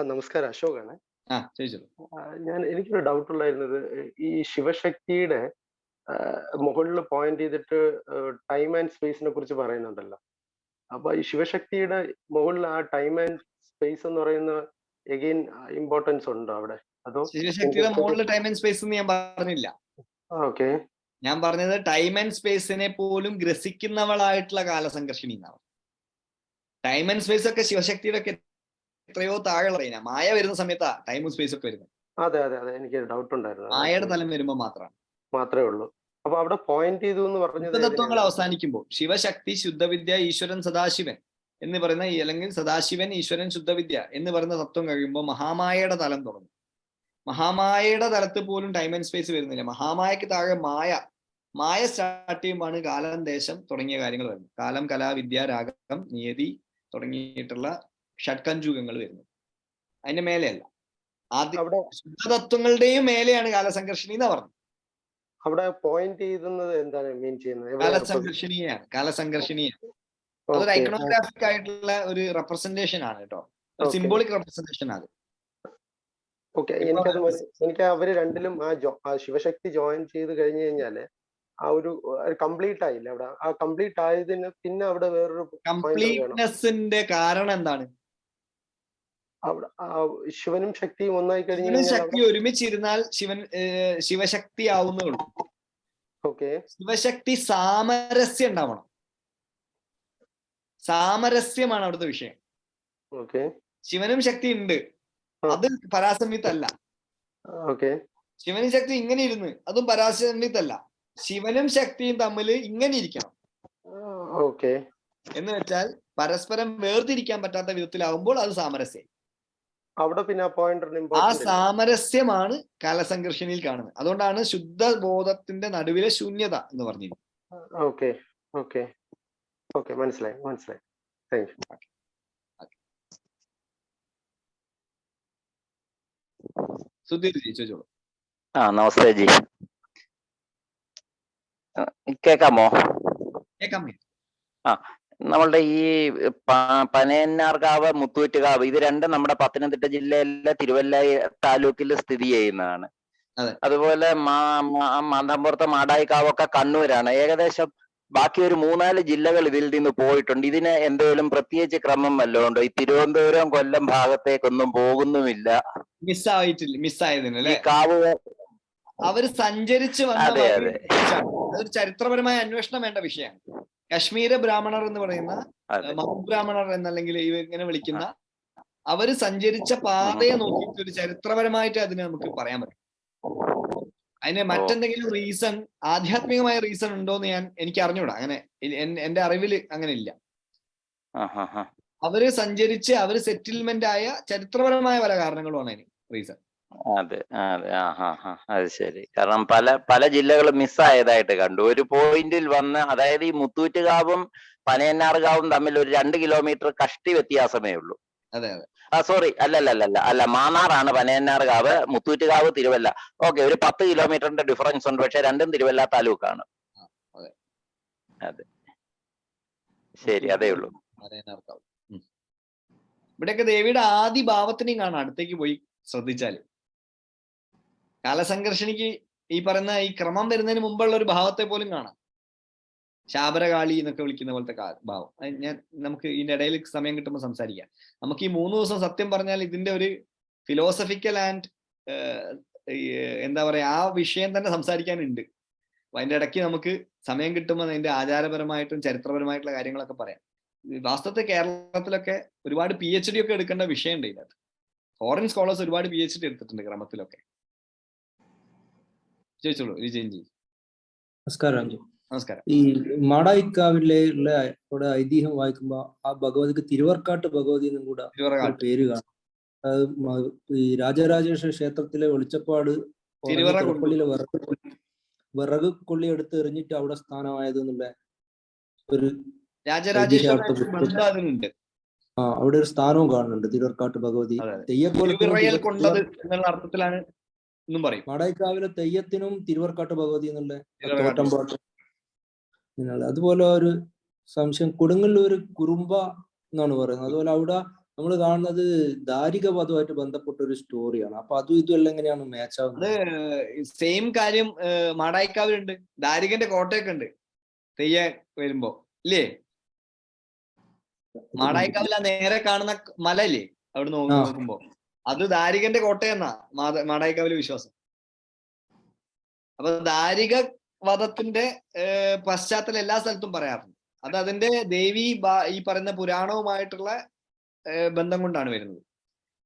നമസ്കാരം, അശോകാണ്. ചോദിച്ചോളൂ. എനിക്കൊരു ഡൗട്ട് ഉണ്ടായിരുന്നത്, ഈ ശിവശക്തിയുടെ മുകളിൽ പോയിന്റ് ചെയ്തിട്ട് ടൈം ആൻഡ് സ്പേസിനെ കുറിച്ച് പറയുന്നുണ്ടല്ലോ. അപ്പൊ ഈ ശിവശക്തിയുടെ മുകളിൽ ആ ടൈം ആൻഡ് സ്പേസ് എന്ന് പറയുന്ന എഗെയിൻ ഇമ്പോർട്ടൻസ് ഉണ്ടോ അവിടെ? അതോ ശിവശക്തിയുടെ മുകളിൽ ടൈം ആൻഡ് സ്പേസ് എന്ന് ഞാൻ പറഞ്ഞില്ല. ഓക്കെ, ഞാൻ പറഞ്ഞത് ടൈം ആൻഡ് സ്പേസിനെ പോലും ഗ്രസിക്കുന്നവളായിട്ടുള്ള കാലസംഘർഷിണി എന്നാണ്. ടൈം ആൻഡ് സ്പേസ് ഒക്കെ ശിവശക്തിയുടെ ഒക്കെ എത്രയോ താഴെ പറയുന്ന മായ വരുന്ന സമയത്താ ടൈമും സ്പേസ് ഒക്കെ വരുന്നത്. അതെ അതെ അതെ, എനിക്ക് ഡൗട്ട് ഉണ്ടായിരുന്നു. മായയുടെ തലം വരുമ്പോ മാത്രമേ ഉള്ളൂ. അപ്പൊ അവിടെ പോയിന്റ് ചെയ്തു എന്ന് പറഞ്ഞത് തത്വങ്ങൾ അവസാനിക്കുമ്പോൾ ശിവശക്തി, ശുദ്ധവിദ്യ, ഈശ്വരൻ, സദാശിവൻ എന്ന് പറയുന്ന, അല്ലെങ്കിൽ സദാശിവൻ, ഈശ്വരൻ, ശുദ്ധവിദ്യ എന്ന് പറയുന്ന തത്വം കഴിയുമ്പോൾ മഹാമായയുടെ തലം തുടങ്ങും. മഹാമായയുടെ തലത്തിൽ പോലും ടൈം ആൻഡ് സ്പേസ് വരുന്നില്ല. മഹാമായക്ക് താഴെ മായ സ്റ്റാർട്ട് ചെയ്യുമ്പോഴാണ് കാലം, ദേശം തുടങ്ങിയ കാര്യങ്ങൾ വരുന്നത്. കാലം, കല, വിദ്യ, രാഗം, നിയതി തുടങ്ങിയിട്ടുള്ള ഷഡ്കഞ്ചുകങ്ങൾ വരുന്നത്. അതിന്റെ മേലെയല്ല. ആദ്യം ശുദ്ധതത്വങ്ങളുടെയും മേലെയാണ് കാലസംഘർഷിണി എന്നാ പറഞ്ഞത്. അവിടെ പോയിന്റ് ചെയ്യുന്നത് എന്താണ് മീൻ ചെയ്യുന്നത്? കാലസംഘർഷിണിയാണ്. അതൊരു ഐക്കണോഗ്രാഫിക് ആയിട്ടുള്ള ഒരു റെപ്രസെന്റേഷൻ ആണ് കേട്ടോ, സിംബോളിക് റെപ്രസെന്റേഷൻ ആണ്. ഓക്കെ, എനിക്ക് അവര് രണ്ടിലും ആ ശിവശക്തി ജോയിൻ ചെയ്ത് കഴിഞ്ഞു കഴിഞ്ഞാല് ആ ഒരു കംപ്ലീറ്റ് ആയില്ല അവിടെ. ആ കംപ്ലീറ്റ് ആയതിന് പിന്നെ അവിടെ വേറൊരു കംപ്ലീറ്റ്നെസിന്റെ കാരണം എന്താണ്? അവിടെ ശിവനും ശക്തിയും ഒന്നായി കഴിഞ്ഞു, ശക്തി ഒരുമിച്ചിരുന്നാൽ ശിവശക്തി ആവുന്നുള്ളൂ. ഓക്കെ, ശിവശക്തി സാമരസ്യം ഉണ്ടാവണം. സാമരസ്യമാണ് അവിടുത്തെ വിഷയം. ഓക്കെ, ശിവനും ശക്തി ഉണ്ട്, അത് പരാസംയുക്തല്ല. ഓക്കെ, ശിവനും ശക്തി ഇങ്ങനെ ഇരുന്ന്, അതും പരാസംയുക്തല്ല. ശിവനും ശക്തിയും തമ്മിൽ ഇങ്ങനെ ഇരിക്കണം. ഓക്കെ, എന്ന് വെച്ചാൽ പരസ്പരം വേർതിരിക്കാൻ പറ്റാത്ത വിധത്തിലാവുമ്പോൾ അത് സാമരസ്യം. അവിടെ പിന്നെ ആ സാമരസ്യമാണ് കാലസംഘർഷിണിയിൽ കാണുന്നത്. അതുകൊണ്ടാണ് ശുദ്ധബോധത്തിന്റെ നടുവിലെ ശൂന്യത എന്ന് പറഞ്ഞിരിക്കുന്നത്. ഓക്കെ ഓക്കെ ഓക്കെ, മനസ്സിലായി. Thank you. സുധീർ ജി ചോദിച്ചോളൂ. നമസ്തേ ജി, കേക്കാമോ? കേക്കാം. നമ്മളുടെ ഈ പനയന്നാർകാവ്, മുത്തൂറ്റുകാവ്, ഇത് രണ്ടും നമ്മുടെ പത്തനംതിട്ട ജില്ലയിലെ തിരുവല്ല താലൂക്കിൽ സ്ഥിതി ചെയ്യുന്നതാണ്. അതുപോലെ മാന്തമ്പുറത്തെ മാടായിക്കാവൊക്കെ കണ്ണൂരാണ്. ഏകദേശം ബാക്കി ഒരു 3-4 ജില്ലകൾ ഇതിൽ നിന്ന് പോയിട്ടുണ്ട്. ഇതിന് എന്തെങ്കിലും പ്രത്യേകിച്ച് ക്രമം വല്ലതും ഉണ്ടോ? ഈ തിരുവനന്തപുരം, കൊല്ലം ഭാഗത്തേക്കൊന്നും പോകുന്നുമില്ല. മിസ്സായതിനല്ലേ? കാവ് അവര് സഞ്ചരിച്ച് വന്ന അതൊരു ചരിത്രപരമായ അന്വേഷണം വേണ്ട വിഷയമാണ്. കശ്മീര ബ്രാഹ്മണർ എന്ന് പറയുന്ന, മഹുബ്രാഹ്മണർ എന്നല്ലെങ്കിൽ ഇങ്ങനെ വിളിക്കുന്ന, അവര് സഞ്ചരിച്ച പാതയെ നോക്കിയിട്ട് ഒരു ചരിത്രപരമായിട്ട് അതിന് നമുക്ക് പറയാൻ പറ്റും. അതിന് മറ്റെന്തെങ്കിലും റീസൺ, ആധ്യാത്മികമായ റീസൺ ഉണ്ടോന്ന് എനിക്ക് അറിഞ്ഞൂടാ. അങ്ങനെ എന്റെ അറിവിൽ അങ്ങനെ ഇല്ല. അവര് സഞ്ചരിച്ച് അവര് സെറ്റിൽമെന്റ് ആയ ചരിത്രപരമായ പല കാരണങ്ങളുമാണ് അതിന് റീസൺ. അതെ അതെ, അത് ശരി. കാരണം പല ജില്ലകളും മിസ്സായതായിട്ട് കണ്ടു. ഒരു പോയിന്റിൽ വന്ന്, അതായത് ഈ മുത്തൂറ്റുകാവും പനയന്നാർകാവും തമ്മിൽ ഒരു 2 കിലോമീറ്റർ കഷ്ടി വ്യത്യാസമേ ഉള്ളൂ. അതെ അതെ, സോറി, അല്ല, മാന്നാറാണ് പനയന്നാർകാവ്, മുത്തൂറ്റുകാവ് തിരുവല്ല. ഓക്കെ, ഒരു 10 കിലോമീറ്ററിന്റെ ഡിഫറൻസ് ഉണ്ട്. പക്ഷെ രണ്ടും തിരുവല്ല താലൂക്കാണ്. അതെ, ശരി, അതേ ഉള്ളൂ. അരയനാർക്കാവ്. ഇവിടെയൊക്കെ ദേവിയുടെ ആദി ഭാവത്തിനെയും കാണാം അടുത്തേക്ക് പോയി ശ്രദ്ധിച്ചാല്. കാലസംഘർഷണിക്ക് ഈ പറയുന്ന ഈ ക്രമം വരുന്നതിന് മുമ്പുള്ള ഒരു ഭാവത്തെ പോലും കാണാം. ശാബരകാളി എന്നൊക്കെ വിളിക്കുന്ന പോലത്തെ ഭാവം. നമുക്ക് ഇതിന്റെ ഇടയിൽ സമയം കിട്ടുമ്പോൾ സംസാരിക്കാം. നമുക്ക് ഈ 3 ദിവസം സത്യം പറഞ്ഞാൽ ഇതിന്റെ ഒരു ഫിലോസഫിക്കൽ ആൻഡ് എന്താ പറയാ ആ വിഷയം തന്നെ സംസാരിക്കാനുണ്ട്. അപ്പൊ അതിന്റെ ഇടയ്ക്ക് നമുക്ക് സമയം കിട്ടുമ്പോൾ അതിന്റെ ആചാരപരമായിട്ടും ചരിത്രപരമായിട്ടുള്ള കാര്യങ്ങളൊക്കെ പറയാം. വാസ്തവത്തിൽ കേരളത്തിലൊക്കെ ഒരുപാട് PhD ഒക്കെ എടുക്കേണ്ട വിഷയമുണ്ട് ഇതിനകത്ത്. ഫോറിൻ സ്കോളേഴ്സ് ഒരുപാട് PhD എടുത്തിട്ടുണ്ട് ക്രമത്തിലൊക്കെ. ചോദിച്ചോളൂ വിജയൻജി. നമസ്കാരം. നമസ്കാരം. ഈ മാടായിക്കാവിലെ അവിടെ ഐതിഹ്യം വായിക്കുമ്പോ ആ ഭഗവതിക്ക് തിരുവർക്കാട്ട് ഭഗവതി എന്നും കൂടെ പേര് കാണും. അത് ഈ രാജരാജേശ്വര ക്ഷേത്രത്തിലെ വെളിച്ചപ്പാട് പള്ളിയിലെ വിറക് കൊള്ളി എടുത്ത് എറിഞ്ഞിട്ട് അവിടെ സ്ഥാനമായത് എന്നുള്ള ഒരു അവിടെ ഒരു സ്ഥാനവും കാണുന്നുണ്ട് തിരുവർക്കാട്ട് ഭഗവതി. അർത്ഥത്തിലാണ് മാടായിക്കാവിലെ തെയ്യത്തിനും തിരുവർക്കാട്ട് ഭഗവതി എന്നുള്ള തോറ്റമ്പാട്ട്. അതുപോലെ ഒരു സംശയം, കൊടുങ്ങല്ലൂര് കുറുമ്പ എന്നാണ് പറയുന്നത്. അതുപോലെ അവിടെ നമ്മൾ കാണുന്നത് ദാരിക വധവുമായിട്ട് ബന്ധപ്പെട്ട ഒരു സ്റ്റോറിയാണ്. അപ്പൊ അതും ഇതും എല്ലാം എങ്ങനെയാണ് മാച്ച് ആവുന്നത്? സെയിം കാര്യം മാടായിക്കാവിലുണ്ട്. ദാരികന്റെ കോട്ടയൊക്കെ ഉണ്ട് തെയ്യ വരുമ്പോ ഇല്ലേ? മാടായിക്കാവിൽ ആ നേരെ കാണുന്ന മല ഇല്ലേ അവിടെ നോക്കുമ്പോ അത് ദാരികന്റെ കോട്ടയെന്നാ മാടായിക്കാവിലെ വിശ്വാസം. അപ്പൊ ദാരിക വധത്തിന്റെ പശ്ചാത്തലം എല്ലാ സ്ഥലത്തും പറയാറുണ്ട്. അത് അതിന്റെ ദേവി ഈ പറയുന്ന പുരാണവുമായിട്ടുള്ള ബന്ധം കൊണ്ടാണ് വരുന്നത്.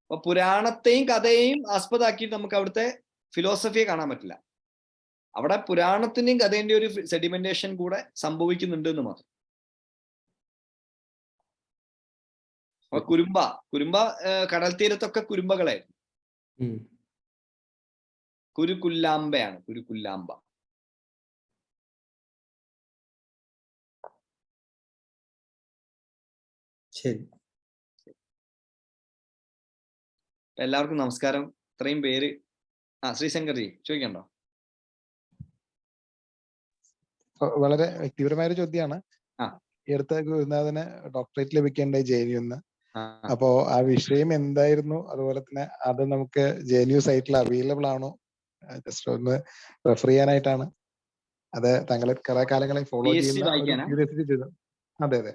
അപ്പൊ പുരാണത്തെയും കഥയെയും ആസ്പദമാക്കിയിട്ട് നമുക്ക് അവിടുത്തെ ഫിലോസഫിയെ കാണാൻ പറ്റില്ല. അവിടെ പുരാണത്തിന്റെയും കഥേന്റെയും ഒരു സെഡിമെന്റേഷൻ കൂടെ സംഭവിക്കുന്നുണ്ട് എന്ന് മാത്രം. അപ്പൊ കുരുമ്പ കടൽ തീരത്തൊക്കെ കുരുമ്പകളായിരുന്നു. കുരുക്കുല്ലാമ്പയാണ് കുരുക്കുല്ലാമ്പ. ശരി, എല്ലാവർക്കും നമസ്കാരം. ഇത്രയും പേര് ശ്രീശങ്കർജി ചോദിക്കണ്ടോ? വളരെ വ്യക്തിപരമായ ഒരു ചോദ്യമാണ്. ഈ അടുത്ത ഗുരുനാഥന് ഡോക്ടറേറ്റ് ലഭിക്കേണ്ട JNU. അപ്പോ ആ വിഷയം എന്തായിരുന്നു, അതുപോലെ തന്നെ അത് നമുക്ക് JNU സൈറ്റിൽ അവൈലബിൾ ആണോ? ജസ്റ്റ് ഒന്ന് റെഫർ ചെയ്യാനായിട്ടാണ്. അത് താങ്കൾ കുറെ കാലങ്ങളായി ഫോളോ ചെയ്യുന്ന ക്യൂരിയോസിറ്റി ചെയ്തു. അതെ.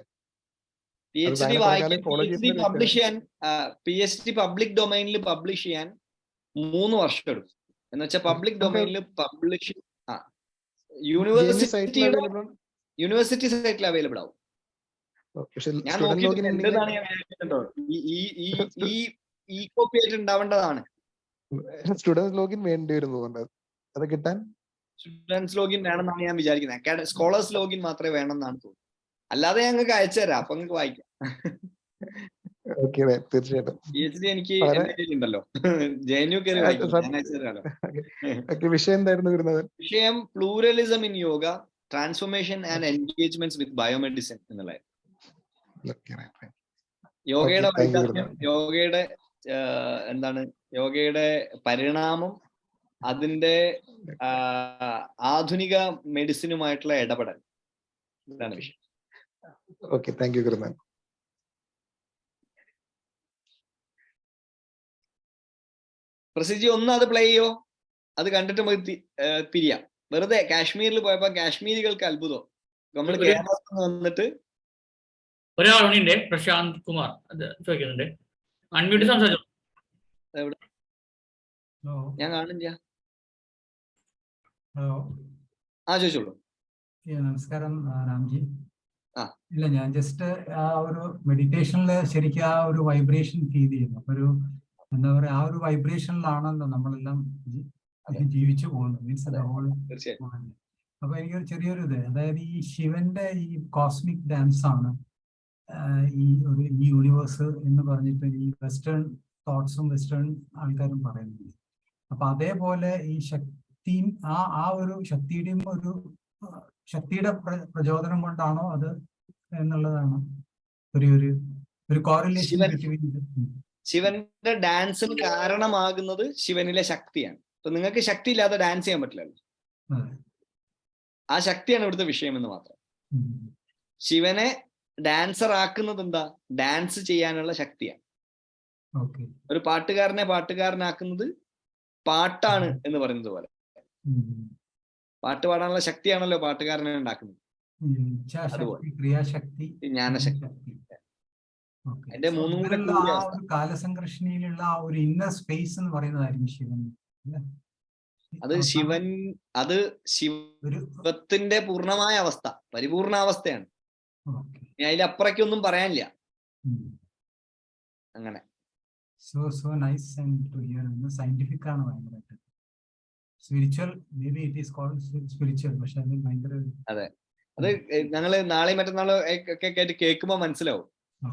PhD പബ്ലിക് ഡൊമൈനിൽ പബ്ലിഷ് ചെയ്യാൻ 3 വർഷം എടുക്കും. എന്ന് വെച്ചാൽ പബ്ലിക് ഡൊമൈനിൽ പബ്ലിഷ് യൂണിവേഴ്സിറ്റി സൈറ്റിൽ അവൈലബിൾ ആവും. ഞാൻ നോക്കിയിട്ടാണ് ഈ കോപ്പി ആയിട്ട് ഉണ്ടാവേണ്ടതാണ്. സ്റ്റുഡൻസ് ലോഗിൻ വേണ്ടി വരുന്നത് അത് കിട്ടാൻ സ്റ്റുഡൻസ് ലോഗിൻ വേണമെന്നാണ് ഞാൻ വിചാരിക്കുന്നത്. സ്കോളേഴ്സ് ലോഗിൻ മാത്രമേ വേണമെന്നാണ് തോന്നുന്നത്. അല്ലാതെ ഞങ്ങൾക്ക് അയച്ചു തരാം, അപ്പൊ നിങ്ങൾക്ക് വായിക്കാം. തീർച്ചയായിട്ടും PhD എനിക്ക് ഉണ്ടല്ലോ, JNU കയറി വായിക്കാം. വിഷയം എന്തായിരുന്നു വരുന്നത്? വിഷയം pluralism in yoga, transformation and engagements with biomedicine എന്നുള്ളത്. യോഗയുടെ എന്താണ് യോഗയുടെ പരിണാമം, അതിന്റെ ആധുനിക മെഡിസിനുമായിട്ടുള്ള ഇടപെടൽ, ഇതാണ് വിഷയം. ഓക്കെ, താങ്ക് യു ഗുരുനാഥൻ. പ്രസിജി ഒന്ന് അത് പ്ലേ ചെയ്യോ, അത് കണ്ടിട്ട് നമുക്ക് പിരിയാം. വെറുതെ കാശ്മീരിൽ പോയപ്പോ കാശ്മീരികൾക്ക് അത്ഭുതം. നമ്മൾ കേരളത്തിൽ വന്നിട്ട് ഒരാളുണ്ട് പ്രശാന്ത് കുമാർ ചോദിക്കുന്നുണ്ട്. അൺമ്യൂട്ട് സംസാരിച്ചു. ഞാൻ കാണില്ല. ഹലോ, ചോദിച്ചോളൂ. നമസ്കാരം രാംജി. ഇല്ല, ഞാൻ ജസ്റ്റ് ആ ഒരു മെഡിറ്റേഷനില് ശരിക്കും ആ ഒരു വൈബ്രേഷൻ ഫീൽ ചെയ്യുന്നു. ഒരു എന്താ പറയാ, ആ ഒരു വൈബ്രേഷനിലാണല്ലോ നമ്മളെല്ലാം ജീവിച്ചു പോകുന്നത്. മീൻസ് അപ്പൊ എനിക്കൊരു ചെറിയൊരു ഇത്, അതായത് ഈ ശിവന്റെ ഈ കോസ്മിക് ഡാൻസ് ആണ് ഈ യൂണിവേഴ്സ് എന്ന് പറഞ്ഞിട്ട് ഈ വെസ്റ്റേൺ തോട്ട്സും വെസ്റ്റേൺ ആൾക്കാരും പറയുന്നത്. അപ്പൊ അതേപോലെ ഈ ശക്തിയും ആ ഒരു ശക്തിയുടെയും ഒരു ശക്തിയുടെ പ്രചോദനം കൊണ്ടാണോ അത് എന്നുള്ളതാണ് ഒരു കോറിലേഷൻ. ശിവന്റെ ഡാൻസിന് കാരണമാകുന്നത് ശിവനിലെ ശക്തിയാണ്. അപ്പൊ നിങ്ങൾക്ക് ശക്തി ഇല്ലാതെ ഡാൻസ് ചെയ്യാൻ പറ്റില്ലല്ലോ. ആ ശക്തിയാണ് ഇവിടുത്തെ വിഷയം എന്ന് മാത്രം. ശിവനെ ഡാൻസർ ആക്കുന്നത് എന്താ? ഡാൻസ് ചെയ്യാനുള്ള ശക്തിയാണ്. ഒരു പാട്ടുകാരനെ പാട്ടുകാരനാക്കുന്നത് പാട്ടാണ് എന്ന് പറയുന്നത് പോലെ. പാട്ട് പാടാനുള്ള ശക്തിയാണല്ലോ പാട്ടുകാരനെ ഉണ്ടാക്കുന്നത്. ജ്ഞാനശക്തി. എന്റെ മൂന്നും കൂടെ കാലസംഘർഷണിയിലുള്ള ആ ഒരു ഇന്നർ സ്പേസ് എന്ന് പറയുന്നതായിരിക്കും ശിവൻ. അത് ശിവത്തിന്റെ പൂർണ്ണമായ അവസ്ഥ, പരിപൂർണാവസ്ഥയാണ്. അതിലപ്പുറക്കൊന്നും പറയാനില്ല. അങ്ങനെ so nice to hear. Scientific ആണ് ഭയങ്കരമായിട്ട്. Spiritual, maybe it is called spiritual, പക്ഷെ അത് ഭയങ്കര. അതെ, അത് ഞങ്ങള് നാളെയും മറ്റന്നാളോ ഒക്കെ ആയിട്ട് കേൾക്കുമ്പോ മനസ്സിലാവും.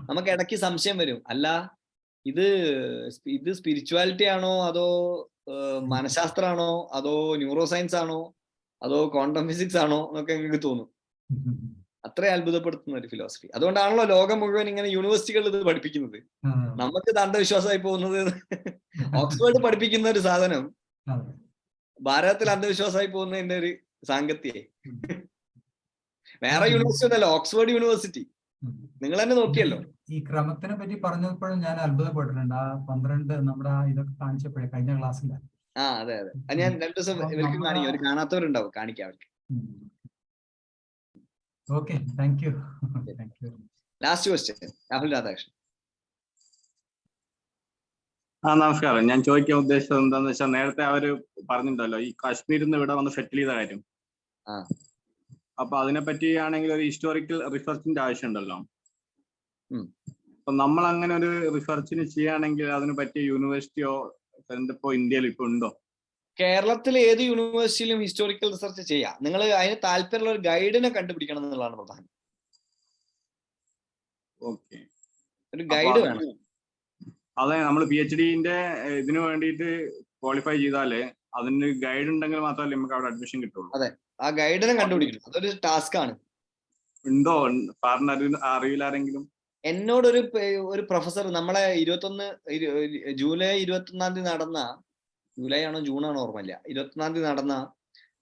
നമുക്ക് ഇടയ്ക്ക് സംശയം വരും, അല്ല ഇത് സ്പിരിച്വാലിറ്റി ആണോ അതോ മനഃശാസ്ത്രമാണോ അതോ ന്യൂറോ സയൻസ് ആണോ അതോ ക്വാണ്ടം ഫിസിക്സ് ആണോ എന്നൊക്കെ നിങ്ങൾക്ക് തോന്നും. അത്ര അത്ഭുതപ്പെടുത്തുന്ന ഒരു ഫിലോസഫി. അതുകൊണ്ടാണല്ലോ ലോകം മുഴുവൻ ഇങ്ങനെ യൂണിവേഴ്സിറ്റികളിൽ ഇത് പഠിപ്പിക്കുന്നത്. നമുക്ക് ഇത് അന്ധവിശ്വാസമായി പോകുന്നത്. ഓക്സ്ഫോർഡ് പഠിപ്പിക്കുന്ന ഒരു സാധനം ഭാരതത്തിൽ അന്ധവിശ്വാസമായി പോകുന്നതിന്റെ ഒരു സാങ്കത്യേ. വേറെ യൂണിവേഴ്സിറ്റി ഉണ്ടല്ലോ, ഓക്സ്ഫോർഡ് യൂണിവേഴ്സിറ്റി, നിങ്ങൾ തന്നെ നോക്കിയല്ലോ. ഈ ക്രമത്തിനെ പറ്റി പറഞ്ഞപ്പോഴും ഞാൻ അത്ഭുതപ്പെട്ടിട്ടുണ്ട്. ആ 12 നമ്മുടെ ഇതൊക്കെ കാണിച്ചപ്പോഴേ കഴിഞ്ഞ ക്ലാസ്സില. അതെ അതെ, ഞാൻ 2 ദിവസം ഇവർക്കും കാണിക്കും. ഒരു കാണാത്തവരുണ്ടാവും, കാണിക്കാം അവർക്ക്. Okay, thank you. Last question Rahul Radhakrishnan. നമസ്കാരം. ഞാൻ ചോദിക്കാൻ ഉദ്ദേശിച്ചത് എന്താന്ന് വെച്ചാൽ, നേരത്തെ അവര് പറഞ്ഞിട്ടുണ്ടല്ലോ ഈ കാശ്മീരിൽ നിന്ന് ഇവിടെ വന്ന് സെറ്റിൽ ചെയ്ത കാര്യം. അപ്പൊ അതിനെ പറ്റി ആണെങ്കിൽ ഒരു ഹിസ്റ്റോറിക്കൽ റിസർച്ചിന്റെ ആവശ്യമുണ്ടല്ലോ. അപ്പൊ നമ്മൾ അങ്ങനെ ഒരു റിസർച്ചിന് ചെയ്യുകയാണെങ്കിൽ അതിന് പറ്റിയ യൂണിവേഴ്സിറ്റിയോ ഇപ്പോ ഇന്ത്യയിൽ ഇപ്പൊ ഉണ്ടോ? കേരളത്തിൽ ഏത് യൂണിവേഴ്സിറ്റിയിലും ഹിസ്റ്റോറിക്കൽ റിസർച്ച് ചെയ്യാം. നിങ്ങൾ അതിന് താല്പര്യമുള്ള ഒരു ഗൈഡിനെ കണ്ടുപിടിക്കണം എന്നുള്ളതാണ് പ്രധാനം. ഒരു ഗൈഡ് വേണം. അതെ, നമ്മൾ PhD-ന്റെ ഇതിനു വേണ്ടിയിട്ട് ക്വാളിഫൈ ചെയ്താല് അതിന് ഗൈഡ് ഉണ്ടെങ്കിൽ മാത്രമല്ലേ നമുക്ക് അവിടെ അഡ്മിഷൻ കിട്ടുള്ളൂ. അതെ, ആ ഗൈഡിനെ കണ്ടുപിടിക്കണം. അതൊരു ടാസ്ക് ആണ്. ഉണ്ടോ സാറിന് അറിയില്ലാരെങ്കിലും? എന്നോടൊരു പ്രൊഫസർ നമ്മളെ ജൂലൈ 21 നടന്ന, ജൂലൈ ആണോ ജൂൺ ആണോ ഓർമ്മയില്ല, 21 നടന്ന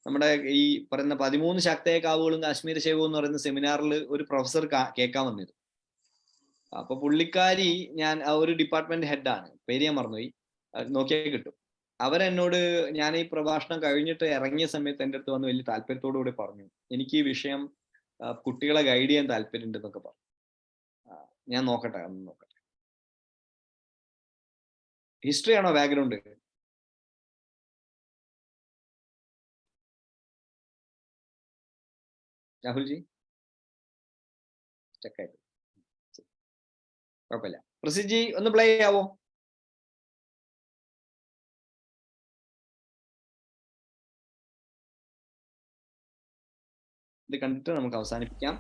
നമ്മുടെ ഈ പറയുന്ന 13 ശാക്തേയ കാവുകളും കാശ്മീർ ശൈവവും എന്ന് പറയുന്ന സെമിനാറിൽ ഒരു പ്രൊഫസർ കേൾക്കാൻ വന്നിരുന്നു. അപ്പൊ പുള്ളിക്കാരി, ഞാൻ ഒരു ഡിപ്പാർട്ട്മെന്റ് ഹെഡാണ്, പേര് ഞാൻ മറന്നുപോയി, നോക്കിയാൽ കിട്ടും. അവരെന്നോട് ഞാൻ ഈ പ്രഭാഷണം കഴിഞ്ഞിട്ട് ഇറങ്ങിയ സമയത്ത് എൻ്റെ അടുത്ത് വന്ന് വലിയ താല്പര്യത്തോടു കൂടി പറഞ്ഞു, എനിക്ക് ഈ വിഷയം കുട്ടികളെ ഗൈഡ് ചെയ്യാൻ താല്പര്യമുണ്ട് എന്നൊക്കെ പറഞ്ഞു. ഞാൻ നോക്കട്ടെ. ഹിസ്റ്ററി ആണോ ബാക്ക്ഗ്രൗണ്ട്? രാഹുൽജി ചെക്കായിട്ട് കുഴപ്പമില്ല. പ്രസിദ്ജി ഒന്ന് പ്ലേ ചെയ്യാവോ? ഇത് കണ്ടിട്ട് നമുക്ക് അവസാനിപ്പിക്കാം.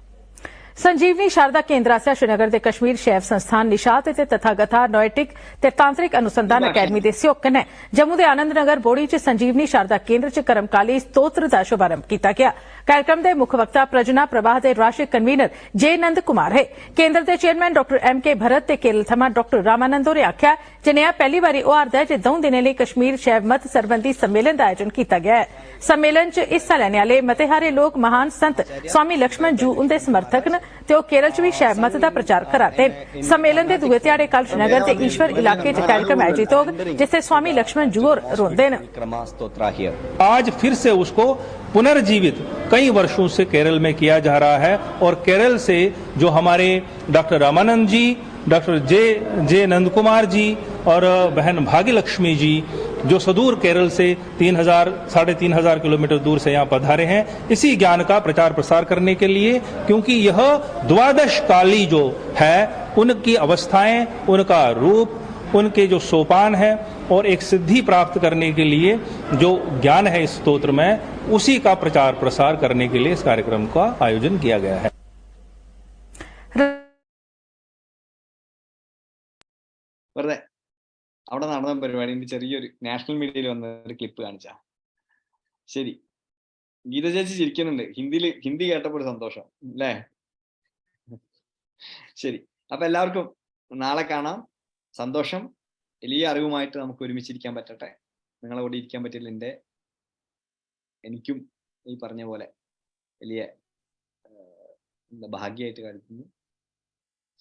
संजीवनी शारदा केंद्राचा श्रीनगर दे कश्मीर शैव संस्थान निशात ते तथागता नोएटिक ते तांत्रिक अनुसंधान अकैडमी दे सहयोग कन्नै जम्मू दे आनंद नगर बोड़ी च संजीवनी शारदा केंद्र च कर्मकाली स्तोत्र दा शुभारंभ कीता गया। कार्यक्रम दे मुख वक्ता प्रजना प्रवाह दे राष्ट्रीय कन्वीनर जे नंद कुमार है। केंद्र दे चेयरमैन डॉ MK भरत ते केरल थमां डॉ रामानंद होरें आख्या जनेहा पहली बारी होआरदा है जे 2 दिनें लेई कश्मीर शैव मत सरबंधी सम्मेलन दा आयोजन कीता गया है। सम्मेलन च हिस्सा लैने आले मते हारे लोक महान संत स्वामी लक्ष्मण जू उंदे समर्थक न ते ओह केरल च भी शैव मत दा प्रचार कराते न। सम्मेलन दे दूए ध्याड़े कल श्रीनगर दे ईश्वर इलाके च कार्यक्रम आयोजित होग जिससे स्वामी लक्ष्मण जू होर रोंदे न। आज फिर से उसको पुनर्जीवित कई वर्षों से केरल में किया जा रहा है और केरल से जो हमारे डॉक्टर रामानंद जी, डॉक्टर जे नंद कुमार जी और बहन भाग्यलक्ष्मी जी जो सुदूर केरल से 3,000-3,500 किलोमीटर दूर से यहाँ पधारे हैं, इसी ज्ञान का प्रचार प्रसार करने के लिए, क्योंकि यह द्वादश काली जो है उनकी अवस्थाएं, उनका रूप, उनके जो सोपान है और एक सिद्धि प्राप्त करने के लिए जो ज्ञान है इस स्तोत्र में, उसी का प्रचार प्रसार करने के लिए इस कार्यक्रम का आयोजन किया गया है। വെറുതെ അവിടെ നടന്ന പരിപാടിന്റെ ചെറിയൊരു നാഷണൽ മീഡിയയിൽ വന്ന ഒരു ക്ലിപ്പ് കാണിച്ചാ. ശരി, ഗീത ചേച്ചി ചിരിക്കുന്നുണ്ട്. ഹിന്ദി കേട്ടപ്പോൾ സന്തോഷം അല്ലേ? ശരി, അപ്പൊ എല്ലാവർക്കും നാളെ കാണാം. സന്തോഷം. വലിയ അറിവുമായിട്ട് നമുക്ക് ഒരുമിച്ചിരിക്കാൻ പറ്റട്ടെ. നിങ്ങളെ കൂടെ ഇരിക്കാൻ പറ്റില്ല എനിക്കും ഈ പറഞ്ഞ പോലെ വലിയ ഭാഗ്യമായിട്ട് കരുതുന്നു.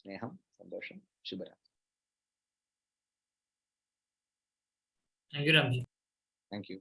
സ്നേഹം, സന്തോഷം, ശുഭരാത്രി. Thank you Ramji. Thank you.